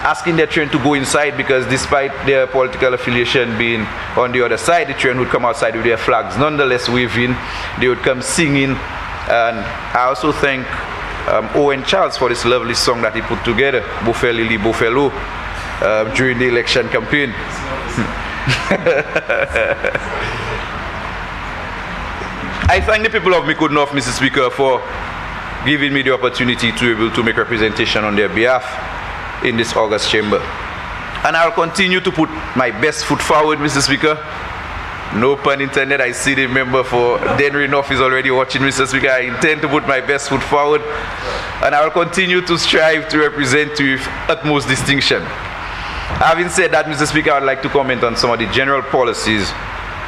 [SPEAKER 7] asking their children to go inside because despite their political affiliation being on the other side, the children would come outside with their flags nonetheless waving. They would come singing. And I also thank Owen Charles for this lovely song that he put together, Buffalo Lili Buffalo, during the election campaign. I thank the people of Mikood North, Mr. Speaker, for giving me the opportunity to be able to make representation on their behalf in this August chamber. And I'll continue to put my best foot forward, Mr. Speaker. No pun intended. I see the member for Denry North is already watching, Mr. Speaker. I intend to put my best foot forward, and I will continue to strive to represent you with utmost distinction. Having said that, Mr. Speaker, I would like to comment on some of the general policies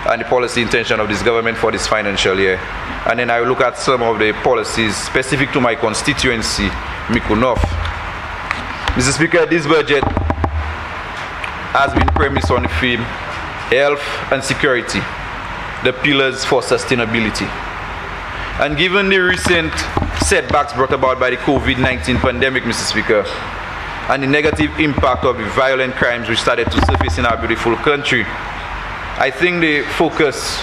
[SPEAKER 7] and the policy intention of this government for this financial year. And then I will look at some of the policies specific to my constituency, Mikood North. Mr. Speaker, this budget has been premised on the theme health and security, the pillars for sustainability. And given the recent setbacks brought about by the COVID-19 pandemic, Mr. Speaker, and the negative impact of the violent crimes which started to surface in our beautiful country, I think the focus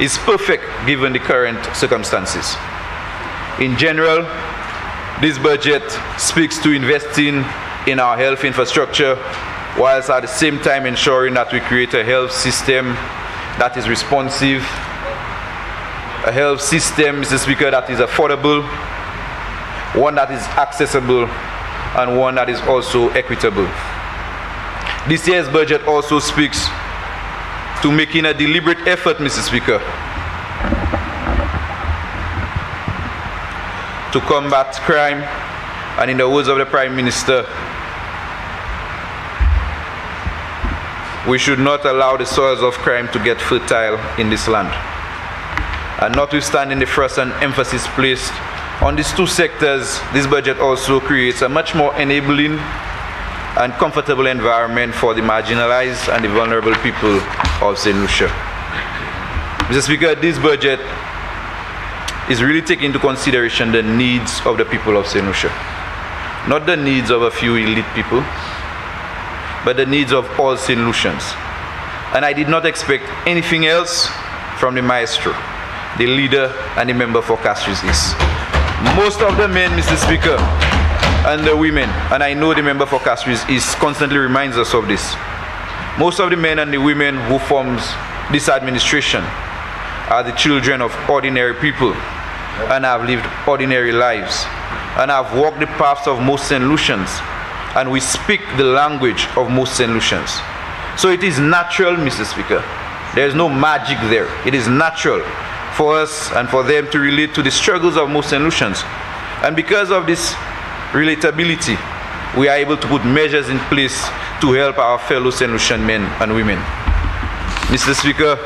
[SPEAKER 7] is perfect given the current circumstances. In general, this budget speaks to investing in our health infrastructure, whilst at the same time ensuring that we create a health system that is responsive, a health system, Mr. Speaker, that is affordable, one that is accessible, and one that is also equitable. This year's budget also speaks to making a deliberate effort, Mr. Speaker, to combat crime, and in the words of the Prime Minister, we should not allow the soils of crime to get fertile in this land. And notwithstanding the thrust and emphasis placed on these two sectors, this budget also creates a much more enabling and comfortable environment for the marginalized and the vulnerable people of St. Lucia. Mr. Speaker, this budget is really taking into consideration the needs of the people of St. Lucia. Not the needs of a few elite people, but the needs of all St. Lucians. And I did not expect anything else from the maestro, the leader and the member for Fisheries East. Most of the men, Mr. Speaker, and the women, and I know the member for Fisheries East constantly reminds us of this, most of the men and the women who forms this administration are the children of ordinary people and have lived ordinary lives and have walked the paths of most St. Lucians, and we speak the language of most St. Lucians. So it is natural, Mr. Speaker. There is no magic there. It is natural for us and for them to relate to the struggles of most St. Lucians. And because of this relatability, we are able to put measures in place to help our fellow St. Lucian men and women. Mr. Speaker,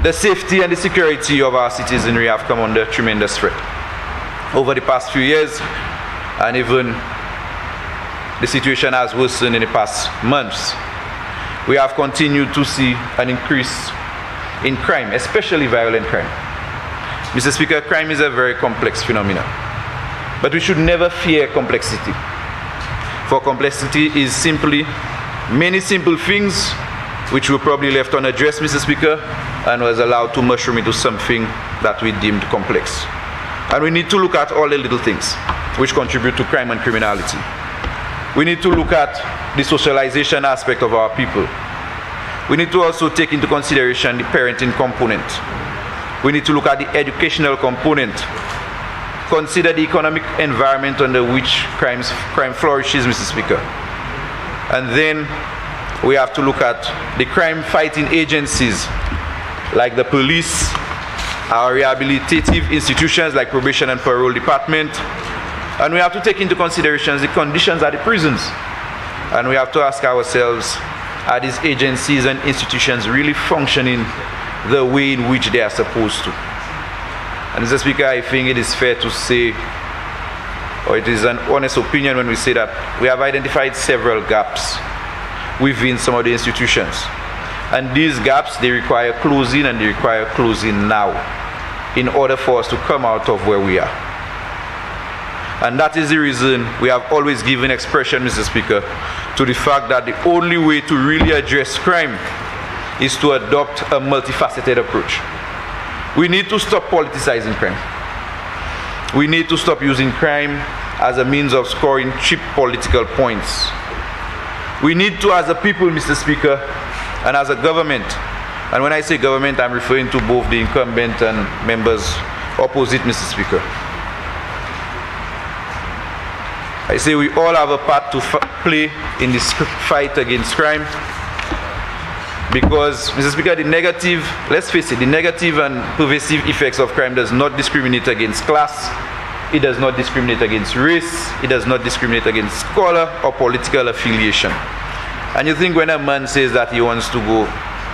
[SPEAKER 7] the safety and the security of our citizenry have come under tremendous threat over the past few years, and even the situation has worsened in the past months. We have continued to see an increase in crime, especially violent crime. Mr. Speaker, crime is a very complex phenomenon, but we should never fear complexity. For complexity is simply many simple things which were probably left unaddressed, Mr. Speaker, and was allowed to mushroom into something that we deemed complex. And we need to look at all the little things which contribute to crime and criminality. We need to look at the socialization aspect of our people. We need to also take into consideration the parenting component. We need to look at the educational component. Consider the economic environment under which crime flourishes, Mr. Speaker. And then we have to look at the crime-fighting agencies like the police, our rehabilitative institutions like probation and parole department, and we have to take into consideration the conditions at the prisons. And we have to ask ourselves, are these agencies and institutions really functioning the way in which they are supposed to? And Mr. Speaker, I think it is fair to say, or it is an honest opinion when we say that we have identified several gaps within some of the institutions. And these gaps, they require closing, and they require closing now in order for us to come out of where we are. And that is the reason we have always given expression, Mr. Speaker, to the fact that the only way to really address crime is to adopt a multifaceted approach. We need to stop politicizing crime. We need to stop using crime as a means of scoring cheap political points. We need to, as a people, Mr. Speaker, and as a government, and when I say government, I'm referring to both the incumbent and members opposite, Mr. Speaker. I say we all have a part to play in this fight against crime, because, Mr. Speaker, the negative, let's face it, the negative and pervasive effects of crime does not discriminate against class, it does not discriminate against race, it does not discriminate against color or political affiliation. And you think when a man says that he wants to go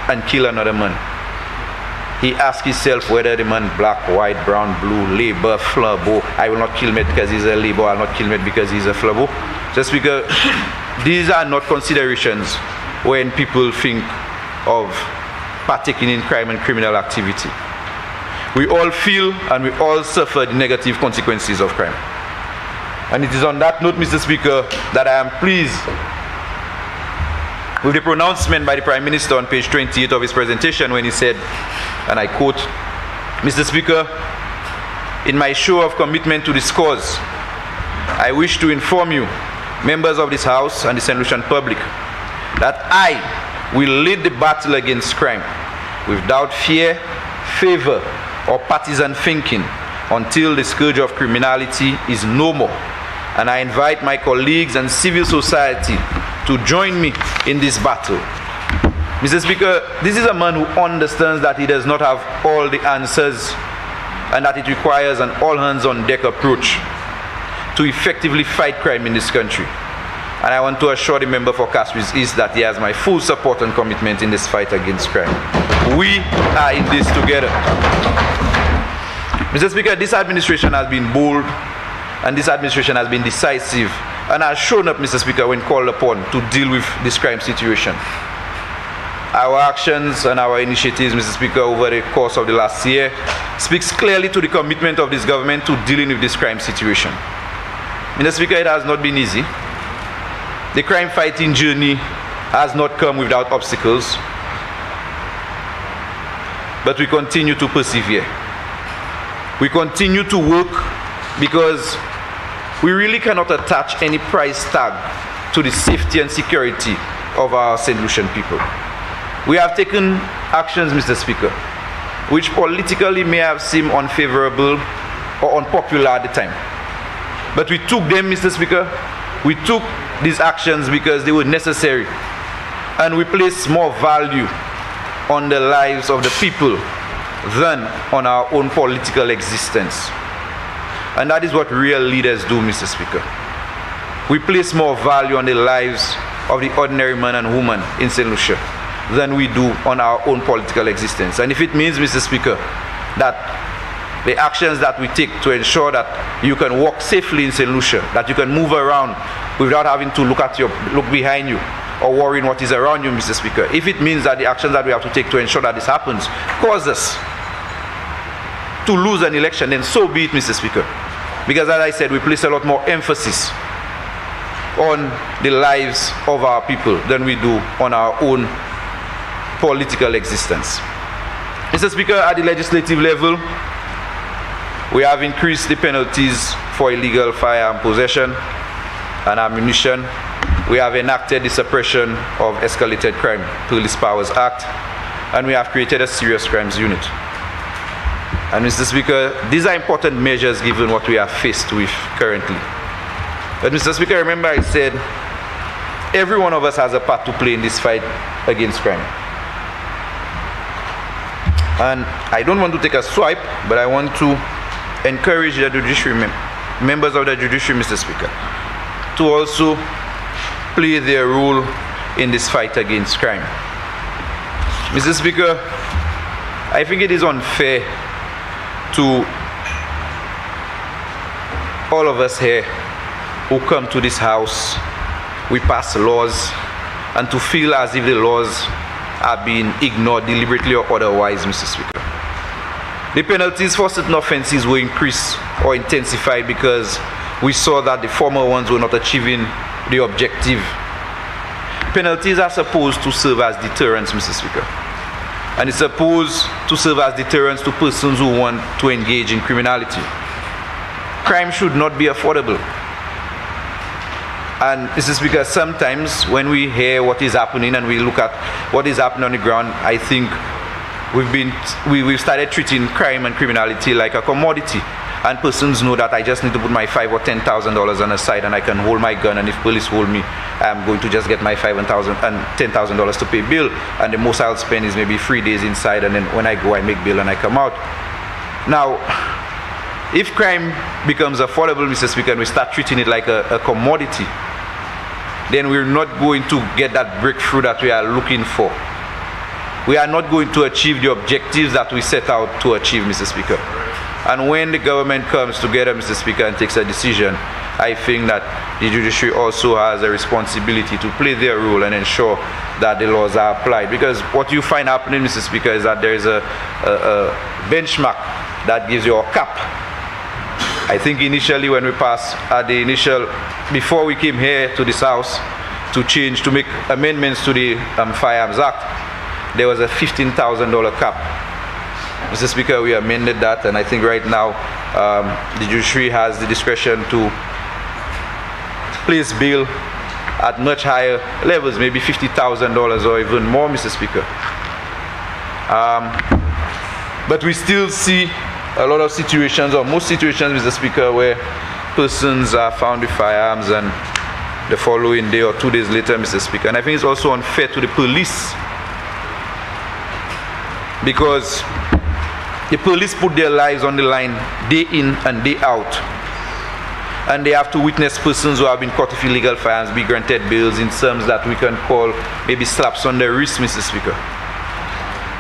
[SPEAKER 7] and kill another man, he asks himself whether the man black, white, brown, blue, labor, flabo. I will not kill him because he's a labor, I will not kill him because he's a flabo. Just because these are not considerations when people think of partaking in crime and criminal activity. We all feel and we all suffer the negative consequences of crime. And it is on that note, Mr. Speaker, that I am pleased with the pronouncement by the Prime Minister on page 28 of his presentation when he said, and I quote, "Mr. Speaker, in my show of commitment to this cause, I wish to inform you, members of this House and the St. Lucian public, that I will lead the battle against crime without fear, favor, or partisan thinking until the scourge of criminality is no more. And I invite my colleagues and civil society to join me in this battle." Mr. Speaker, this is a man who understands that he does not have all the answers and that it requires an all-hands-on-deck approach to effectively fight crime in this country. And I want to assure the member for Fisheries East that he has my full support and commitment in this fight against crime. We are in this together. Mr. Speaker, this administration has been bold and this administration has been decisive and has shown up, Mr. Speaker, when called upon to deal with this crime situation. Our actions and our initiatives, Mr. Speaker, over the course of the last year speaks clearly to the commitment of this government to dealing with this crime situation. Mr. Speaker, it has not been easy. The crime fighting journey has not come without obstacles, but we continue to persevere. We continue to work because we really cannot attach any price tag to the safety and security of our St. Lucian people. We have taken actions, Mr. Speaker, which politically may have seemed unfavorable or unpopular at the time. But we took them, Mr. Speaker. We took these actions because they were necessary. And we place more value on the lives of the people than on our own political existence. And that is what real leaders do, Mr. Speaker. We place more value on the lives of the ordinary man and woman in St. Lucia than we do on our own political existence. And if it means, Mr. Speaker, that the actions that we take to ensure that you can walk safely in St. Lucia, that you can move around without having to look behind you or worrying what is around you, Mr. Speaker, if it means that the actions that we have to take to ensure that this happens cause us to lose an election, then so be it, Mr. Speaker. Because as I said, we place a lot more emphasis on the lives of our people than we do on our own political existence. Mr. Speaker, at the legislative level, we have increased the penalties for illegal firearm possession and ammunition. We have enacted the Suppression of Escalated Crime Police Powers Act, and we have created a Serious Crimes Unit. And Mr. Speaker, these are important measures given what we are faced with currently. But Mr. Speaker, remember I said every one of us has a part to play in this fight against crime. And I don't want to take a swipe, but I want to encourage the judiciary, members of the judiciary, Mr. Speaker, to also play their role in this fight against crime. Mr. Speaker, I think it is unfair to all of us here who come to this house, we pass laws, and to feel as if the laws are being ignored deliberately or otherwise, Mr. Speaker. The penalties for certain offenses will increase or intensify because we saw that the former ones were not achieving the objective. Penalties are supposed to serve as deterrents, Mr. Speaker. And it's supposed to serve as deterrents to persons who want to engage in criminality. Crime should not be affordable. And this is because sometimes when we hear what is happening and we look at what is happening on the ground, I think we've started treating crime and criminality like a commodity. And persons know that I just need to put my $5,000 or $10,000 on the side and I can hold my gun, and if police hold me, I'm going to just get my $5,000 and $10,000 to pay bail, and the most I'll spend is maybe 3 days inside, and then when I go I make bail and I come out. Now, if crime becomes affordable, Mr. Speaker, and we start treating it like a commodity, then we're not going to get that breakthrough that we are looking for. We are not going to achieve the objectives that we set out to achieve, Mr. Speaker. And when the government comes together, Mr. Speaker, and takes a decision, I think that the judiciary also has a responsibility to play their role and ensure that the laws are applied. Because what you find happening, Mr. Speaker, is that there is a benchmark that gives you a cap. I think initially when we passed before we came here to this house to make amendments to the Firearms Act, there was a $15,000 cap. Mr. Speaker, we amended that, and I think right now the judiciary has the discretion to place bail at much higher levels, maybe $50,000 or even more, Mr. Speaker. But we still see a lot of situations, or most situations, Mr. Speaker, where persons are found with firearms and the following day or 2 days later, Mr. Speaker. And I think it's also unfair to the police, because the police put their lives on the line day in and day out, and they have to witness persons who have been caught with illegal firearms be granted bails in terms that we can call maybe slaps on the wrist, Mr. Speaker.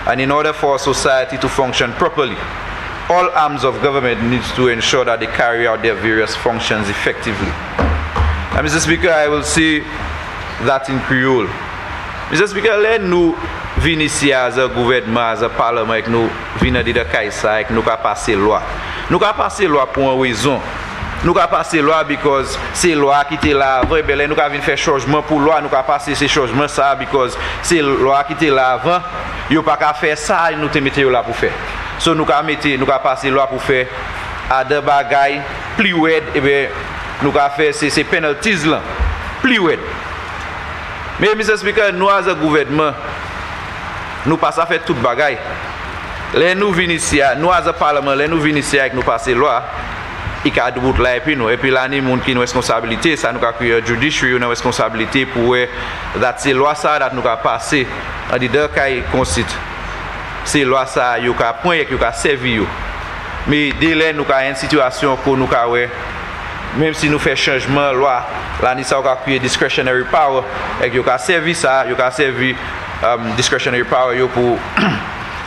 [SPEAKER 7] And in order for society to function properly, all arms of government needs to ensure that they carry out their various functions effectively. And Mr. Speaker, I will say that in Creole. Mr. Speaker, let nous venir ici as a gouvernement, as a parlement, et nous venir de Kaisa, et nous ka passer loi. Nous ka passer loi pour une raison. Nous ka passer loi because c'est loi qui était là avant, et bien nous ka venir faire changement pour loi, nous ka passer ces changements ça because c'est loi qui était là avant, yo pas ka faire ça, nous te mettez là pour faire. So nous ka passer loi pour faire à de bagaille plus wed, et bien nous ka faire ces penalties là plus wed. Mais Mr. Speaker, nous as a gouvernement, nous pas ça fait toute bagaille. Les nous venons ici, nous as a parlement, les nous venons ici avec nous passer loi, il y a de bout là et puis là ni monde qui une responsabilité, ça nous a créé un judiciary une responsabilité pour that c'est loi ça that nous a passé en dit deux cas consiste. C'est loi ça yo ka point et yo ka servi yo. Mais dès là nous a une situation que nous ka même si nous fait changement loi là ni ça a créé discretionary power et yo ka servi ça, yo ka servi discretionary power yo pour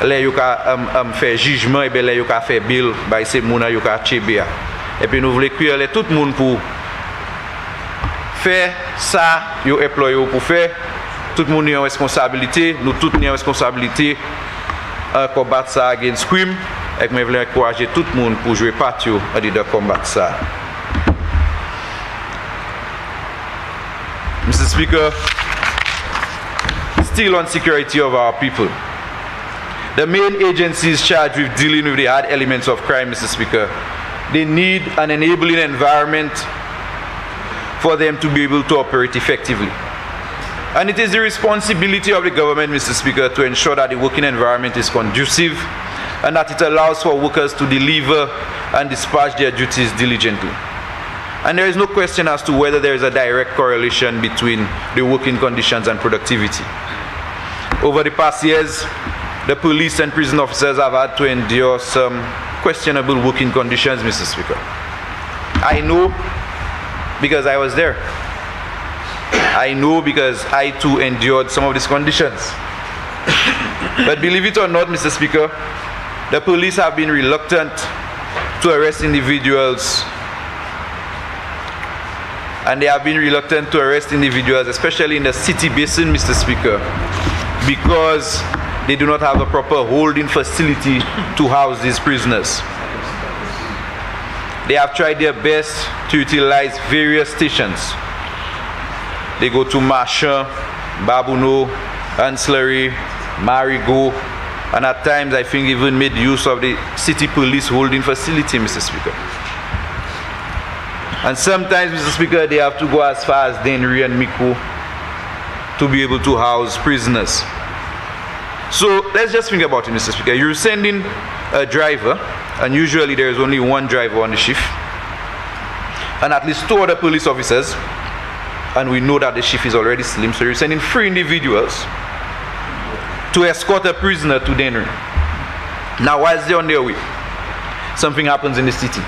[SPEAKER 7] les yo ka faire jugement et ben les yo ka faire bill by ces moun yo ka chebia. Et puis nous voulons crier tout le monde pour faire ça yo employé pour faire. Tout le monde a une responsabilité, nous tous avons une responsabilité à combattre ça against crime, et je veux encourager tout le monde pour jouer partie de combattre ça. Mr. Speaker, still on security of our people. The main agencies charged with dealing with the hard elements of crime, Mr. Speaker, they need an enabling environment for them to be able to operate effectively. And it is the responsibility of the government, Mr. Speaker, to ensure that the working environment is conducive and that it allows for workers to deliver and dispatch their duties diligently. And there is no question as to whether there is a direct correlation between the working conditions and productivity. Over the past years, the police and prison officers have had to endure some questionable working conditions, Mr. Speaker. I know because I was there. I know because I too endured some of these conditions. But believe it or not, Mr. Speaker, the police have been reluctant to arrest individuals. And they have been reluctant to arrest individuals, especially in the city basin, Mr. Speaker, because they do not have a proper holding facility to house these prisoners. they have tried their best to utilize various stations. They go to Marchand, Babuno, Ancillary, Marigot, and at times I think even made use of the city police holding facility, Mr. Speaker. And sometimes, Mr. Speaker, they have to go as far as Dennery and Mico to be able to house prisoners. So let's just think about it, Mr. Speaker. You're sending a driver, and usually there is only one driver on the shift, and at least 2 other police officers, and we know that the shift is already slim, so you're sending 3 individuals to escort a prisoner to Dennery. Now, whilst they're on their way, something happens in the city.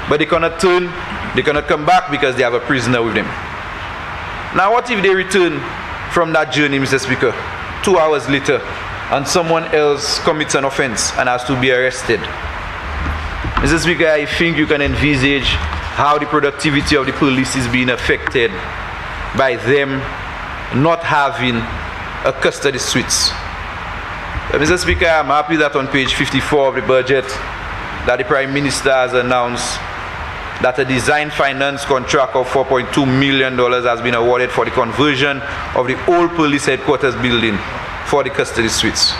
[SPEAKER 7] But they cannot turn, they cannot come back because they have a prisoner with them. Now, what if they return from that journey, Mr. Speaker, 2 hours later, and someone else commits an offense and has to be arrested? Mr. Speaker, I think you can envisage how the productivity of the police is being affected by them not having a custody suites. Mr. Speaker, I'm happy that on page 54 of the budget that the Prime Minister has announced that a design finance contract of $4.2 million has been awarded for the conversion of the old police headquarters building for the custody suites.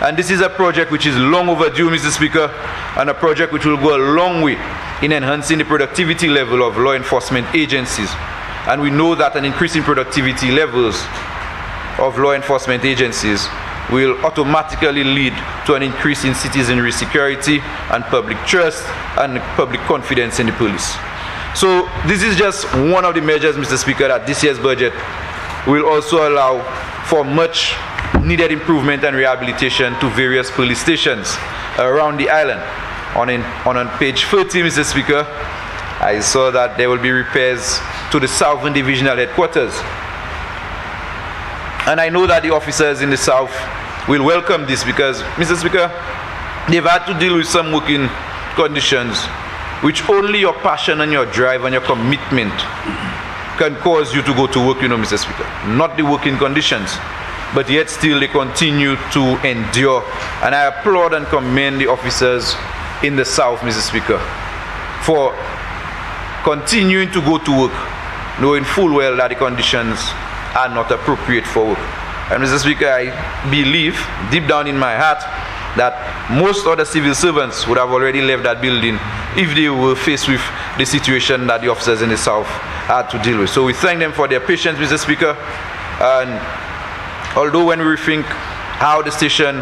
[SPEAKER 7] And this is a project which is long overdue, Mr. Speaker, and a project which will go a long way in enhancing the productivity level of law enforcement agencies. And we know that an increase in productivity levels of law enforcement agencies will automatically lead to an increase in citizenry security and public trust and public confidence in the police. So this is just one of the measures, Mr. Speaker, that this year's budget will also allow for much needed improvement and rehabilitation to various police stations around the island. On page 30, Mr. Speaker, I saw that there will be repairs to the Southern Divisional Headquarters. And I know that the officers in the South will welcome this because, Mr. Speaker, they've had to deal with some working conditions which only your passion and your drive and your commitment can cause you to go to work, you know, Mr. Speaker. Not the working conditions, but yet still they continue to endure. And I applaud and commend the officers in the South, Mr. Speaker, for continuing to go to work, knowing full well that the conditions are not appropriate for work. And Mr. Speaker, I believe deep down in my heart that most other civil servants would have already left that building if they were faced with the situation that the officers in the South had to deal with. So we thank them for their patience, Mr. Speaker. And although when we think how our station,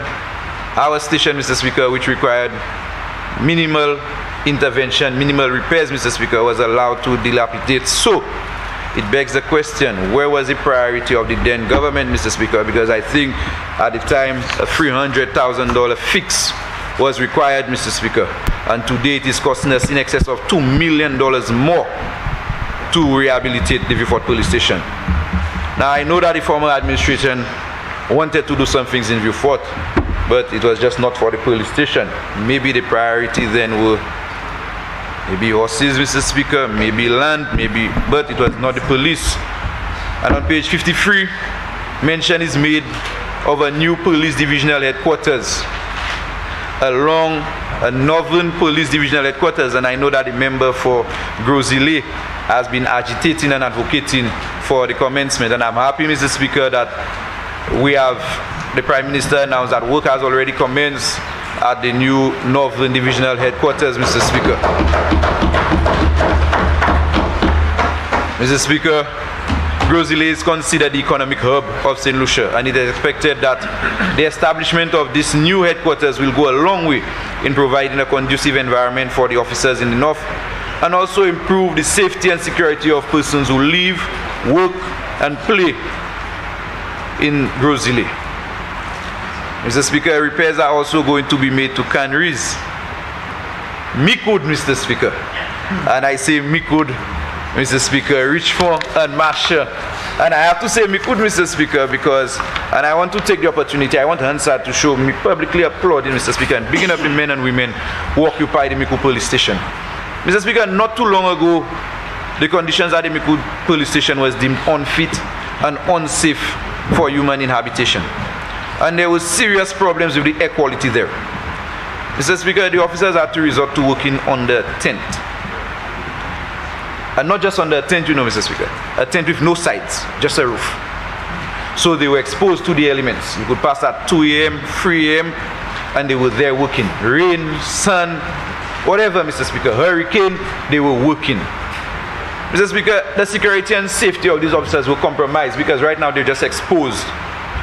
[SPEAKER 7] Mr. Speaker, which required minimal intervention, minimal repairs, Mr. Speaker, was allowed to dilapidate. So it begs the question, where was the priority of the then government, Mr. Speaker? Because I think at the time a $300,000 fix was required, Mr. Speaker. And today it is costing us in excess of $2 million more to rehabilitate the Vieux Fort police station. Now I know that the former administration wanted to do some things in Vieux Fort, but it was just not for the police station. Maybe the priority then were maybe horses, Mr. Speaker, maybe land, maybe, but it was not the police. And on page 53, mention is made of a new police divisional headquarters along a northern police divisional headquarters, and I know that the member for Grosile has been agitating and advocating for the commencement, and I'm happy, Mr. Speaker, that we have the Prime Minister announced that work has already commenced at the new Northern Divisional Headquarters, Mr. Speaker. Mr. Speaker, Grosile is considered the economic hub of St. Lucia, and it is expected that the establishment of this new headquarters will go a long way in providing a conducive environment for the officers in the north, and also improve the safety and security of persons who live, work, and play in Grosile. Mr. Speaker, repairs are also going to be made to canneries. Micoud, Mr. Speaker. And I say Micoud, Mr. Speaker, Richmond and Marshall. And I have to say Micoud, Mr. Speaker, because, and I want to take the opportunity, I want Hansard to show me publicly applauding, Mr. Speaker, and bigging up the men and women who occupy the Micoud police station. Mr. Speaker, not too long ago, the conditions at the Micoud police station was deemed unfit and unsafe for human inhabitation. And there were serious problems with the air quality there. Mr. Speaker, the officers had to resort to working under a tent. And not just under a tent, Mr. Speaker. A tent with no sides, just a roof. So they were exposed to the elements. You could pass at 2 a.m., 3 a.m., and they were there working. Rain, sun, whatever, Mr. Speaker. Hurricane, they were working. Mr. Speaker, the security and safety of these officers were compromised because right now they're just exposed,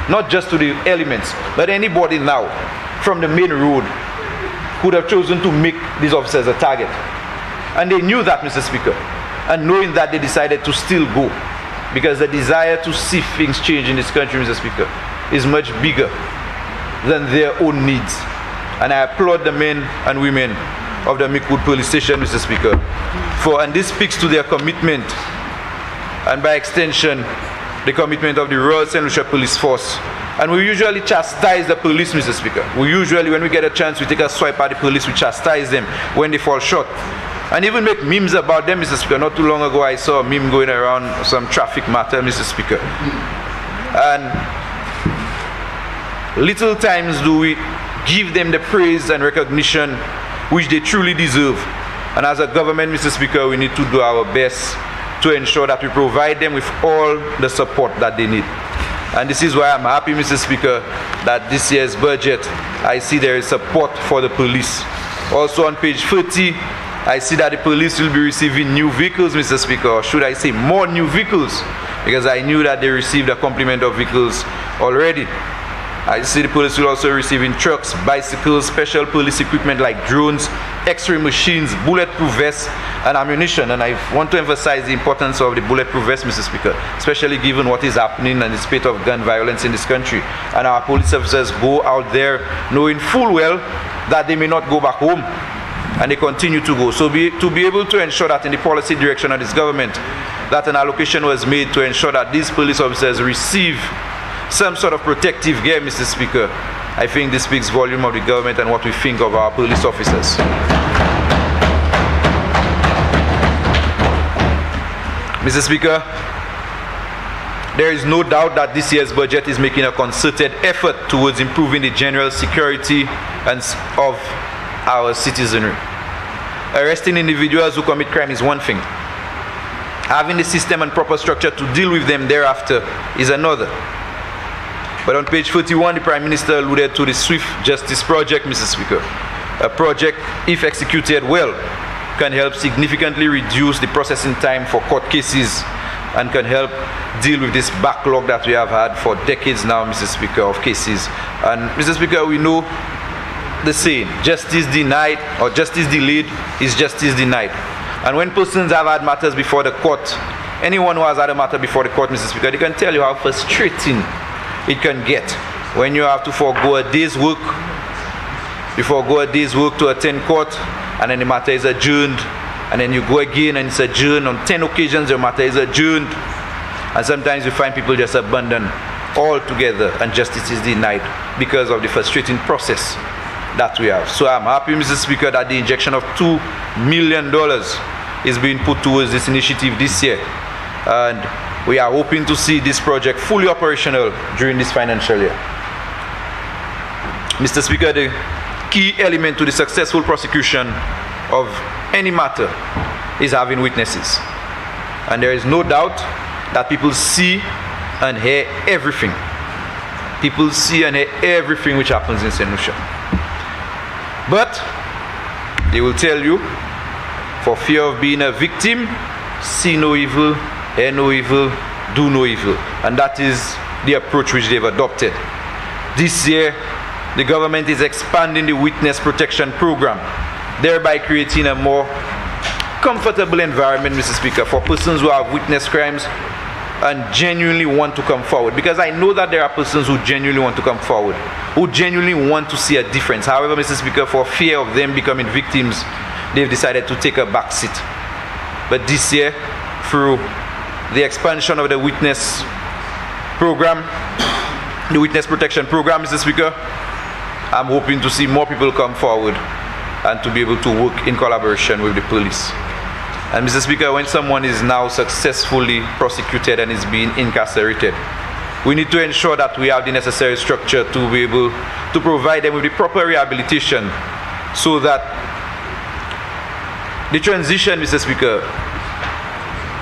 [SPEAKER 7] not just to the elements, but anybody now from the main road could have chosen to make these officers a target. And they knew that, Mr. Speaker. And knowing that, they decided to still go because the desire to see things change in this country, Mr. Speaker, is much bigger than their own needs. And I applaud the men and women of the Mickwood Police Station, Mr. Speaker, and this speaks to their commitment and by extension the commitment of the Royal St. Lucia Police Force. And we usually chastise the police, Mr. Speaker. We usually, when we get a chance, we take a swipe at the police, we chastise them when they fall short. And even make memes about them, Mr. Speaker. Not too long ago, I saw a meme going around some traffic matter, Mr. Speaker. And little times do we give them the praise and recognition which they truly deserve. And as a government, Mr. Speaker, we need to do our best to ensure that we provide them with all the support that they need. And this is why I'm happy, Mr. Speaker, that this year's budget, I see there is support for the police. Also on page 30, I see that the police will be receiving new vehicles, Mr. Speaker, or should I say more new vehicles, because I knew that they received a complement of vehicles already. I see the police will also receiving trucks, bicycles, special police equipment like drones, X-ray machines, bulletproof vests, and ammunition. And I want to emphasize the importance of the bulletproof vest, Mr. Speaker, especially given what is happening and the spate of gun violence in this country. And our police officers go out there knowing full well that they may not go back home, and they continue to go. So to be able to ensure that in the policy direction of this government, that an allocation was made to ensure that these police officers receive some sort of protective gear, Mr. Speaker, I think this speaks volume of the government and what we think of our police officers. Mr. Speaker, there is no doubt that this year's budget is making a concerted effort towards improving the general security of our citizenry. Arresting individuals who commit crime is one thing. Having the system and proper structure to deal with them thereafter is another. But on page 41, the Prime Minister alluded to the Swift Justice Project, Mr. Speaker. A project, if executed well, can help significantly reduce the processing time for court cases and can help deal with this backlog that we have had for decades now, Mr. Speaker, of cases. And Mr. Speaker, we know the saying, justice denied or justice delayed is justice denied. And when persons have had matters before the court, anyone who has had a matter before the court, Mr. Speaker, they can tell you how frustrating it can get when you have to forego a day's work, to attend court, and then the matter is adjourned, and then you go again and it's adjourned. On 10 occasions your matter is adjourned, and sometimes you find people just abandon altogether and justice is denied because of the frustrating process that we have. So I'm happy, Mr. Speaker, that the injection of $2 million is being put towards this initiative this year, and we are hoping to see this project fully operational during this financial year. Mr. Speaker, the key element to the successful prosecution of any matter is having witnesses. And there is no doubt that people see and hear everything. People see and hear everything which happens in St. Lucia. But they will tell you, for fear of being a victim, see no evil, hear no evil, do no evil. And that is the approach which they've adopted. This year, the government is expanding the witness protection program, thereby creating a more comfortable environment, Mr. Speaker, for persons who have witnessed crimes and genuinely want to come forward. Because I know that there are persons who genuinely want to come forward, who genuinely want to see a difference. However, Mr. Speaker, for fear of them becoming victims, they've decided to take a back seat. But this year, through the expansion of the witness program, the witness protection program, Mr. Speaker, I'm hoping to see more people come forward and to be able to work in collaboration with the police. And Mr. Speaker, when someone is now successfully prosecuted and is being incarcerated, we need to ensure that we have the necessary structure to be able to provide them with the proper rehabilitation so that the transition, Mr. Speaker,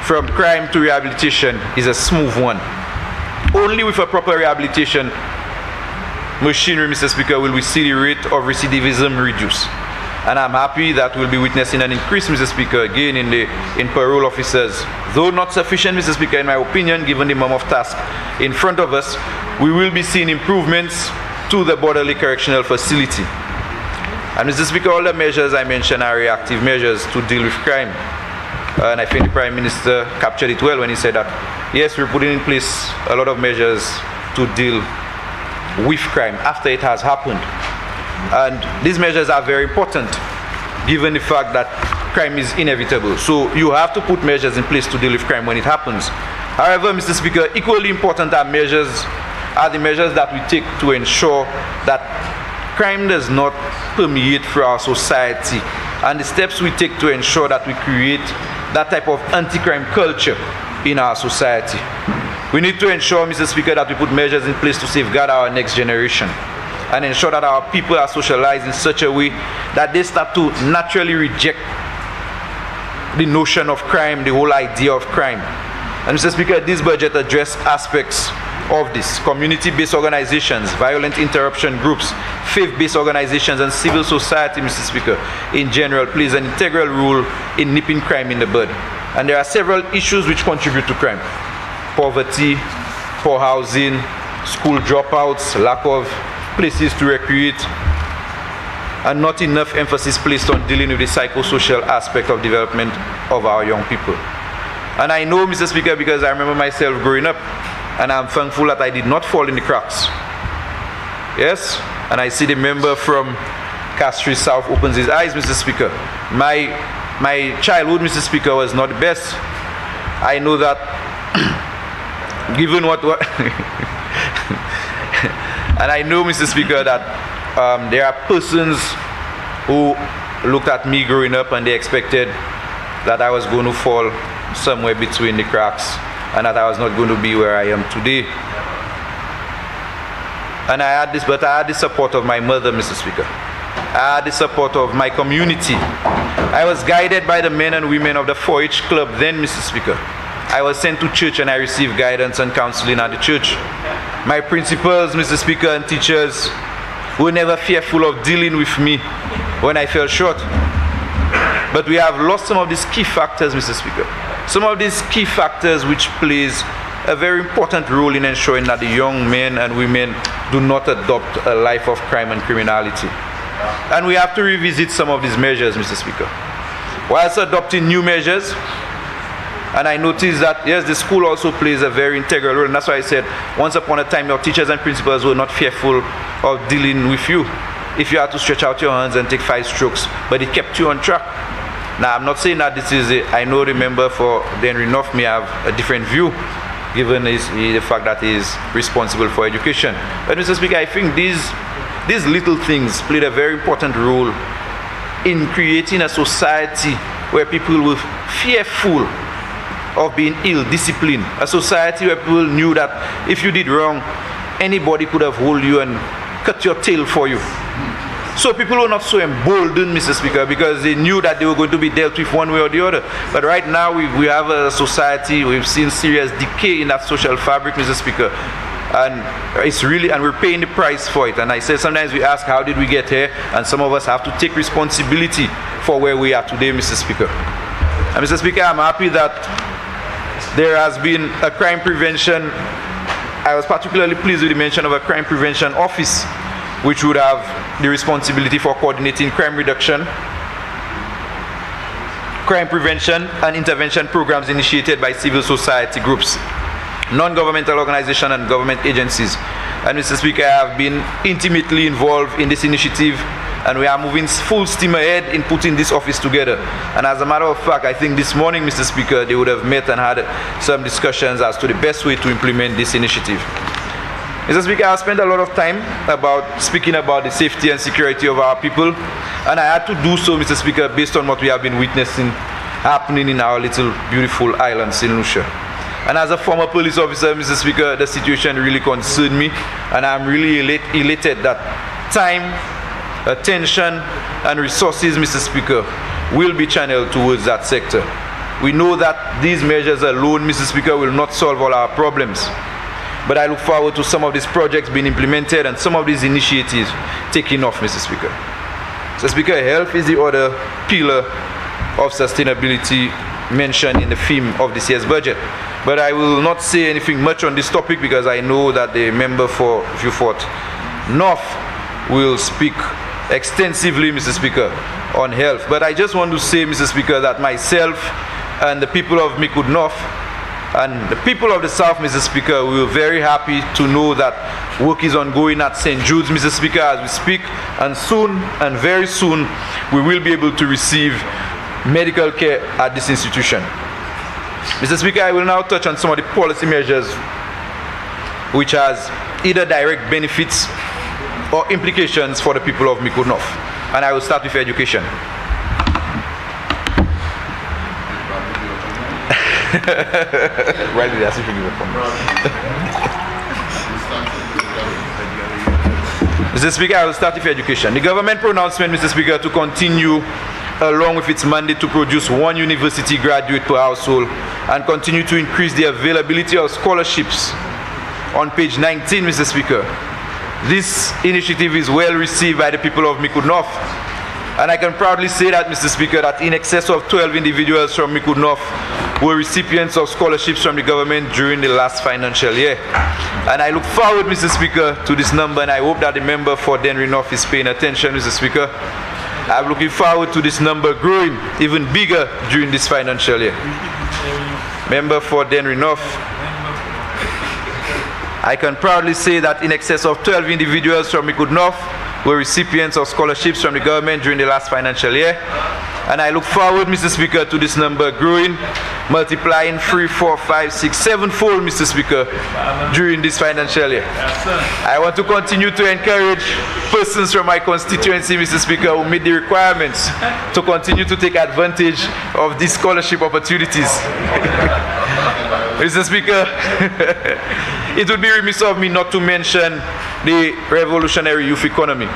[SPEAKER 7] from crime to rehabilitation is a smooth one. Only with a proper rehabilitation machinery, Mr. Speaker, will we see the rate of recidivism reduce. And I'm happy that we'll be witnessing an increase, Mr. Speaker, again in parole officers. Though not sufficient, Mr. Speaker, in my opinion, given the amount of tasks in front of us, we will be seeing improvements to the Borderley Correctional Facility. And Mr. Speaker, all the measures I mentioned are reactive measures to deal with crime. And I think the Prime Minister captured it well when he said that, yes, we're putting in place a lot of measures to deal with crime after it has happened. And these measures are very important, given the fact that crime is inevitable. So you have to put measures in place to deal with crime when it happens. However, Mr. Speaker, equally important are the measures that we take to ensure that crime does not permeate through our society, and the steps we take to ensure that we create that type of anti-crime culture in our society. We need to ensure, Mr. Speaker, that we put measures in place to safeguard our next generation and ensure that our people are socialized in such a way that they start to naturally reject the notion of crime, the whole idea of crime. And Mr. Speaker, this budget addresses aspects of this. Community-based organizations, violent interruption groups, faith-based organizations, and civil society, Mr. Speaker, in general, plays an integral role in nipping crime in the bud. And there are several issues which contribute to crime. Poverty, poor housing, school dropouts, lack of places to recreate, and not enough emphasis placed on dealing with the psychosocial aspect of development of our young people. And I know, Mr. Speaker, because I remember myself growing up, and I'm thankful that I did not fall in the cracks. Yes, and I see the member from Castries South opens his eyes, Mr. Speaker. My childhood, Mr. Speaker, was not the best. I know that, given what and I know, Mr. Speaker, that there are persons who looked at me growing up and they expected that I was going to fall somewhere between the cracks and that I was not going to be where I am today. And I had this, but I had the support of my mother, Mr. Speaker. I had the support of my community. I was guided by the men and women of the 4-H club then, Mr. Speaker. I was sent to church and I received guidance and counseling at the church. My principals, Mr. Speaker, and teachers were never fearful of dealing with me when I fell short. But we have lost some of these key factors, Mr. Speaker. Some of these key factors which plays a very important role in ensuring that the young men and women do not adopt a life of crime and criminality. And we have to revisit some of these measures, Mr. Speaker. Whilst adopting new measures, and I noticed that, yes, the school also plays a very integral role, and that's why I said, once upon a time, your teachers and principals were not fearful of dealing with you if you had to stretch out your hands and take 5 strokes, but it kept you on track. Now, I'm not saying that this is it. I know the member for Henry North may have a different view, given the fact that he is responsible for education. But Mr. Speaker, I think these little things played a very important role in creating a society where people were fearful of being ill-disciplined. A society where people knew that if you did wrong, anybody could have hold you and cut your tail for you. So people were not so emboldened, Mr. Speaker, because they knew that they were going to be dealt with one way or the other. But right now we have a society, we've seen serious decay in that social fabric, Mr. Speaker. And it's really, and we're paying the price for it. And I say sometimes we ask, how did we get here? And some of us have to take responsibility for where we are today, Mr. Speaker. And Mr. Speaker, I'm happy that there has been a crime prevention. I was particularly pleased with the mention of a crime prevention office, which would have the responsibility for coordinating crime reduction, crime prevention, and intervention programs initiated by civil society groups, non-governmental organizations, and government agencies. And Mr. Speaker, I have been intimately involved in this initiative, and we are moving full steam ahead in putting this office together. And as a matter of fact, I think this morning, Mr. Speaker, they would have met and had some discussions as to the best way to implement this initiative. Mr. Speaker, I spent a lot of time speaking about the safety and security of our people, and I had to do so, Mr. Speaker, based on what we have been witnessing happening in our little beautiful islands in Lucia. And as a former police officer, Mr. Speaker, the situation really concerned me, and I'm really elated that time attention and resources, Mr. Speaker, will be channeled towards that sector. We know that these measures alone, Mr. Speaker, will not solve all our problems. But I look forward to some of these projects being implemented and some of these initiatives taking off, Mr. Speaker. Mr. Speaker, health is the other pillar of sustainability mentioned in the theme of this year's budget. But I will not say anything much on this topic because I know that the member for Vieux-Fort North will speak extensively, Mr. Speaker, on health. But I just want to say, Mr. Speaker, that myself and the people of Micoud North and the people of the South, Mr. Speaker, we are very happy to know that work is ongoing at St. Jude's, Mr. Speaker, as we speak, and soon, and very soon, we will be able to receive medical care at this institution. Mr. Speaker, I will now touch on some of the policy measures which has either direct benefits or implications for the people of Micoud North. And I will start with education. Mr. Speaker, I will start with education. The government pronouncement, Mr. Speaker, to continue along with its mandate to produce 1 university graduate per household and continue to increase the availability of scholarships on page 19, Mr. Speaker. This initiative is well received by the people of Micoud North. And I can proudly say that, Mr. Speaker, that in excess of 12 individuals from Micoud North were recipients of scholarships from the government during the last financial year. And I look forward, Mr. Speaker, to this number, and I hope that the member for Denry North is paying attention, Mr. Speaker. I'm looking forward to this number growing even bigger during this financial year. Member for Denry North, I can proudly say that in excess of 12 individuals from Micoud North were recipients of scholarships from the government during the last financial year. And I look forward, Mr. Speaker, to this number growing, multiplying 3, 4, 5, 6, 7-fold, Mr. Speaker, during this financial year. I want to continue to encourage persons from my constituency, Mr. Speaker, who meet the requirements to continue to take advantage of these scholarship opportunities. Mr. Speaker, it would be remiss of me not to mention the revolutionary youth economy,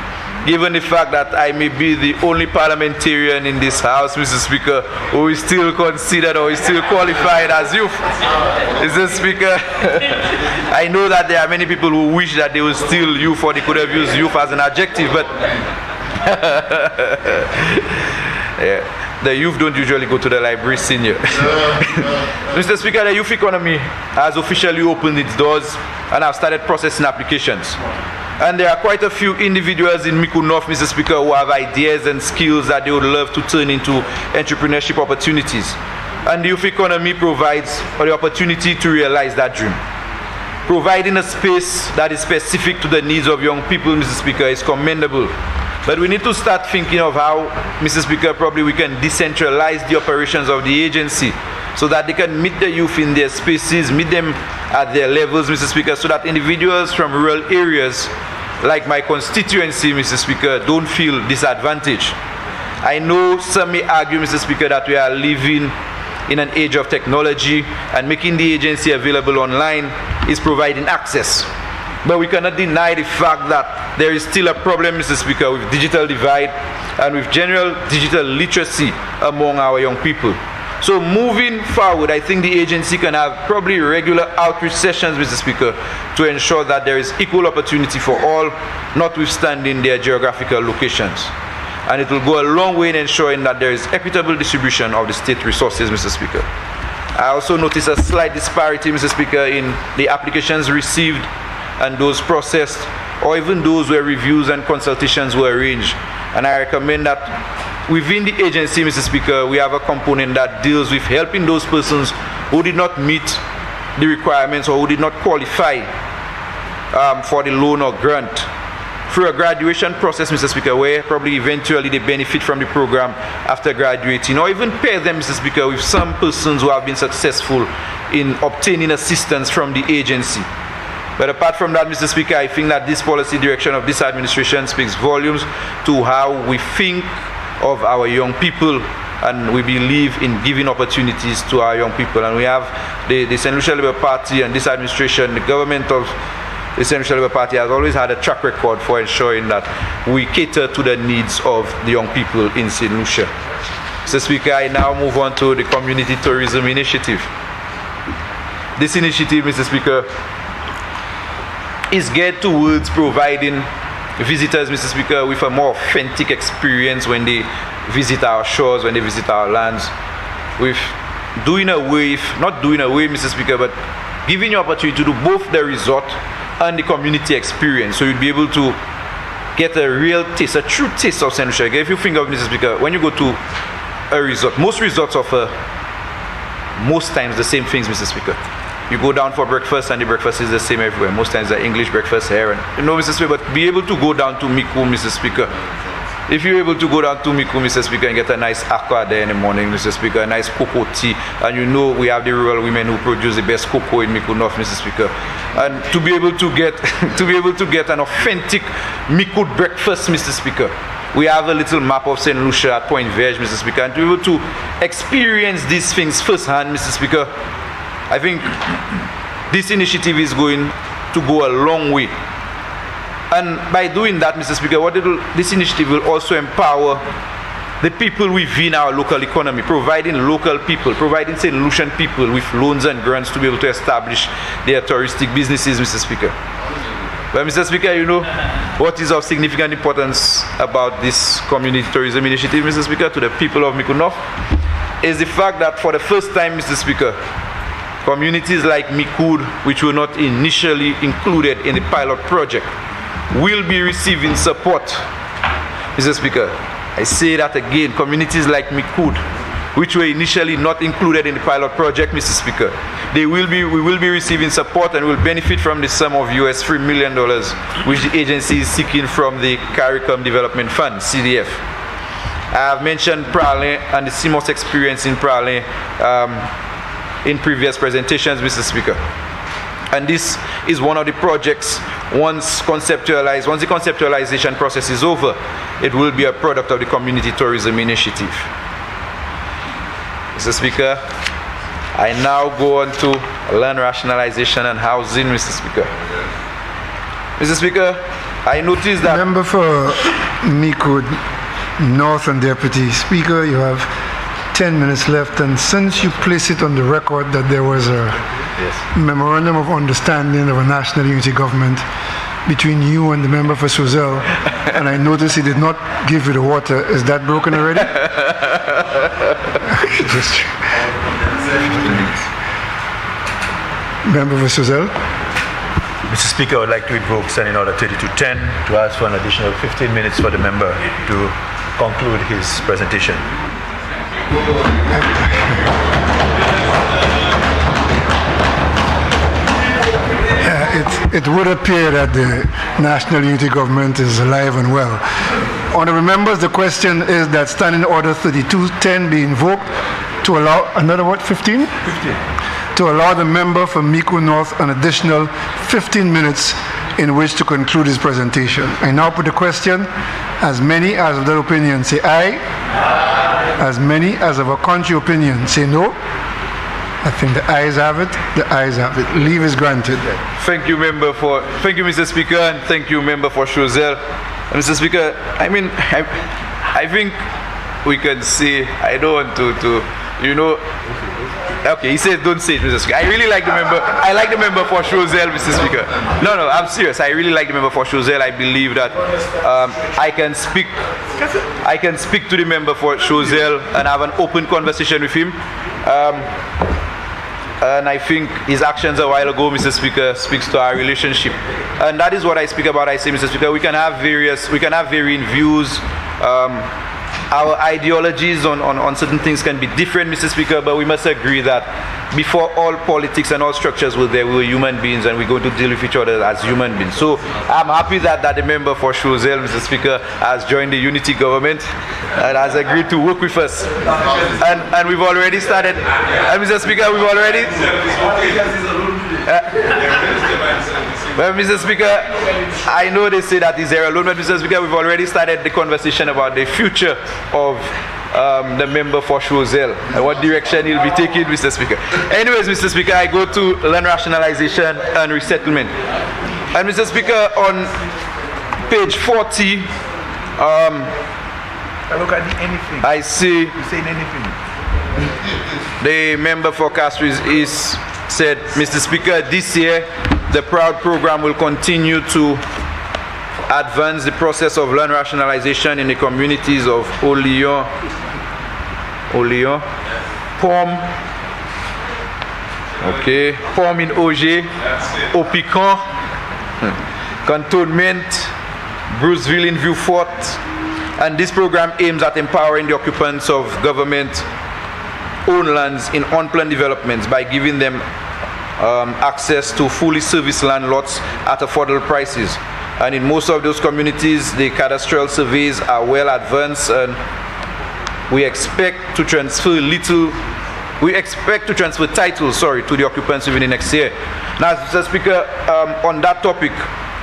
[SPEAKER 7] given the fact that I may be the only parliamentarian in this house, Mr. Speaker, who is still considered or is still qualified as youth. Mr. Speaker, I know that there are many people who wish that they were still youth or they could have used youth as an adjective, but yeah. The youth don't usually go to the library, senior. Mr. Speaker, the youth economy has officially opened its doors and have started processing applications. And there are quite a few individuals in Micoud North, Mr. Speaker, who have ideas and skills that they would love to turn into entrepreneurship opportunities. And the youth economy provides the opportunity to realize that dream. Providing a space that is specific to the needs of young people, Mr. Speaker, is commendable. But we need to start thinking of how, Mr. Speaker, probably we can decentralize the operations of the agency so that they can meet the youth in their spaces, meet them at their levels, Mr. Speaker, so that individuals from rural areas like my constituency, Mr. Speaker, don't feel disadvantaged. I know some may argue, Mr. Speaker, that we are living in an age of technology and making the agency available online is providing access. But we cannot deny the fact that there is still a problem, Mr. Speaker, with digital divide and with general digital literacy among our young people. So moving forward, I think the agency can have probably regular outreach sessions, Mr. Speaker, to ensure that there is equal opportunity for all, notwithstanding their geographical locations. And it will go a long way in ensuring that there is equitable distribution of the state resources, Mr. Speaker. I also notice a slight disparity, Mr. Speaker, in the applications received and those processed, or even those where reviews and consultations were arranged. And I recommend that within the agency, Mr. Speaker, we have a component that deals with helping those persons who did not meet the requirements or who did not qualify for the loan or grant through a graduation process, Mr. Speaker, where probably eventually they benefit from the program after graduating, or even pair them, Mr. Speaker, with some persons who have been successful in obtaining assistance from the agency. But apart from that, Mr. Speaker, I think that this policy direction of this administration speaks volumes to how we think of our young people, and we believe in giving opportunities to our young people. And we have the St. Lucia Labour Party and this administration, the government of the Central Labour Party has always had a track record for ensuring that we cater to the needs of the young people in St. Lucia. Mr. Speaker, I now move on to the Community Tourism Initiative. This initiative, Mr. Speaker, is geared towards providing visitors, Mr. Speaker, with a more authentic experience when they visit our shores, when they visit our lands, with not doing away, Mr. Speaker, but giving you opportunity to do both the resort and the community experience. So you'll be able to get a real taste, a true taste of St. Lucia. If you think of, Mr. Speaker, when you go to a resort, most resorts offer most times the same things, Mr. Speaker. You go down for breakfast and the breakfast is the same everywhere. Most times the English breakfast here, and Mr. Speaker, but be able to go down to Miku, Mr. Speaker. If you're able to go down to Miku, Mr. Speaker, and get a nice aqua there in the morning, Mr. Speaker, a nice cocoa tea, and we have the rural women who produce the best cocoa in Miku North, Mr. Speaker, and to be able to get an authentic Miku breakfast, Mr. Speaker. We have a little map of St. Lucia at Point Vierge, Mr. Speaker, and to be able to experience these things firsthand, Mr. Speaker, I think this initiative is going to go a long way. And by doing that, Mr. Speaker, this initiative will also empower the people within our local economy, providing St. Lucian people with loans and grants to be able to establish their touristic businesses, Mr. Speaker. But Mr. Speaker, you know what is of significant importance about this community tourism initiative, Mr. Speaker, to the people of Miku North, is the fact that for the first time, Mr. Speaker, communities like Mikud, which were not initially included in the pilot project, will be receiving support. Mr. Speaker, I say that again, communities like Mikud, which were initially not included in the pilot project, Mr. Speaker, we will be receiving support and will benefit from the sum of $3 million, which the agency is seeking from the CARICOM Development Fund, CDF. I have mentioned Pralin and the CMOS experience in Pralin in previous presentations, Mr. Speaker. And this is one of the projects, once the conceptualization process is over, it will be a product of the Community Tourism Initiative. Mr. Speaker, I now go on to land rationalization and housing, Mr. Speaker. Mr. Speaker, I noticed that...
[SPEAKER 2] Member for Mikud North and Deputy Speaker, you have 10 minutes left, and since you place it on the record that there was a memorandum of understanding of a national unity government between you and the member for Sozel, and I noticed he did not give you the water, is that broken already? Member for Sozel?
[SPEAKER 8] Mr. Speaker, I would like to invoke Standing Order 3210 to ask for an additional 15 minutes for the member to conclude his presentation.
[SPEAKER 2] It would appear that the National Unity Government is alive and well. Honourable members, the question is that Standing Order 3210 be invoked to allow another 15? 15. To allow the member from Miku North an additional 15 minutes in which to conclude his presentation. I now put the question. As many as of their opinion say aye. As many as of a contrary opinion say no. I think the ayes have it. The ayes have it. Leave is granted.
[SPEAKER 7] Thank you, Mr. Speaker, and thank you, member for Chozel. Mr. Speaker, I think we can say, I don't want to okay, he says don't say it, Mr. Speaker. I really like the member. I like the member for Chozel, Mr. Speaker. No, I'm serious. I really like the member for Chozel. I believe that I can speak to the member for Chozel and have an open conversation with him. And I think his actions a while ago, Mr. Speaker, speaks to our relationship. And that is what I speak about. I say, Mr. Speaker, we can have varying views. Our ideologies on certain things can be different, Mr. Speaker, but we must agree that before all politics and all structures were there, we were human beings and we're going to deal with each other as human beings. So I'm happy that the member for Chozel, Mr. Speaker, has joined the unity government and has agreed to work with us. And we've already started. And Mr. Speaker, we've already... Well, Mr. Speaker, I know they say that is there alone, but Mr. Speaker, we've already started the conversation about the future of the member for Chozel and what direction he'll be taking, Mr. Speaker. Anyways, Mr. Speaker, I go to land rationalization and resettlement. And Mr. Speaker, on page 40,
[SPEAKER 8] Look at the anything.
[SPEAKER 7] I see
[SPEAKER 8] You saying anything?
[SPEAKER 7] the member for Castries East said, Mr. Speaker, this year the PROUD program will continue to advance the process of land rationalization in the communities of Olion, Pomme, okay, Pomme in Auger, Opicon, Cantonment, Bruceville in Vieux-Fort, and this program aims at empowering the occupants of government-owned lands in unplanned developments by giving them access to fully serviced land lots at affordable prices. And in most of those communities, the cadastral surveys are well advanced, and we expect to transfer titles, to the occupants within the next year. Now, Mr. Speaker, on that topic,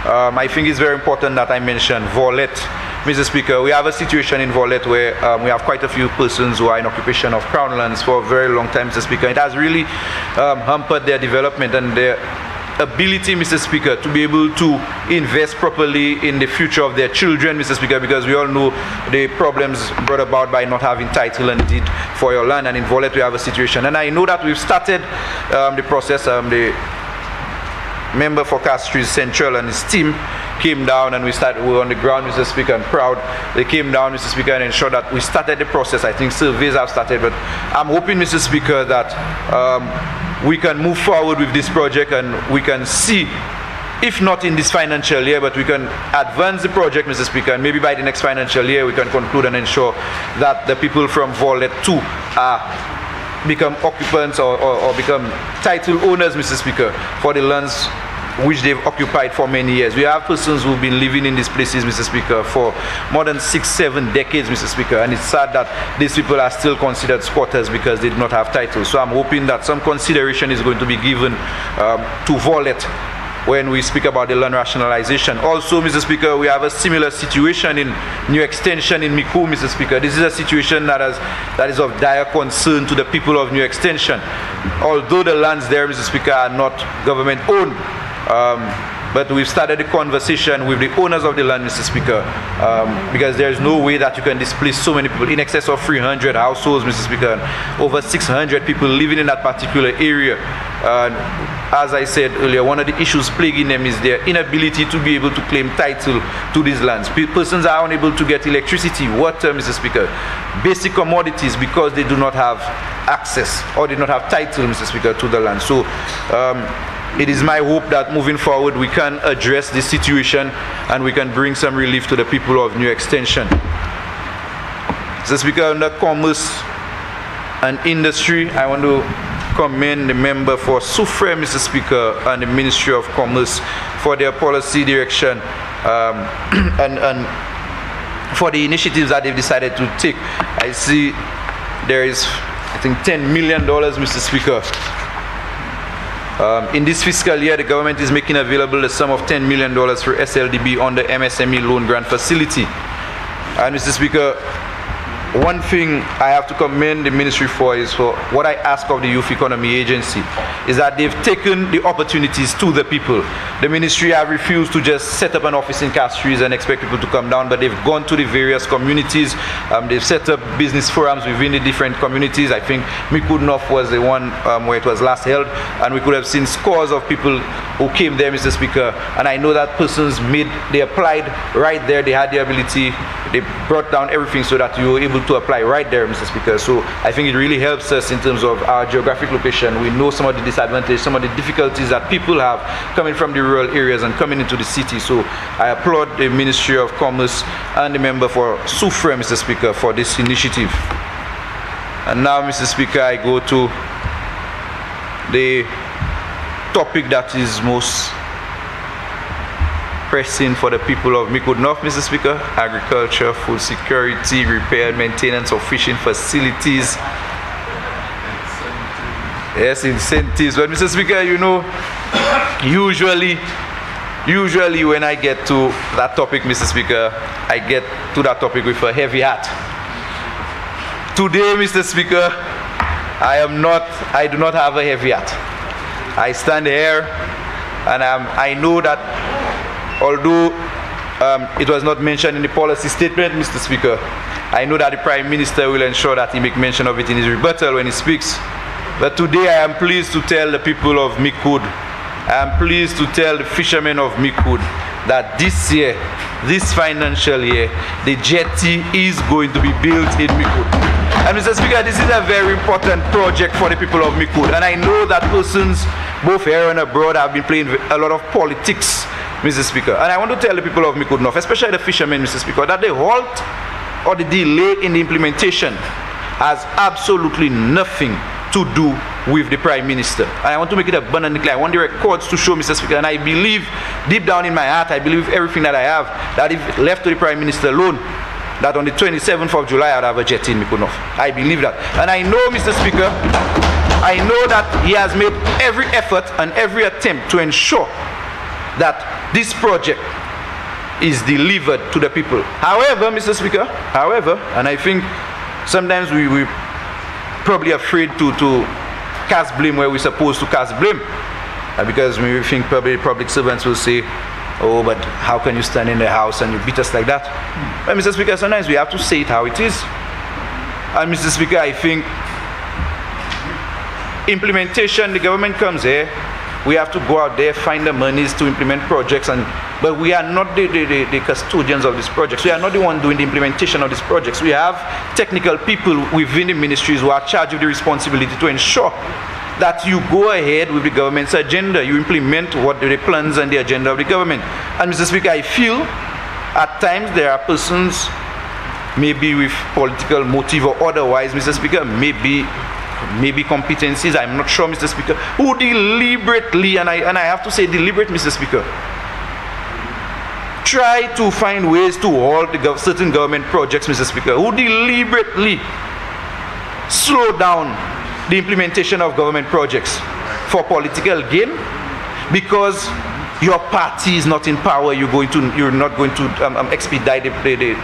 [SPEAKER 7] I think it's very important that I mention Volet. Mr. Speaker, we have a situation in Volet where we have quite a few persons who are in occupation of Crown lands for a very long time, Mr. Speaker. It has really hampered their development and their ability, Mr. Speaker, to be able to invest properly in the future of their children, Mr. Speaker, because we all know the problems brought about by not having title and deed for your land, and in Volet we have a situation. And I know that we've started the process. The member for Castries Central and his team came down, and we were on the ground, Mr. Speaker, and proud. They came down, Mr. Speaker, and ensured that we started the process. I think surveys have started, but I'm hoping, Mr. Speaker, that we can move forward with this project and we can see, if not in this financial year, but we can advance the project, Mr. Speaker, and maybe by the next financial year we can conclude and ensure that the people from Volet too become occupants or become title owners, Mr. Speaker, for the lands which they've occupied for many years. We have persons who've been living in these places, Mr. Speaker, for more than 6-7 decades, Mr. Speaker, and it's sad that these people are still considered squatters because they do not have titles. So I'm hoping that some consideration is going to be given to Volet when we speak about the land rationalization. Also, Mr. Speaker, we have a similar situation in New Extension in Miku, Mr. Speaker. This is a situation that is of dire concern to the people of New Extension. Although the lands there, Mr. Speaker, are not government owned, but we've started a conversation with the owners of the land, Mr. Speaker, because there's no way that you can displace so many people, in excess of 300 households, Mr. Speaker, and over 600 people living in that particular area. As I said earlier, one of the issues plaguing them is their inability to be able to claim title to these lands. Persons are unable to get electricity, water, Mr. Speaker, basic commodities, because they do not have access or do not have title, Mr. Speaker, to the land. So it is my hope that moving forward we can address this situation and we can bring some relief to the people of New Extension. Mr. Speaker, under Commerce and Industry, I want to commend the member for Soufre, Mr. Speaker, and the Ministry of Commerce for their policy direction and for the initiatives that they've decided to take. I see there is, I think, $10 million, Mr. Speaker. In this fiscal year, the government is making available the sum of $10 million for SLDB on the MSME loan grant facility. And Mr. Speaker, one thing I have to commend the ministry for is for what I ask of the Youth Economy Agency is that they've taken the opportunities to the people. The ministry have refused to just set up an office in Castries and expect people to come down, but they've gone to the various communities. They've set up business forums within the different communities. I think Mikud North was the one where it was last held, and we could have seen scores of people who came there, Mr. Speaker, and I know that persons they applied right there. They had the ability, they brought down everything so that you were able to apply right there, Mr. Speaker. So I think it really helps us in terms of our geographic location. We know some of the disadvantages, some of the difficulties that people have coming from the rural areas and coming into the city. So I applaud the Ministry of Commerce and the member for Soufre, Mr. Speaker, for this initiative. And now, Mr. Speaker, I go to the topic that is most pressing for the people of Mikud North, Mr. Speaker: agriculture, food security, repair and maintenance of fishing facilities. Yes, incentives. But Mr. Speaker, you know, usually when I get to that topic, Mr. Speaker, I get to that topic with a heavy heart. Today, Mr. Speaker, I do not have a heavy heart. I stand here and I know that although it was not mentioned in the policy statement, Mr. Speaker, I know that the Prime Minister will ensure that he make mention of it in his rebuttal when he speaks. But today I am pleased to tell the people of Mikud, I am pleased to tell the fishermen of Mikud that this year, this financial year, the jetty is going to be built in Mikud. And Mr. Speaker, this is a very important project for the people of Mikud. And I know that persons, both here and abroad, have been playing a lot of politics, Mr. Speaker. And I want to tell the people of Mikud North, especially the fishermen, Mr. Speaker, that the halt or the delay in the implementation has absolutely nothing to do with the Prime Minister. And I want to make it abundantly clear. I want the records to show, Mr. Speaker, and I believe, deep down in my heart, I believe everything that I have, that if left to the Prime Minister alone, that on the 27th of July I'd have a jetty in Mikud North. I believe that. And I know, Mr. Speaker, I know that he has made every effort and every attempt to ensure that this project is delivered to the people. However, Mr. Speaker, and I think sometimes we're probably afraid to cast blame where we're supposed to cast blame, because we think probably public servants will say, oh, but how can you stand in the house and you beat us like that? But Mr. Speaker, sometimes we have to say it how it is. And Mr. Speaker, I think implementation, the government comes here, we have to go out there, find the monies to implement projects, but we are not the custodians of these projects. We are not the one doing the implementation of these projects. We have technical people within the ministries who are charged with the responsibility to ensure that you go ahead with the government's agenda, you implement what the plans and the agenda of the government. And Mr. Speaker, I feel at times there are persons, maybe with political motive or otherwise, Mr. Speaker, maybe competencies, I'm not sure, Mr. Speaker, who deliberately, and I have to say deliberate, Mr. Speaker, try to find ways to halt certain government projects, Mr. Speaker, who deliberately slow down the implementation of government projects for political gain, because your party is not in power. You're not going to expedite the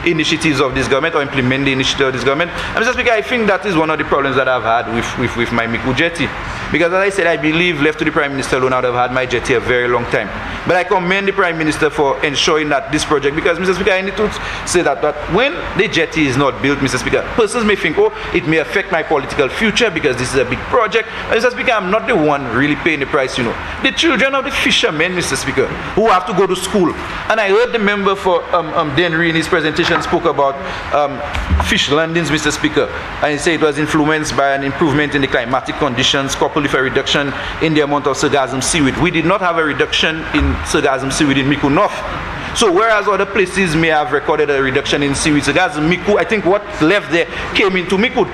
[SPEAKER 7] initiatives of this government or implement the initiative of this government. And Mr. Speaker, I think that is one of the problems that I've had with my Mikud jetty. Because as I said, I believe left to the Prime Minister alone, I would have had my jetty a very long time. But I commend the Prime Minister for ensuring that this project, because Mr. Speaker, I need to say that when the jetty is not built, Mr. Speaker, persons may think, oh, it may affect my political future because this is a big project. And Mr. Speaker, I'm not the one really paying the price, you know. The children of the fishermen, Mr. Speaker, who have to go to school. And I heard the member for Denry in his presentation spoke about fish landings, Mr. Speaker, and he said it was influenced by an improvement in the climatic conditions coupled with a reduction in the amount of sargassum seaweed. We did not have a reduction in sargassum seaweed in Mikud North. So whereas other places may have recorded a reduction in seaweed sargassum, Mikud, I think what left there came into Mikud.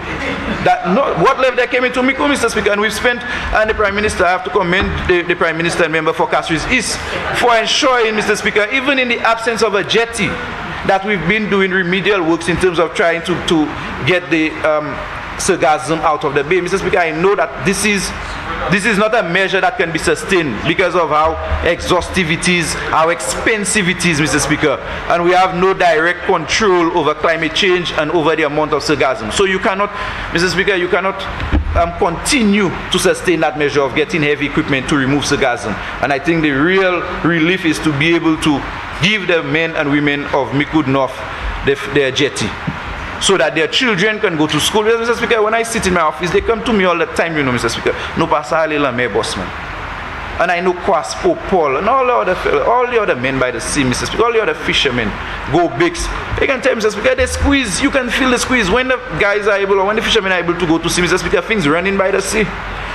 [SPEAKER 7] What left there came into Mikud, Mr. Speaker, and we've spent, and the Prime Minister, I have to commend the Prime Minister and member for Fisheries East for ensuring, Mr. Speaker, even in the absence of a jetty, that we've been doing remedial works in terms of trying to get the sargassum out of the bay. Mr. Speaker, I know that this is not a measure that can be sustained because of how exhaustive it is, how expensive it is, Mr. Speaker, and we have no direct control over climate change and over the amount of sargassum. So you cannot, Mr. Speaker, you cannot continue to sustain that measure of getting heavy equipment to remove sargassum. And I think the real relief is to be able to give the men and women of Mikud North their jetty, so that their children can go to school. Mr. Speaker, when I sit in my office, they come to me all the time, you know, Mr. Speaker. No pasali la me bossman. And I know Kwaspo, Paul, and all the other men by the sea, Mr. Speaker, all the other fishermen, go bigs. They can tell Mr. Speaker, they squeeze, you can feel the squeeze. When the guys are able, or when the fishermen are able to go to sea, Mr. Speaker, things running by the sea.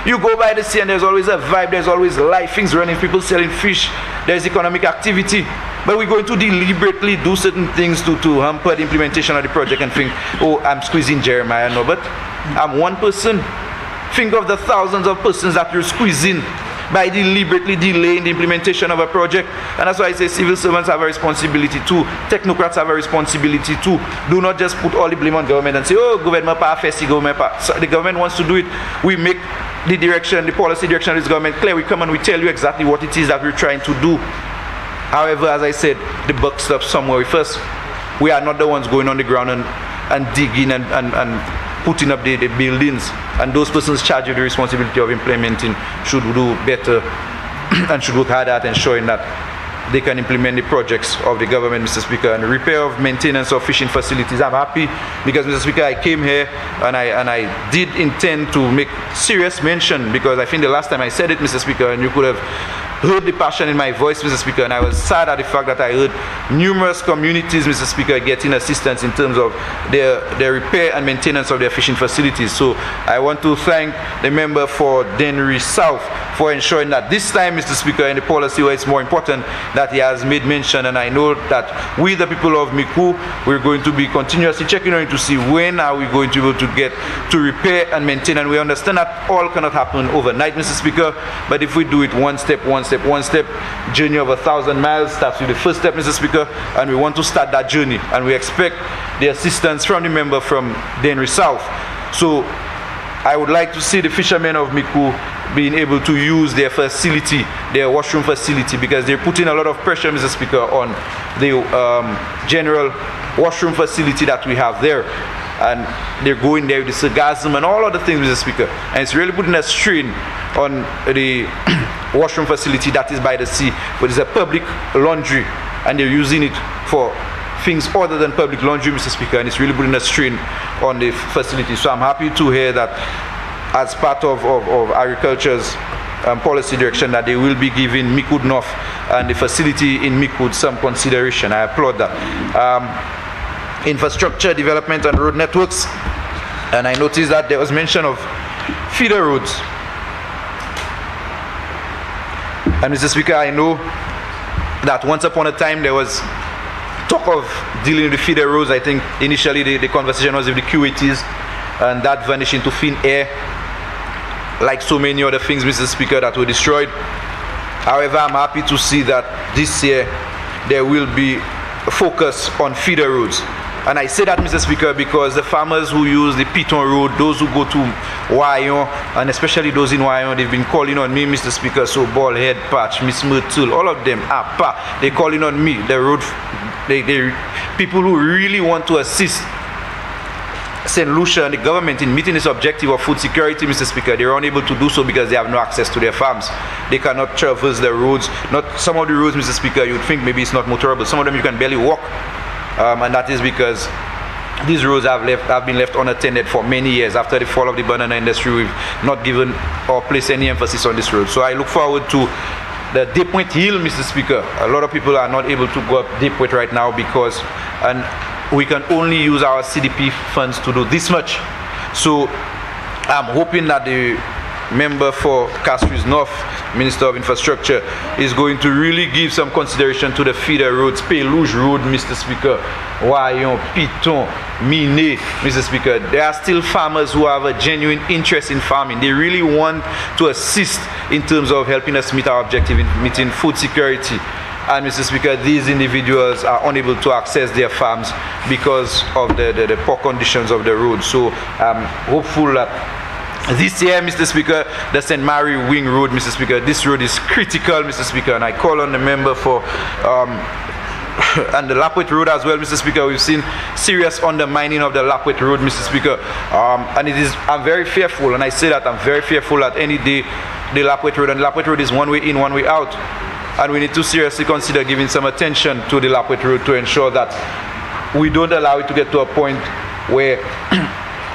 [SPEAKER 7] You go by the sea and there's always a vibe, there's always life, things running, people selling fish, there's economic activity. But we're going to deliberately do certain things to hamper the implementation of the project and think, oh, I'm squeezing Jeremiah. No, but I'm one person. Think of the thousands of persons that you're squeezing by deliberately delaying the implementation of a project. And that's why I say civil servants have a responsibility too. Technocrats have a responsibility too. Do not just put all the blame on government and say, oh, government pa festy, government pa. So the government wants to do it. We make the direction, the policy direction of this government clear. We come and we tell you exactly what it is that we're trying to do. However, as I said, the buck stops somewhere with us. We are not the ones going on the ground and digging and putting up the buildings. And those persons charged with the responsibility of implementing should do better and should work harder at ensuring that they can implement the projects of the government, Mr. Speaker, and the repair of maintenance of fishing facilities. I'm happy because, Mr. Speaker, I came here and I did intend to make serious mention, because I think the last time I said it, Mr. Speaker, and you could have heard the passion in my voice, Mr. Speaker, and I was sad at the fact that I heard numerous communities, Mr. Speaker, getting assistance in terms of their repair and maintenance of their fishing facilities. So I want to thank the member for Dennery South for ensuring that this time, Mr. Speaker, in the policy where it's more important, that he has made mention, and I know that we, the people of Miku, we're going to be continuously checking on to see when are we going to be able to get to repair and maintain, and we understand that all cannot happen overnight, Mr. Speaker, but if we do it one step, journey of 1,000 miles starts with the first step, Mr. Speaker, and we want to start that journey, and we expect the assistance from the member from Dennery South. So I would like to see the fishermen of Miku being able to use their facility, their washroom facility, because they're putting a lot of pressure, Mr. Speaker, on the general washroom facility that we have there. And they're going there with the sargassum and all other things, Mr. Speaker. And it's really putting a strain on the washroom facility that is by the sea, but it's a public laundry, and they're using it for things other than public laundry, Mr. Speaker, and it's really putting a strain on the facility. So I'm happy to hear that as part of agriculture's policy direction, that they will be giving Mikud North and the facility in Mikud some consideration. I applaud that. Infrastructure development and road networks, and I noticed that there was mention of feeder roads. And Mr. Speaker, I know that once upon a time there was talk of dealing with the feeder roads. I think initially the conversation was with the QATs, and that vanished into thin air, like so many other things, Mr. Speaker, that were destroyed. However, I'm happy to see that this year there will be a focus on feeder roads. And I say that, Mr. Speaker, because the farmers who use the Piton Road, those who go to Wayon, and especially those in Wayon, they've been calling on me, Mr. Speaker, so Ballhead, Patch, Miss Myrtle, all of them, they're calling on me, the road, people who really want to assist St. Lucia and the government in meeting this objective of food security, Mr. Speaker. They're unable to do so because they have no access to their farms. They cannot traverse the roads. Not some of the roads, Mr. Speaker, you'd think maybe it's not motorable. Some of them you can barely walk. And that is because these roads have been left unattended for many years. After the fall of the banana industry, we've not given or placed any emphasis on this road. So I look forward to the Day Point Hill, Mr. Speaker. A lot of people are not able to go up Day Point right now because we can only use our CDP funds to do this much. So I'm hoping that the member for Castries North, Minister of Infrastructure, is going to really give some consideration to the feeder roads, Pelouge Road, Mr. Speaker, Wayon, Piton, Mine, Mr. Speaker. There are still farmers who have a genuine interest in farming. They really want to assist in terms of helping us meet our objective in meeting food security. And Mr. Speaker, these individuals are unable to access their farms because of the poor conditions of the road. So I'm hopeful that this year, Mr. Speaker, the St. Mary Wing Road, Mr. Speaker, this road is critical, Mr. Speaker, and I call on the member for and the Lapwet Road as well, Mr. Speaker. We've seen serious undermining of the Lapwet Road, Mr. Speaker, and I'm very fearful, and I say that I'm very fearful that any day the Lapwet Road, and Lapwet Road is one way in, one way out, and we need to seriously consider giving some attention to the Lapwet Road to ensure that we don't allow it to get to a point where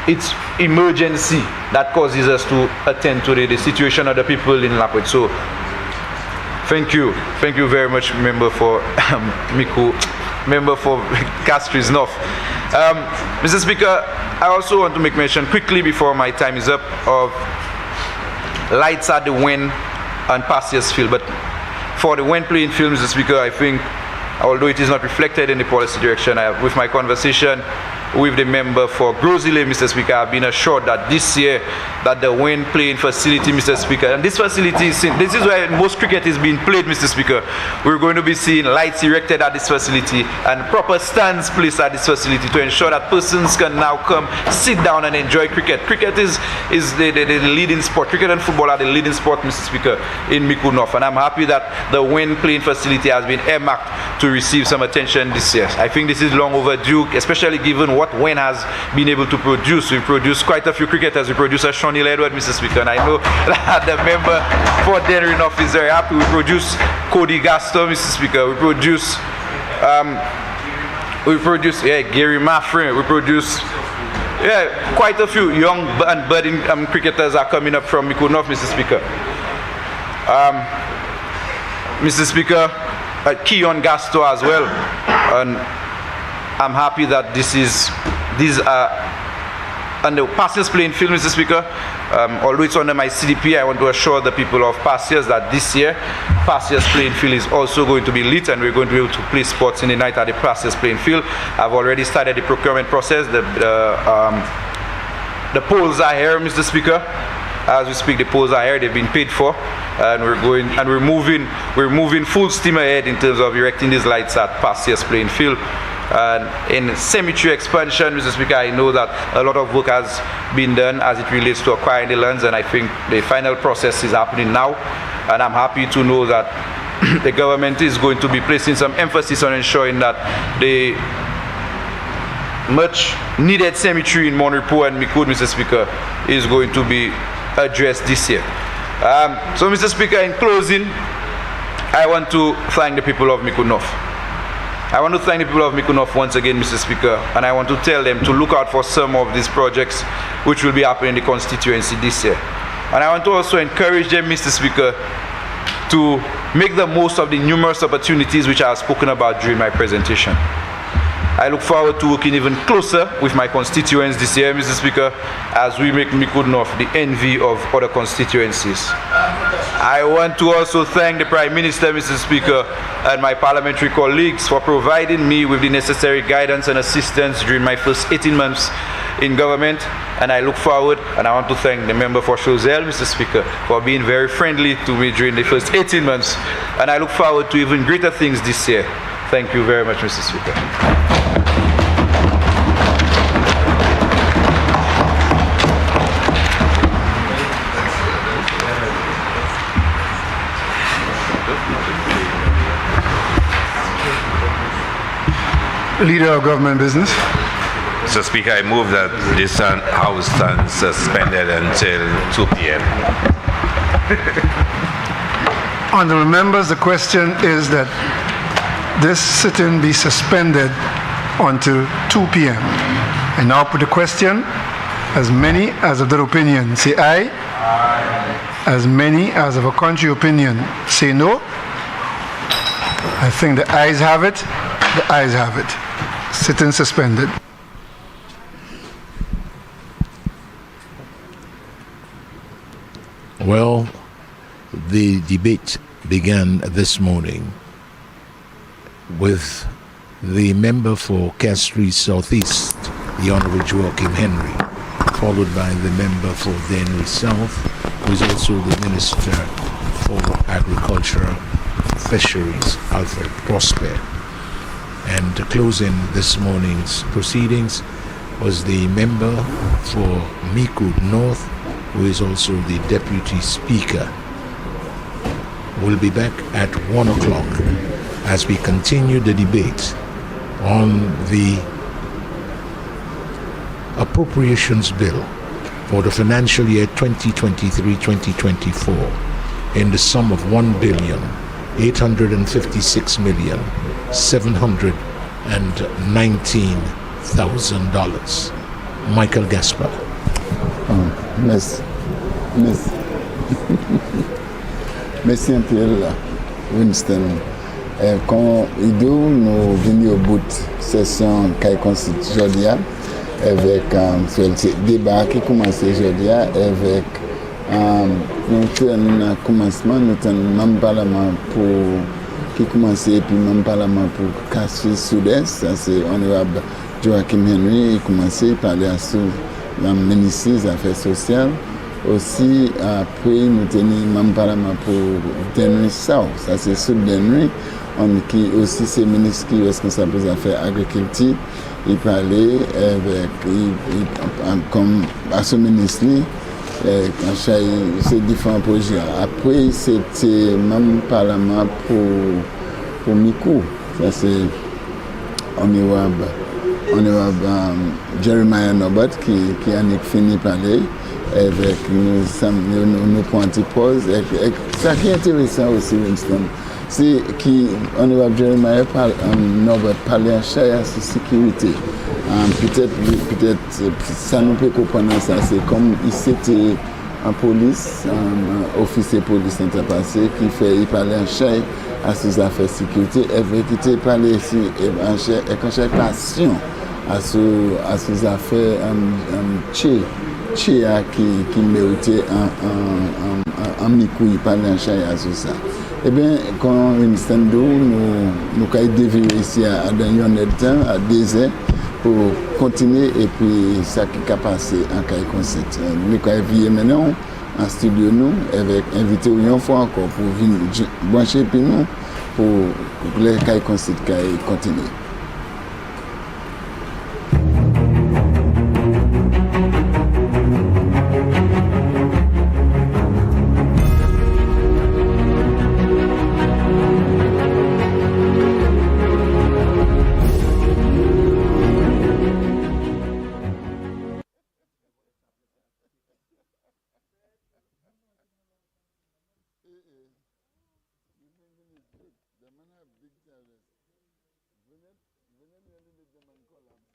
[SPEAKER 7] it's emergency that causes us to attend to the situation of the people in Lapwet. So thank you very much, member for Miku, member for Castries North. Mr. Speaker, I also want to make mention quickly before my time is up of lights at the Wen and Pastures Field. But for the Wen playing field, Mr. Speaker, I think, although it is not reflected in the policy direction, with my conversation with the member for Grozile, Mr. Speaker, I've been assured that this year that the Wen playing facility, Mr. Speaker, and this facility, this is where most cricket is being played, Mr. Speaker. We're going to be seeing lights erected at this facility and proper stands placed at this facility to ensure that persons can now come, sit down and enjoy cricket. Cricket is the leading sport. Cricket and football are the leading sport, Mr. Speaker, in Miku North. And I'm happy that the Wen playing facility has been earmarked to receive some attention this year. I think this is long overdue, especially given what Wayne has been able to produce. We produce quite a few cricketers. We produce a Shonil Edward, Mr. Speaker, and I know that the member for Denry North is very happy. We produce Cody Gaston, Mr. Speaker. We produce Gary Maffrin. We produce quite a few young and budding cricketers are coming up from Miku North, Mr. Speaker. Mr. Speaker, Keon Gasto as well, and I'm happy that these are on the Passiers playing field, Mr. Speaker. Although it's under my CDP, I want to assure the people of Passiers that this year, Passiers playing field is also going to be lit, and we're going to be able to play sports in the night at the Passiers playing field. I've already started the procurement process. The poles are here, Mr. Speaker. As we speak, the poles are here. They've been paid for, and we're moving full steam ahead in terms of erecting these lights at Passiers playing field. And in cemetery expansion, Mr. Speaker, I know that a lot of work has been done as it relates to acquiring the lands, and I think the final process is happening now. And I'm happy to know that the government is going to be placing some emphasis on ensuring that the much needed cemetery in Monrepo and Mikud, Mr. Speaker, is going to be addressed this year. So, Mr. Speaker, in closing, I want to thank the people of Mikud North. I want to thank the people of Miku North once again, Mr. Speaker, and I want to tell them to look out for some of these projects which will be happening in the constituency this year. And I want to also encourage them, Mr. Speaker, to make the most of the numerous opportunities which I have spoken about during my presentation. I look forward to working even closer with my constituents this year, Mr. Speaker, as we make Miku North the envy of other constituencies. I want to also thank the Prime Minister, Mr. Speaker, and my parliamentary colleagues for providing me with the necessary guidance and assistance during my first 18 months in government. And I look forward, and I want to thank the member for Chozel, Mr. Speaker, for being very friendly to me during the first 18 months. And I look forward to even greater things this year. Thank you very much, Mr. Speaker.
[SPEAKER 2] Leader of Government Business.
[SPEAKER 9] Mr. Speaker, I move that this House stands suspended until 2 p.m.
[SPEAKER 2] Honourable members, the question is that this sitting be suspended until 2 p.m. I now put the question. As many as of their opinion say aye. Aye. As many as of a contrary opinion say no. I think the ayes have it. The ayes have it. Sitting suspended.
[SPEAKER 1] Well, the debate began this morning with the member for Castries Southeast, the Honourable Joachim Henry, followed by the member for Denry South, who is also the Minister for Agriculture, Fisheries, Alfred Prosper. And closing this morning's proceedings was the member for Mikud North, who is also the Deputy Speaker. We'll be back at 1 o'clock as we continue the debate on the Appropriations Bill for the financial year 2023-2024 in the sum of $1,856,719,000. Michael Gaspar.
[SPEAKER 10] Merci un peu là, Winston. Quand nous venons au bout de la session constitutionnelle avec ce débat qui commence aujourd'hui avec un commencement, nous avons un parlement qui commence et puis un parlement pour Castries Sud-Est, ça c'est honorable Joachim Henry, il commence à parler à la ministre des Affaires sociales. Aussi, après, nous tenons un parlement pour Denry South, ça c'est Sud Denry, qui aussi c'est le ministre qui est responsable des affaires agriculture. Il parlait avec, comme à ce ministre, c'est différents projets. Après, c'était même parlement pour Miku, ça c'est honorable honorable Jeremiah Norbert qui a fini par parler avec nous pointer pause. Ça qui est intéressant aussi, Winston, c'est honorable Jeremiah Norbert parlait en chair sur sécurité. Peut-être ça nous peut comprendre ça, c'est comme c'était en police, un officier de police interpassé il parlait en chair à ses affaires de sécurité, il parlait ici en chair passion à ses affaires qui méritait en micro, il parlait en chair à ça. Eh bien, quand nous avons dévié ici à dans un temps, à 2 heures, pour continuer et puis ça qui a passé en cas concert. Nous avons maintenant en studio nous avec invité une fois encore pour venir brancher puis nous pour les cas concert qui continuer. Venez, venez, venez, venez, venez, venez, venez,